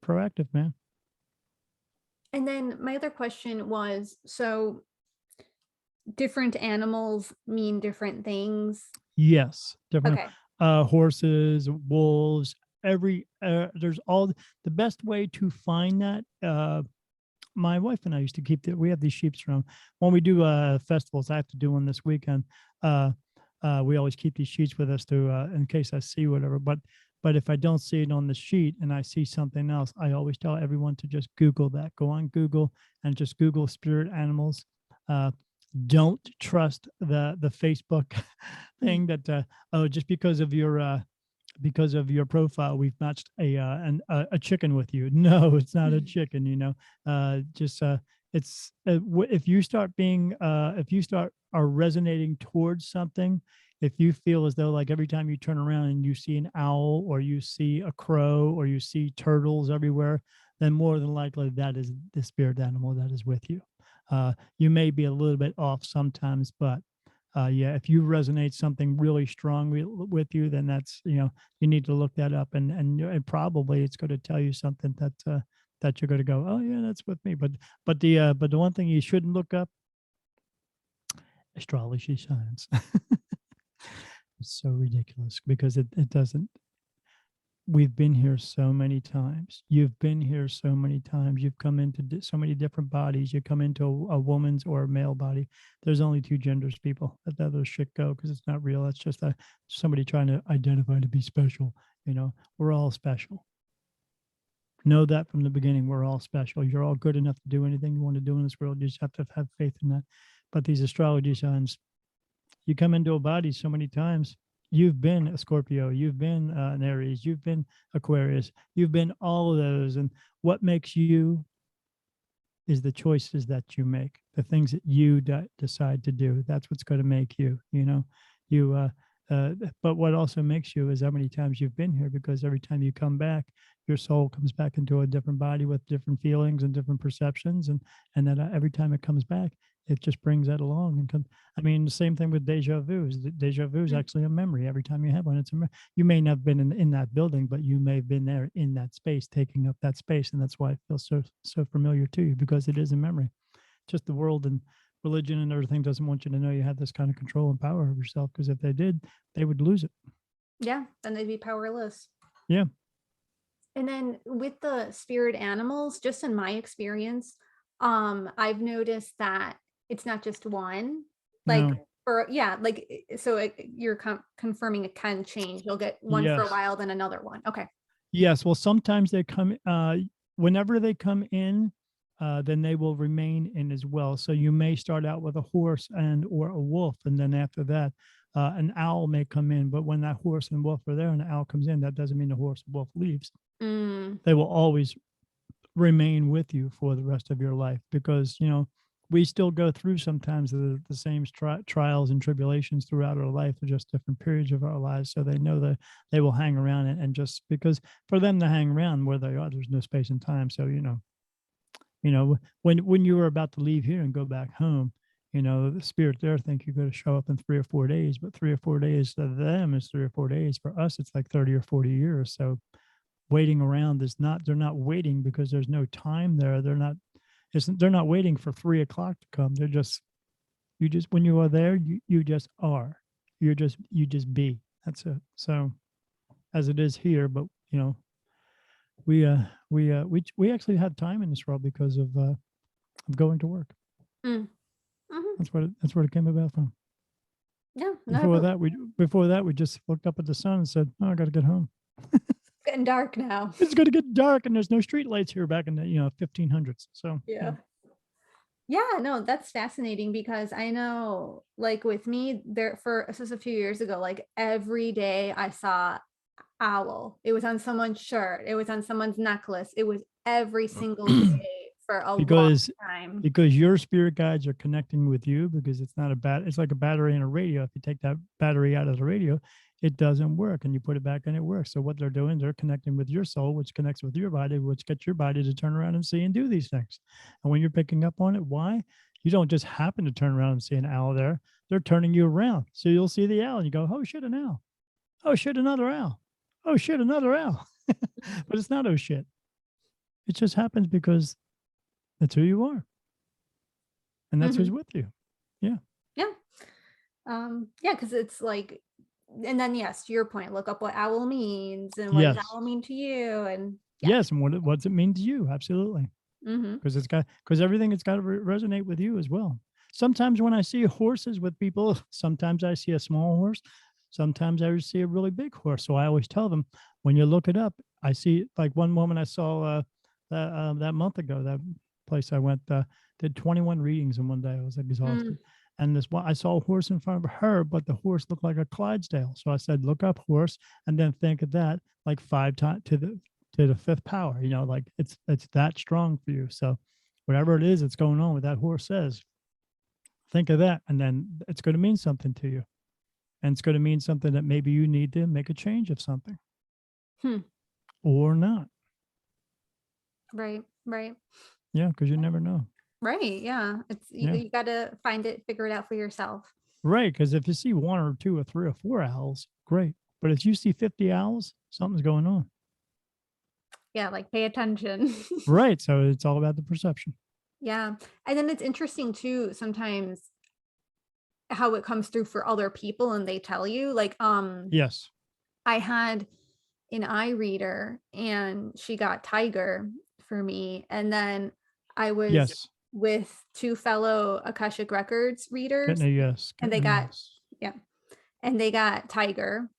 S2: proactive, man.
S1: And then my other question was, so different animals mean different things.
S2: Yes, different
S1: Okay.
S2: horses, wolves, there's all the best way to find that. My wife and I used to we have these sheep around when we do festivals. I have to do one this weekend. We always keep these sheets with us to in case I see whatever. But if I don't see it on the sheet and I see something else, I always tell everyone to just Google that. Go on Google and just Google spirit animals. Don't trust the Facebook thing that just because of your profile we've matched a chicken with you. No, it's not a chicken. Just it's if you start being if you start are resonating towards something, if you feel as though like every time you turn around and you see an owl or you see a crow or you see turtles everywhere, then more than likely that is the spirit animal that is with you. You may be a little bit off sometimes, but yeah, if you resonate something really strongly with you, then that's, you need to look that up, and probably it's going to tell you something that that you're going to go, oh yeah, that's with me. But the one thing you shouldn't look up, astrology signs. It's so ridiculous because it doesn't. We've been here so many times. You've been here so many times. You've come into so many different bodies. You come into a woman's or a male body. There's only two genders, people. Let that other shit go because it's not real. It's just somebody trying to identify to be special. We're all special. Know that from the beginning. We're all special. You're all good enough to do anything you want to do in this world. You just have to have faith in that. But these astrology signs, you come into a body so many times. You've been a Scorpio, you've been an Aries, you've been Aquarius, you've been all of those. And what makes you is the choices that you make, the things that you decide to do. That's what's going to make you, you, but what also makes you is how many times you've been here, because every time you come back, your soul comes back into a different body with different feelings and different perceptions. And then every time it comes back, it just brings that along. I mean, the same thing with deja vu. Deja vu is
S1: Mm.
S2: actually a memory. Every time you have one, you may not have been in that building, but you may have been there in that space, taking up that space. And that's why it feels so familiar to you, because it is a memory. Just the world and religion and everything doesn't want you to know you have this kind of control and power over yourself, because if they did, they would lose it.
S1: Yeah, then they'd be powerless.
S2: Yeah.
S1: And then with the spirit animals, just in my experience, I've noticed that it's not just one. Like
S2: No.
S1: you're confirming it can change. You'll get one for a
S2: Yes.
S1: while, then another one. Okay.
S2: Yes. Well, sometimes they come, whenever they come in, then they will remain in as well. So you may start out with a horse or a wolf, and then after that, an owl may come in. But when that horse and wolf are there and the owl comes in, that doesn't mean the horse and wolf leaves.
S1: Mm,
S2: They will always remain with you for the rest of your life, because we still go through sometimes the same trials and tribulations throughout our life. They're just different periods of our lives, so they know that they will hang around, and just because for them to hang around where they are, there's no space and time. So when you were about to leave here and go back home, the spirit there think you're going to show up in 3 or 4 days, but 3 or 4 days to them is 3 or 4 days. For us, it's like 30 or 40 years. So waiting around is not, they're not waiting because there's no time there. They're not waiting for 3 o'clock to come. When you are there, you just are. You just be. That's it. So as it is here, but we actually have time in this world because of going to work.
S1: mm, mhm.
S2: That's what it came about from.
S1: Yeah. No,
S2: Before that we just looked up at the sun and said, "Oh, I got to get home.
S1: it's getting dark now.
S2: It's going to get dark, and there's no street lights here back in the 1500s." So
S1: Yeah. Yeah, no, that's fascinating because I know, like with me, this was a few years ago, like every day I saw owl. It was on someone's shirt, it was on someone's necklace. It was every single day for a long
S2: because
S1: time.
S2: because your spirit guides are connecting with you, because it's like a battery in a radio. If you take that battery out of the radio, it doesn't work, and you put it back and it works. So what they're doing, they're connecting with your soul, which connects with your body, which gets your body to turn around and see and do these things. And when you're picking up on it, why? You don't just happen to turn around and see an owl there. They're turning you around. So you'll see the owl and you go, oh shit, an owl. Oh shit, another owl. Oh shit, another owl. But it's not oh shit. It just happens because that's who you are. And that's who's
S1: Mhm.
S2: with you. Yeah.
S1: Yeah. Yeah, because it's like, and then yes, to your point, look up what owl means and what does
S2: Yes.
S1: owl mean to you, and yeah.
S2: Yes. And what does it mean to you? Absolutely.
S1: Mhm.
S2: Because everything, it's got to resonate with you as well. Sometimes when I see horses with people, sometimes I see a small horse. Sometimes I see a really big horse. So I always tell them, when you look it up, I see, like one woman I saw that month ago, that place I went, did 21 readings in one day. I was
S1: Mm.
S2: exhausted. And this one, I saw a horse in front of her, but the horse looked like a Clydesdale. So I said, look up horse, and then think of that like 5 times to the fifth power. Like it's that strong for you. So whatever it is that's going on with that horse says, think of that. And then it's going to mean something to you. And it's going to mean something that maybe you need to make a change of something
S1: Hmm.
S2: or not.
S1: Right. Right.
S2: Yeah, because you never know.
S1: Right. Yeah. It's
S2: Yeah.
S1: you got to find it, figure it out for yourself.
S2: Right. Because if you see one or two or three or four owls, great. But if you see 50 owls, something's going on.
S1: Yeah. Like pay attention.
S2: Right. So it's all about the perception.
S1: Yeah. And then it's interesting too, sometimes how it comes through for other people and they tell you like,
S2: Yes.
S1: I had an eye reader and she got tiger for me. And then I was
S2: Yes.
S1: with two fellow Akashic Records readers
S2: Getting a yes.
S1: and they
S2: Getting a
S1: got,
S2: yes.
S1: yeah, and they got tiger.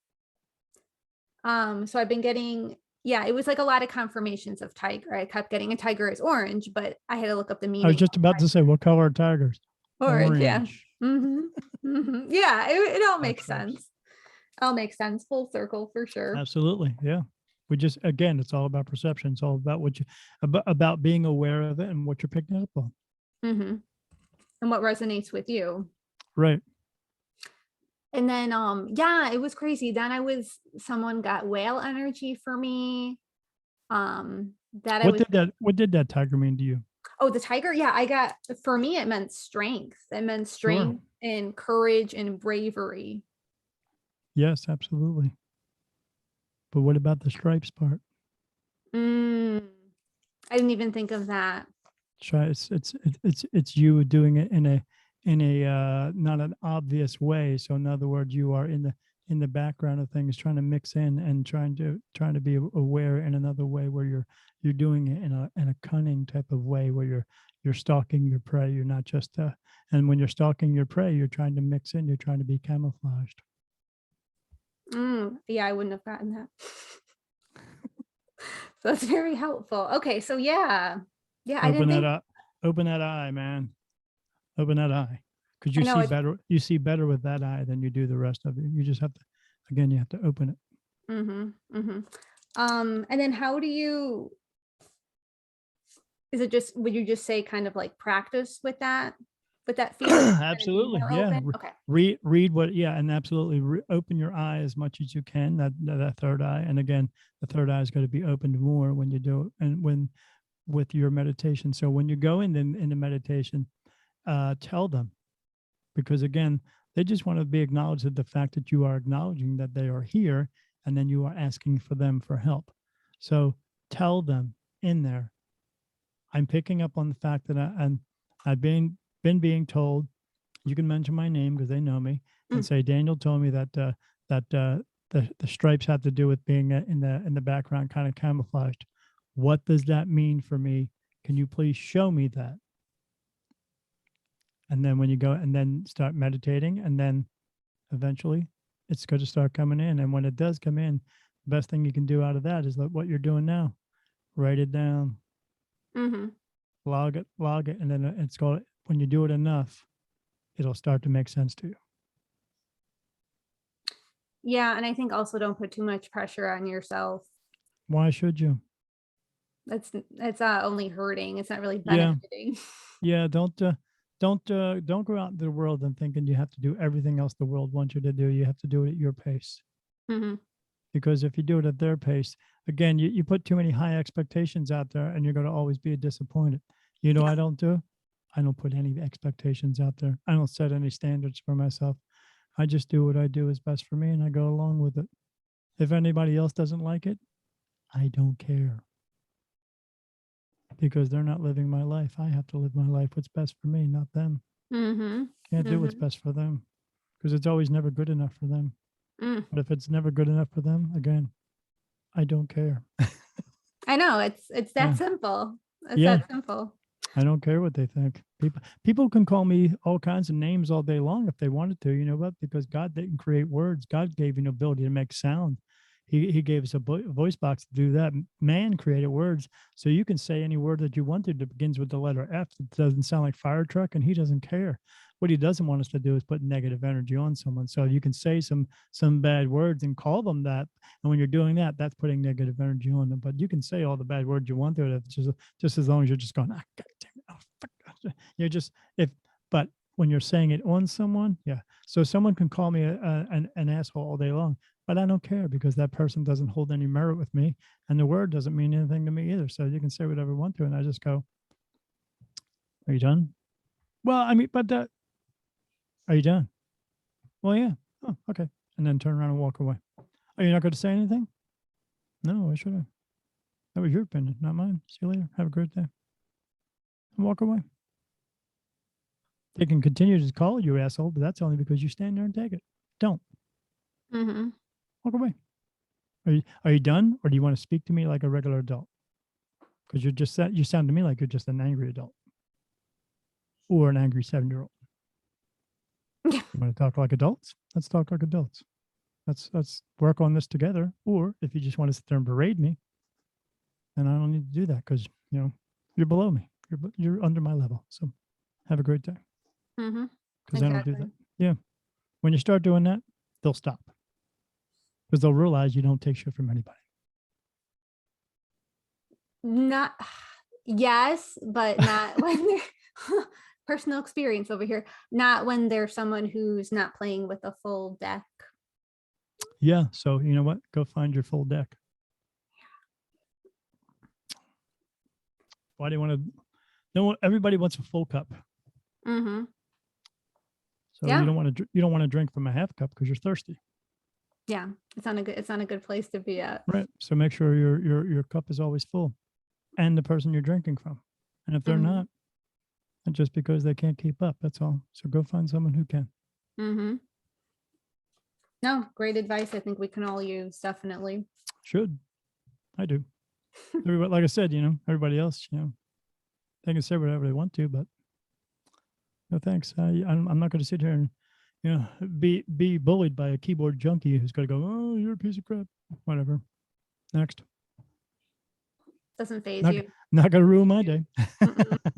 S1: So I've been getting, yeah, it was like a lot of confirmations of tiger. I kept getting a tiger is orange, but I had to look up the
S2: I was
S1: meaning.
S2: just about to say, what color are tigers?
S1: Orange, yeah.
S2: Orange.
S1: Yeah, it all
S2: That
S1: makes
S2: tracks.
S1: sense. All makes sense. Full circle for sure.
S2: Absolutely. Yeah. We just, again, it's all about perception. It's all about what you, about being aware of it and what you're picking up on.
S1: And what resonates with you.
S2: Right.
S1: And then yeah, it was crazy. Then someone got whale energy for me. That I was
S2: What did that tiger mean to you?
S1: Oh, the tiger. Yeah, I got for me it meant strength. It meant
S2: Sure.
S1: strength and courage and bravery.
S2: Yes, absolutely. But what about the stripes part?
S1: I didn't even think of that.
S2: Try it's you doing it in a not an obvious way. So in other words, you are in the background of things, trying to mix in and trying to be aware in another way where you're doing it in a cunning type of way where you're stalking your prey. You're not just and when you're stalking your prey, you're trying to mix in. You're trying to be camouflaged.
S1: Yeah, I wouldn't have gotten that. So that's very helpful. Okay, so yeah. Yeah, I didn't think
S2: Open that eye, man. Open that eye. Because
S1: I know it.
S2: you see better with that eye than you do the rest of it. You just have to, again, you have to open it.
S1: And then how do you is it just would you just say kind of like practice with that feeling?
S2: Absolutely. Yeah.
S1: Okay.
S2: Read what, yeah. And absolutely open your eye as much as you can, that third eye. And again, the third eye is going to be opened more when you do it and when with your meditation. So when you go in the meditation, tell them, because again, they just want to be acknowledged at the fact that you are acknowledging that they are here, and then you are asking for them for help. So tell them in there, I'm picking up on the fact that I've been being told, you can mention my name because they know me, and say Daniel told me that the stripes have to do with being in the background, kind of camouflaged. What does that mean for me? Can you please show me that? And then when you go and then start meditating, and then eventually it's going to start coming in. And when it does come in, the best thing you can do out of that is like what you're doing now. Write it down, log it, and then it's called, when you do it enough, it'll start to make sense to you.
S1: Yeah, and I think also don't put too much pressure on yourself.
S2: Why should you?
S1: It's only hurting. It's not really benefiting.
S2: Yeah. Don't go out into the world and thinking you have to do everything else the world wants you to do. You have to do it at your pace. Because if you do it at their pace, again, you put too many high expectations out there, and you're going to always be disappointed. You know, I don't put any expectations out there. I don't set any standards for myself. I just do what I do is best for me, and I go along with it. If anybody else doesn't like it, I don't care. Because they're not living my life. I have to live my life what's best for me, not them. Can't do what's best for them, because it's always never good enough for them. But if it's never good enough for them, again, I don't care.
S1: I know, it's that simple. It's that simple.
S2: I don't care what they think. People can call me all kinds of names all day long if they wanted to, you know what? Because God didn't create words. God gave you an ability to make sound. He gave us a voice box to do that. Man created words. So you can say any word that you wanted that begins with the letter F that doesn't sound like fire truck, and he doesn't care. What he doesn't want us to do is put negative energy on someone. So you can say some bad words and call them that. And when you're doing that, that's putting negative energy on them. But you can say all the bad words you want to, just as long as you're just going, God damn it, just if, but when you're saying it on someone, yeah. So someone can call me an asshole all day long, but I don't care because that person doesn't hold any merit with me, and the word doesn't mean anything to me either. So you can say whatever you want to, and I just go, "Are you done?" Well, I mean, but are you done? Well, yeah. Oh, okay. And then turn around and walk away. Are you not going to say anything? No, why should I? That was your opinion, not mine. See you later. Have a great day. And walk away. They can continue to call you asshole, but that's only because you stand there and take it. Don't.
S1: Mm-hmm.
S2: Walk away. Are you done, or do you want to speak to me like a regular adult? Because you sound to me like you're just an angry adult or an angry 7-year-old.
S1: Yeah.
S2: You want to talk like adults? Let's talk like adults. Let's work on this together. Or if you just want to sit there and berate me, then I don't need to do that because you're below me. You're under my level. So have a great day.
S1: Mm-hmm.
S2: Because I don't do
S1: Exactly.
S2: that. Yeah. When you start doing that, they'll stop because they'll realize you don't take shit from anybody.
S1: Not, yes, but not when they're personal experience over here. Not when there's someone who's not playing with a full deck.
S2: Yeah. So you know what? Go find your full deck. Why do you want to? No, everybody wants a full cup.
S1: Mm-hmm.
S2: So
S1: Yeah.
S2: you don't want to drink from a half cup because you're thirsty.
S1: Yeah. It's not a good place to be at.
S2: Right. So make sure your cup is always full, and the person you're drinking from. And if they're
S1: Mm-hmm.
S2: not, it's just because they can't keep up. That's all. So go find someone who can.
S1: Mm-hmm. No, great advice. I think we can all use, definitely.
S2: Should. I do. Everybody, like I said, everybody else, they can say whatever they want to, but no thanks. I'm not going to sit here and be bullied by a keyboard junkie who's going to go, oh, you're a piece of crap. Whatever. Next.
S1: Doesn't phase
S2: Not,
S1: you.
S2: not going to ruin my day.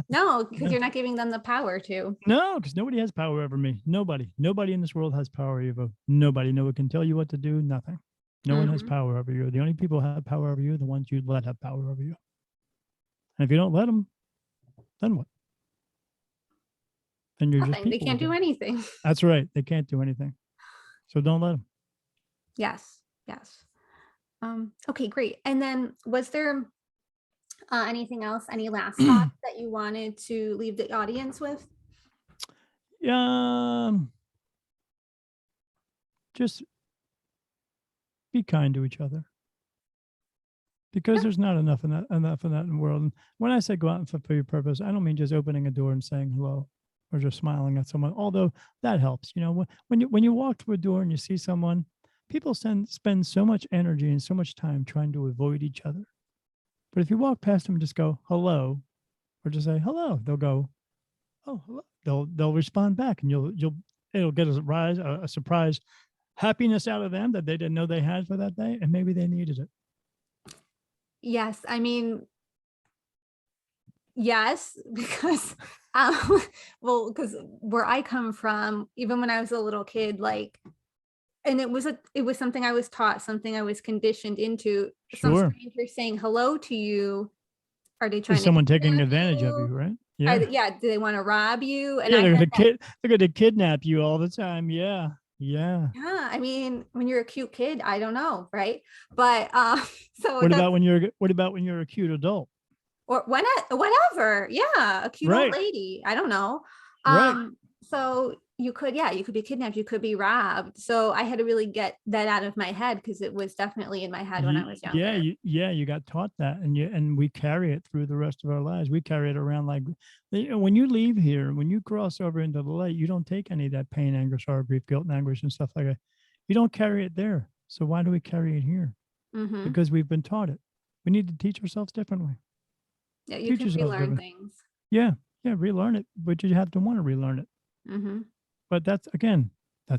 S1: No, because you're not giving them the power to.
S2: No, because nobody has power over me. Nobody in this world has power over nobody. No one can tell you what to do. Nothing. No one has power over you. The only people who have power over you are the ones you let have power over you. And if you don't let them, then what? Then you're
S1: Nothing.
S2: just people.
S1: They can't do anything.
S2: That's right. They can't do anything. So don't let them.
S1: Yes. Yes. Okay, great. And then was there anything else, any last thoughts that you wanted to leave the audience with?
S2: Just be kind to each other. Because there's not enough of that in the world. And when I say go out and fulfill your purpose, I don't mean just opening a door and saying hello or just smiling at someone, although that helps. When you walk through a door and you see someone, people spend so much energy and so much time trying to avoid each other. But if you walk past them and just go hello, or just say hello, they'll go, oh, hello. They'll respond back, and it'll get a surprise happiness out of them that they didn't know they had for that day, and maybe they needed it.
S1: Yes, I mean, yes, because because where I come from, even when I was a little kid, and it was something I was taught, something I was conditioned into. Some
S2: Sure.
S1: stranger saying hello to you, are they trying
S2: Is
S1: to
S2: someone taking
S1: kidnap
S2: advantage of you, right? Yeah.
S1: do they want to rob you? And
S2: Yeah,
S1: I
S2: they're going to kidnap you all the time. Yeah. Yeah.
S1: yeah, I mean, when you're a cute kid, I don't know, right? But so
S2: What about when you're a cute adult?
S1: or whatever, yeah, a cute old
S2: Right.
S1: lady, I don't know.
S2: Right.
S1: So you could be kidnapped, you could be robbed. So I had to really get that out of my head because it was definitely in my head when I was younger.
S2: You got taught that, and we carry it through the rest of our lives. We carry it around like when you leave here, when you cross over into the light, you don't take any of that pain, anger, sorrow, grief, guilt, and anguish and stuff like that. You don't carry it there. So why do we carry it here?
S1: Mm-hmm.
S2: Because we've been taught it. We need to teach ourselves differently.
S1: Yeah, you can relearn things.
S2: Yeah, relearn it, but you have to want to relearn it.
S1: Mm-hmm.
S2: But that's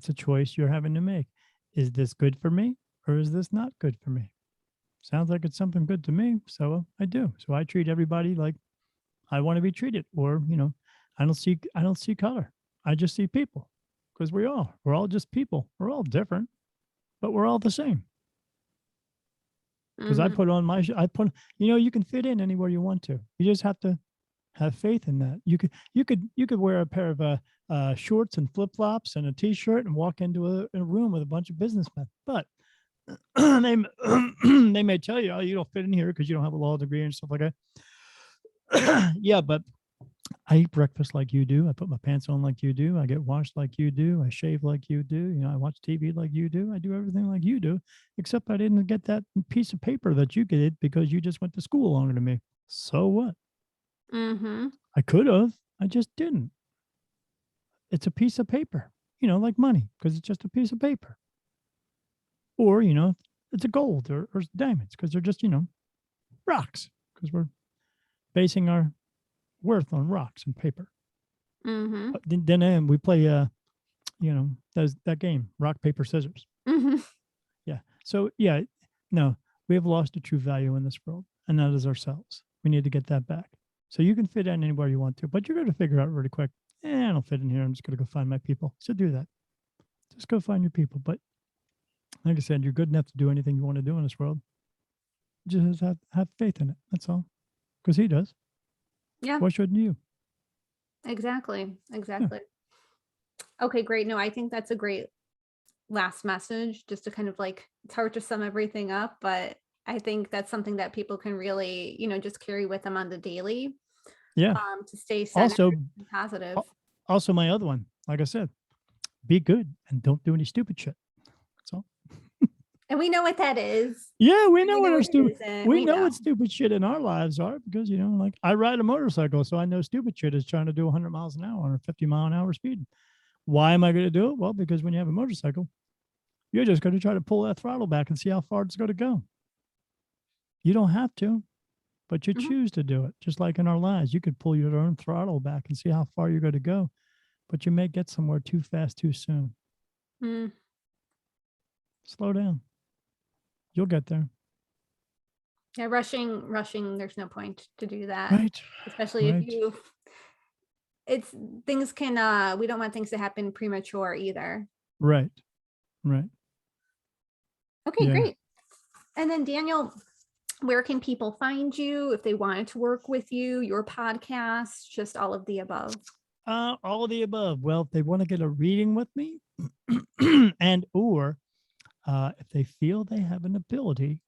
S2: a choice you're having to make. Is this good for me, or is this not good for me? Sounds like it's something good to me, so I do. So I treat everybody like I want to be treated, or I don't see color. I just see people, because we're all just people. We're all different, but we're all the same. Because I put on my, you can fit in anywhere you want to. You just have to Have faith in that. You could wear a pair of shorts and flip flops and a t-shirt and walk into a room with a bunch of businessmen, but they they may tell you, oh, you don't fit in here because you don't have a law degree and stuff like that. Yeah, but I eat breakfast like you do. I put my pants on like you do. I get washed like you do. I shave like you do. You know, I watch TV like you do. I do everything like you do, except I didn't get that piece of paper that you did because you just went to school longer than me. So what?
S1: Mm-hmm.
S2: I could have. I just didn't. It's a piece of paper, like money, because it's just a piece of paper. Or, it's a gold or diamonds because they're just, rocks because we're basing our worth on rocks and paper.
S1: Mm-hmm.
S2: But then we play, that game, rock, paper, scissors.
S1: Mm-hmm.
S2: Yeah. So, yeah, no, we have lost a true value in this world, and that is ourselves. We need to get that back. So you can fit in anywhere you want to, but you're going to figure out really quick, I don't fit in here. I'm just going to go find my people. So do that. Just go find your people. But like I said, you're good enough to do anything you want to do in this world. Just have faith in it. That's all. Because he does.
S1: Yeah,
S2: Why shouldn't you?
S1: exactly. Exactly. Okay, great. No, I think that's a great last message, just to kind of like, it's hard to sum everything up, but I think that's something that people can really, just carry with them on the daily,
S2: Yeah.
S1: to stay
S2: Also,
S1: centered and positive.
S2: also my other one, like I said, be good and don't do any stupid shit. That's all.
S1: And we know what that is.
S2: Yeah, we know
S1: We
S2: what
S1: know
S2: our
S1: what it
S2: stupid.
S1: isn't.
S2: We
S1: We
S2: know
S1: know.
S2: what stupid shit in our lives are because like I ride a motorcycle, so I know stupid shit is trying to do 100 miles an hour or 50-mile-an-hour speed. Why am I going to do it? Well, because when you have a motorcycle, you're just going to try to pull that throttle back and see how far it's going to go. You don't have to, but you
S1: Mhm.
S2: choose to do it. Just like in our lives, you could pull your own throttle back and see how far you're going to go, but you may get somewhere too fast too soon.
S1: Mm.
S2: Slow down. You'll get there.
S1: Yeah, rushing, there's no point to do that,
S2: Right.
S1: especially if
S2: Right.
S1: it's things can, we don't want things to happen premature either.
S2: Right. Right.
S1: Okay,
S2: Yeah.
S1: great. And then Daniel, where can people find you if they wanted to work with you, your podcast, just all of the above?
S2: All of the above. Well, if they want to get a reading with me, and or if they feel they have an ability,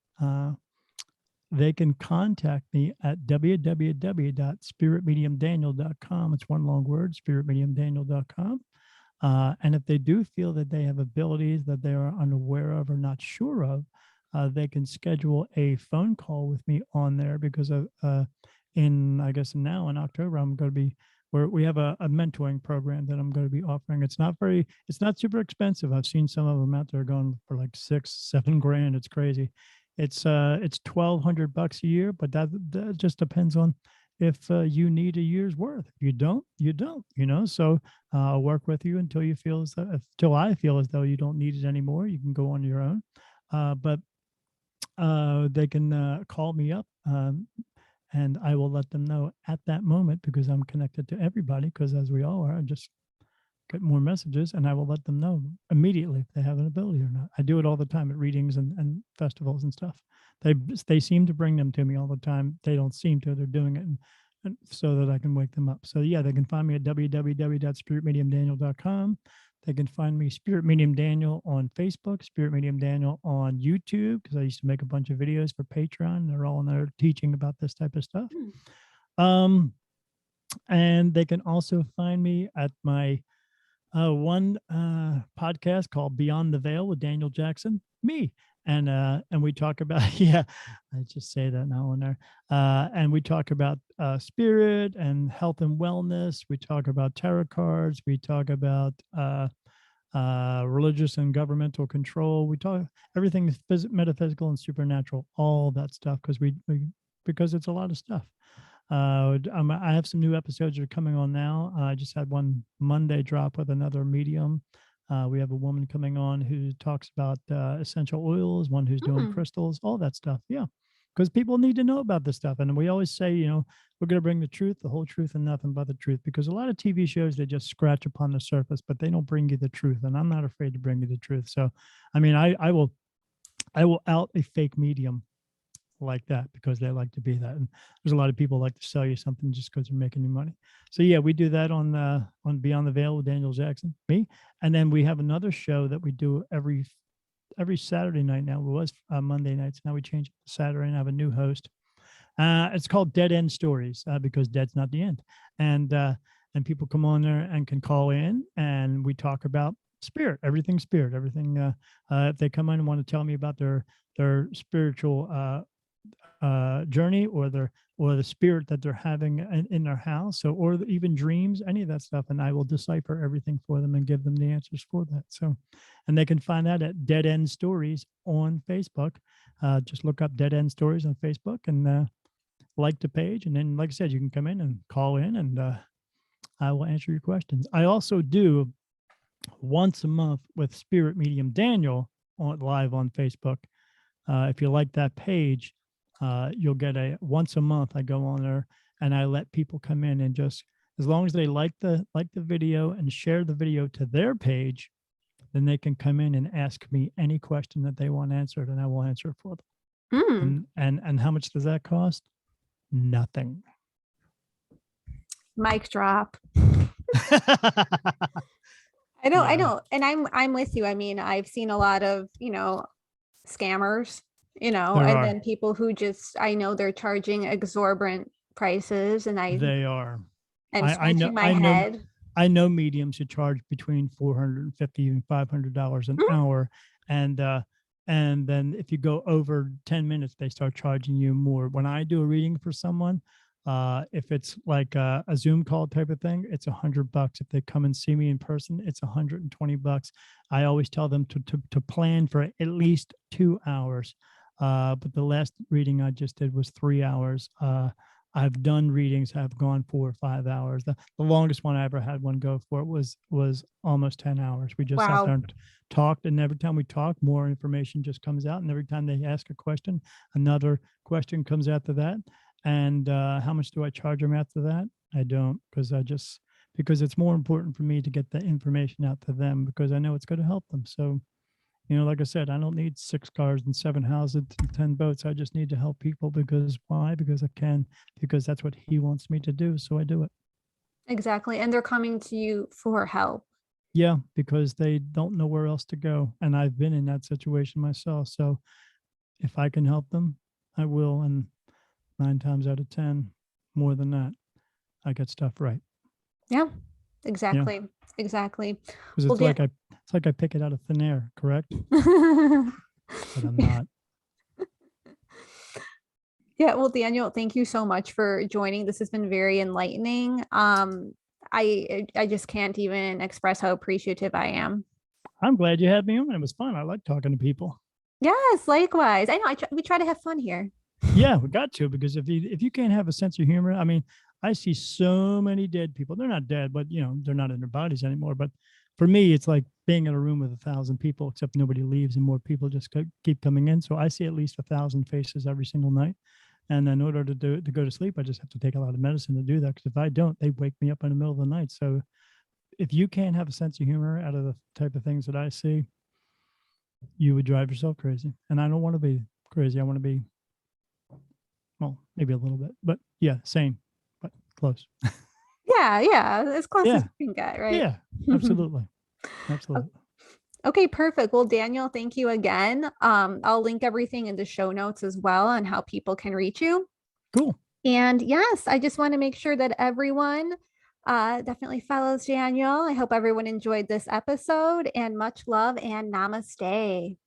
S2: they can contact me at www.spiritmediumdaniel.com. It's one long word, spiritmediumdaniel.com. And if they do feel that they have abilities that they are unaware of or not sure of, they can schedule a phone call with me on there because I guess now in October, I'm going to be where we have a mentoring program that I'm going to be offering. It's not super expensive. I've seen some of them out there going for like $6-7 grand. It's crazy. It's $1,200 a year, but that just depends on if you need a year's worth. If you don't, you don't. So I'll work with you until I feel as though you don't need it anymore. You can go on your own. But they can call me up, and I will let them know at that moment because I'm connected to everybody. Because as we all are, I just get more messages, and I will let them know immediately if they have an ability or not. I do it all the time at readings and festivals and stuff. They seem to bring them to me all the time. They don't seem to. They're doing it and so that I can wake them up. So yeah, they can find me at www.spiritmediumdaniel.com. They can find me Spirit Medium Daniel on Facebook, Spirit Medium Daniel on YouTube, because I used to make a bunch of videos for Patreon. They're all in there teaching about this type of stuff. And they can also find me at my one podcast called Beyond the Veil with Daniel Jackson, me. And we talk about, yeah, I just say that now and there. And we talk about spirit and health and wellness. We talk about tarot cards. We talk about religious and governmental control. We talk everything metaphysical and supernatural, all that stuff, because it's a lot of stuff. I have some new episodes that are coming on now. I just had one Monday drop with another medium. We have a woman coming on who talks about essential oils, one who's doing crystals, all that stuff. Yeah, because people need to know about this stuff. And we always say, we're going to bring the truth, the whole truth, and nothing but the truth. Because a lot of TV shows, they just scratch upon the surface, but they don't bring you the truth. And I'm not afraid to bring you the truth. So, I mean, I will out a fake medium like that because they like to be that. And there's a lot of people like to sell you something just because they're making you money. So yeah, we do that on Beyond the Veil with Daniel Jackson, me, and then we have another show that we do every Saturday night now. It was Monday nights. Now we change it to Saturday and have a new host. It's called Dead End Stories because dead's not the end, and people come on there and can call in, and we talk about spirit, everything spirit, everything. If they come in and want to tell me about their spiritual journey or the spirit that they're having in their house, so or even dreams, any of that stuff, and I will decipher everything for them and give them the answers for that. So, and they can find that at Dead End Stories on Facebook. Just look up Dead End Stories on Facebook and like the page, and then, like I said, you can come in and call in, and I will answer your questions. I also do once a month with Spirit Medium Daniel live on Facebook. If you like that page, you'll get a once a month. I go on there and I let people come in and just as long as they like the video and share the video to their page, then they can come in and ask me any question that they want answered, and I will answer it for them. And how much does that cost? Nothing.
S1: Mic drop. I know. And I'm with you. I mean, I've seen a lot of, scammers, then people who just, I know they're charging exorbitant prices, and
S2: they are.
S1: And scratching my head.
S2: I know mediums who charge between $450 and $500 an hour. And then if you go over 10 minutes, they start charging you more. When I do a reading for someone, if it's like a Zoom call type of thing, it's $100. If they come and see me in person, it's $120. I always tell them to plan for at least 2 hours. But the last reading I just did was 3 hours. I've done readings have gone 4 or 5 hours. The longest one I ever had one go for was almost 10 hours. We just sat there and talked, and every time we talk, more information just comes out. And every time they ask a question, another question comes after that. And how much do I charge them after that? I don't, because it's more important for me to get the information out to them because I know it's going to help them. So, like I said, I don't need 6 cars and 7 houses and 10 boats. I just need to help people because why? Because I can, because that's what he wants me to do. So I do it.
S1: Exactly. And they're coming to you for help.
S2: Yeah, because they don't know where else to go. And I've been in that situation myself. So if I can help them, I will. And 9 times out of 10, more than that, I get stuff right.
S1: Yeah, exactly. Yeah. Exactly.
S2: Because it's like I pick it out of thin air, correct? But I'm not.
S1: Yeah, well, Daniel, thank you so much for joining. This has been very enlightening. I just can't even express how appreciative I am.
S2: I'm glad you had me on. It was fun. I like talking to people.
S1: Yes, likewise. I know we try to have fun here.
S2: Yeah, we got to, because if you can't have a sense of humor, I mean, I see so many dead people. They're not dead, but they're not in their bodies anymore. But for me, it's like being in a room with 1,000 people, except nobody leaves and more people just keep coming in. So I see at least 1,000 faces every single night. And in order to go to sleep, I just have to take a lot of medicine to do that. Because if I don't, they wake me up in the middle of the night. So if you can't have a sense of humor out of the type of things that I see, you would drive yourself crazy. And I don't want to be crazy. I want to be, well, maybe a little bit, but yeah, sane, but close.
S1: Yeah, as close as you can get, right?
S2: Yeah, absolutely. Absolutely.
S1: Okay, perfect. Well, Daniel, thank you again. I'll link everything in the show notes as well on how people can reach you.
S2: Cool.
S1: And yes, I just want to make sure that everyone definitely follows Daniel. I hope everyone enjoyed this episode, and much love and namaste.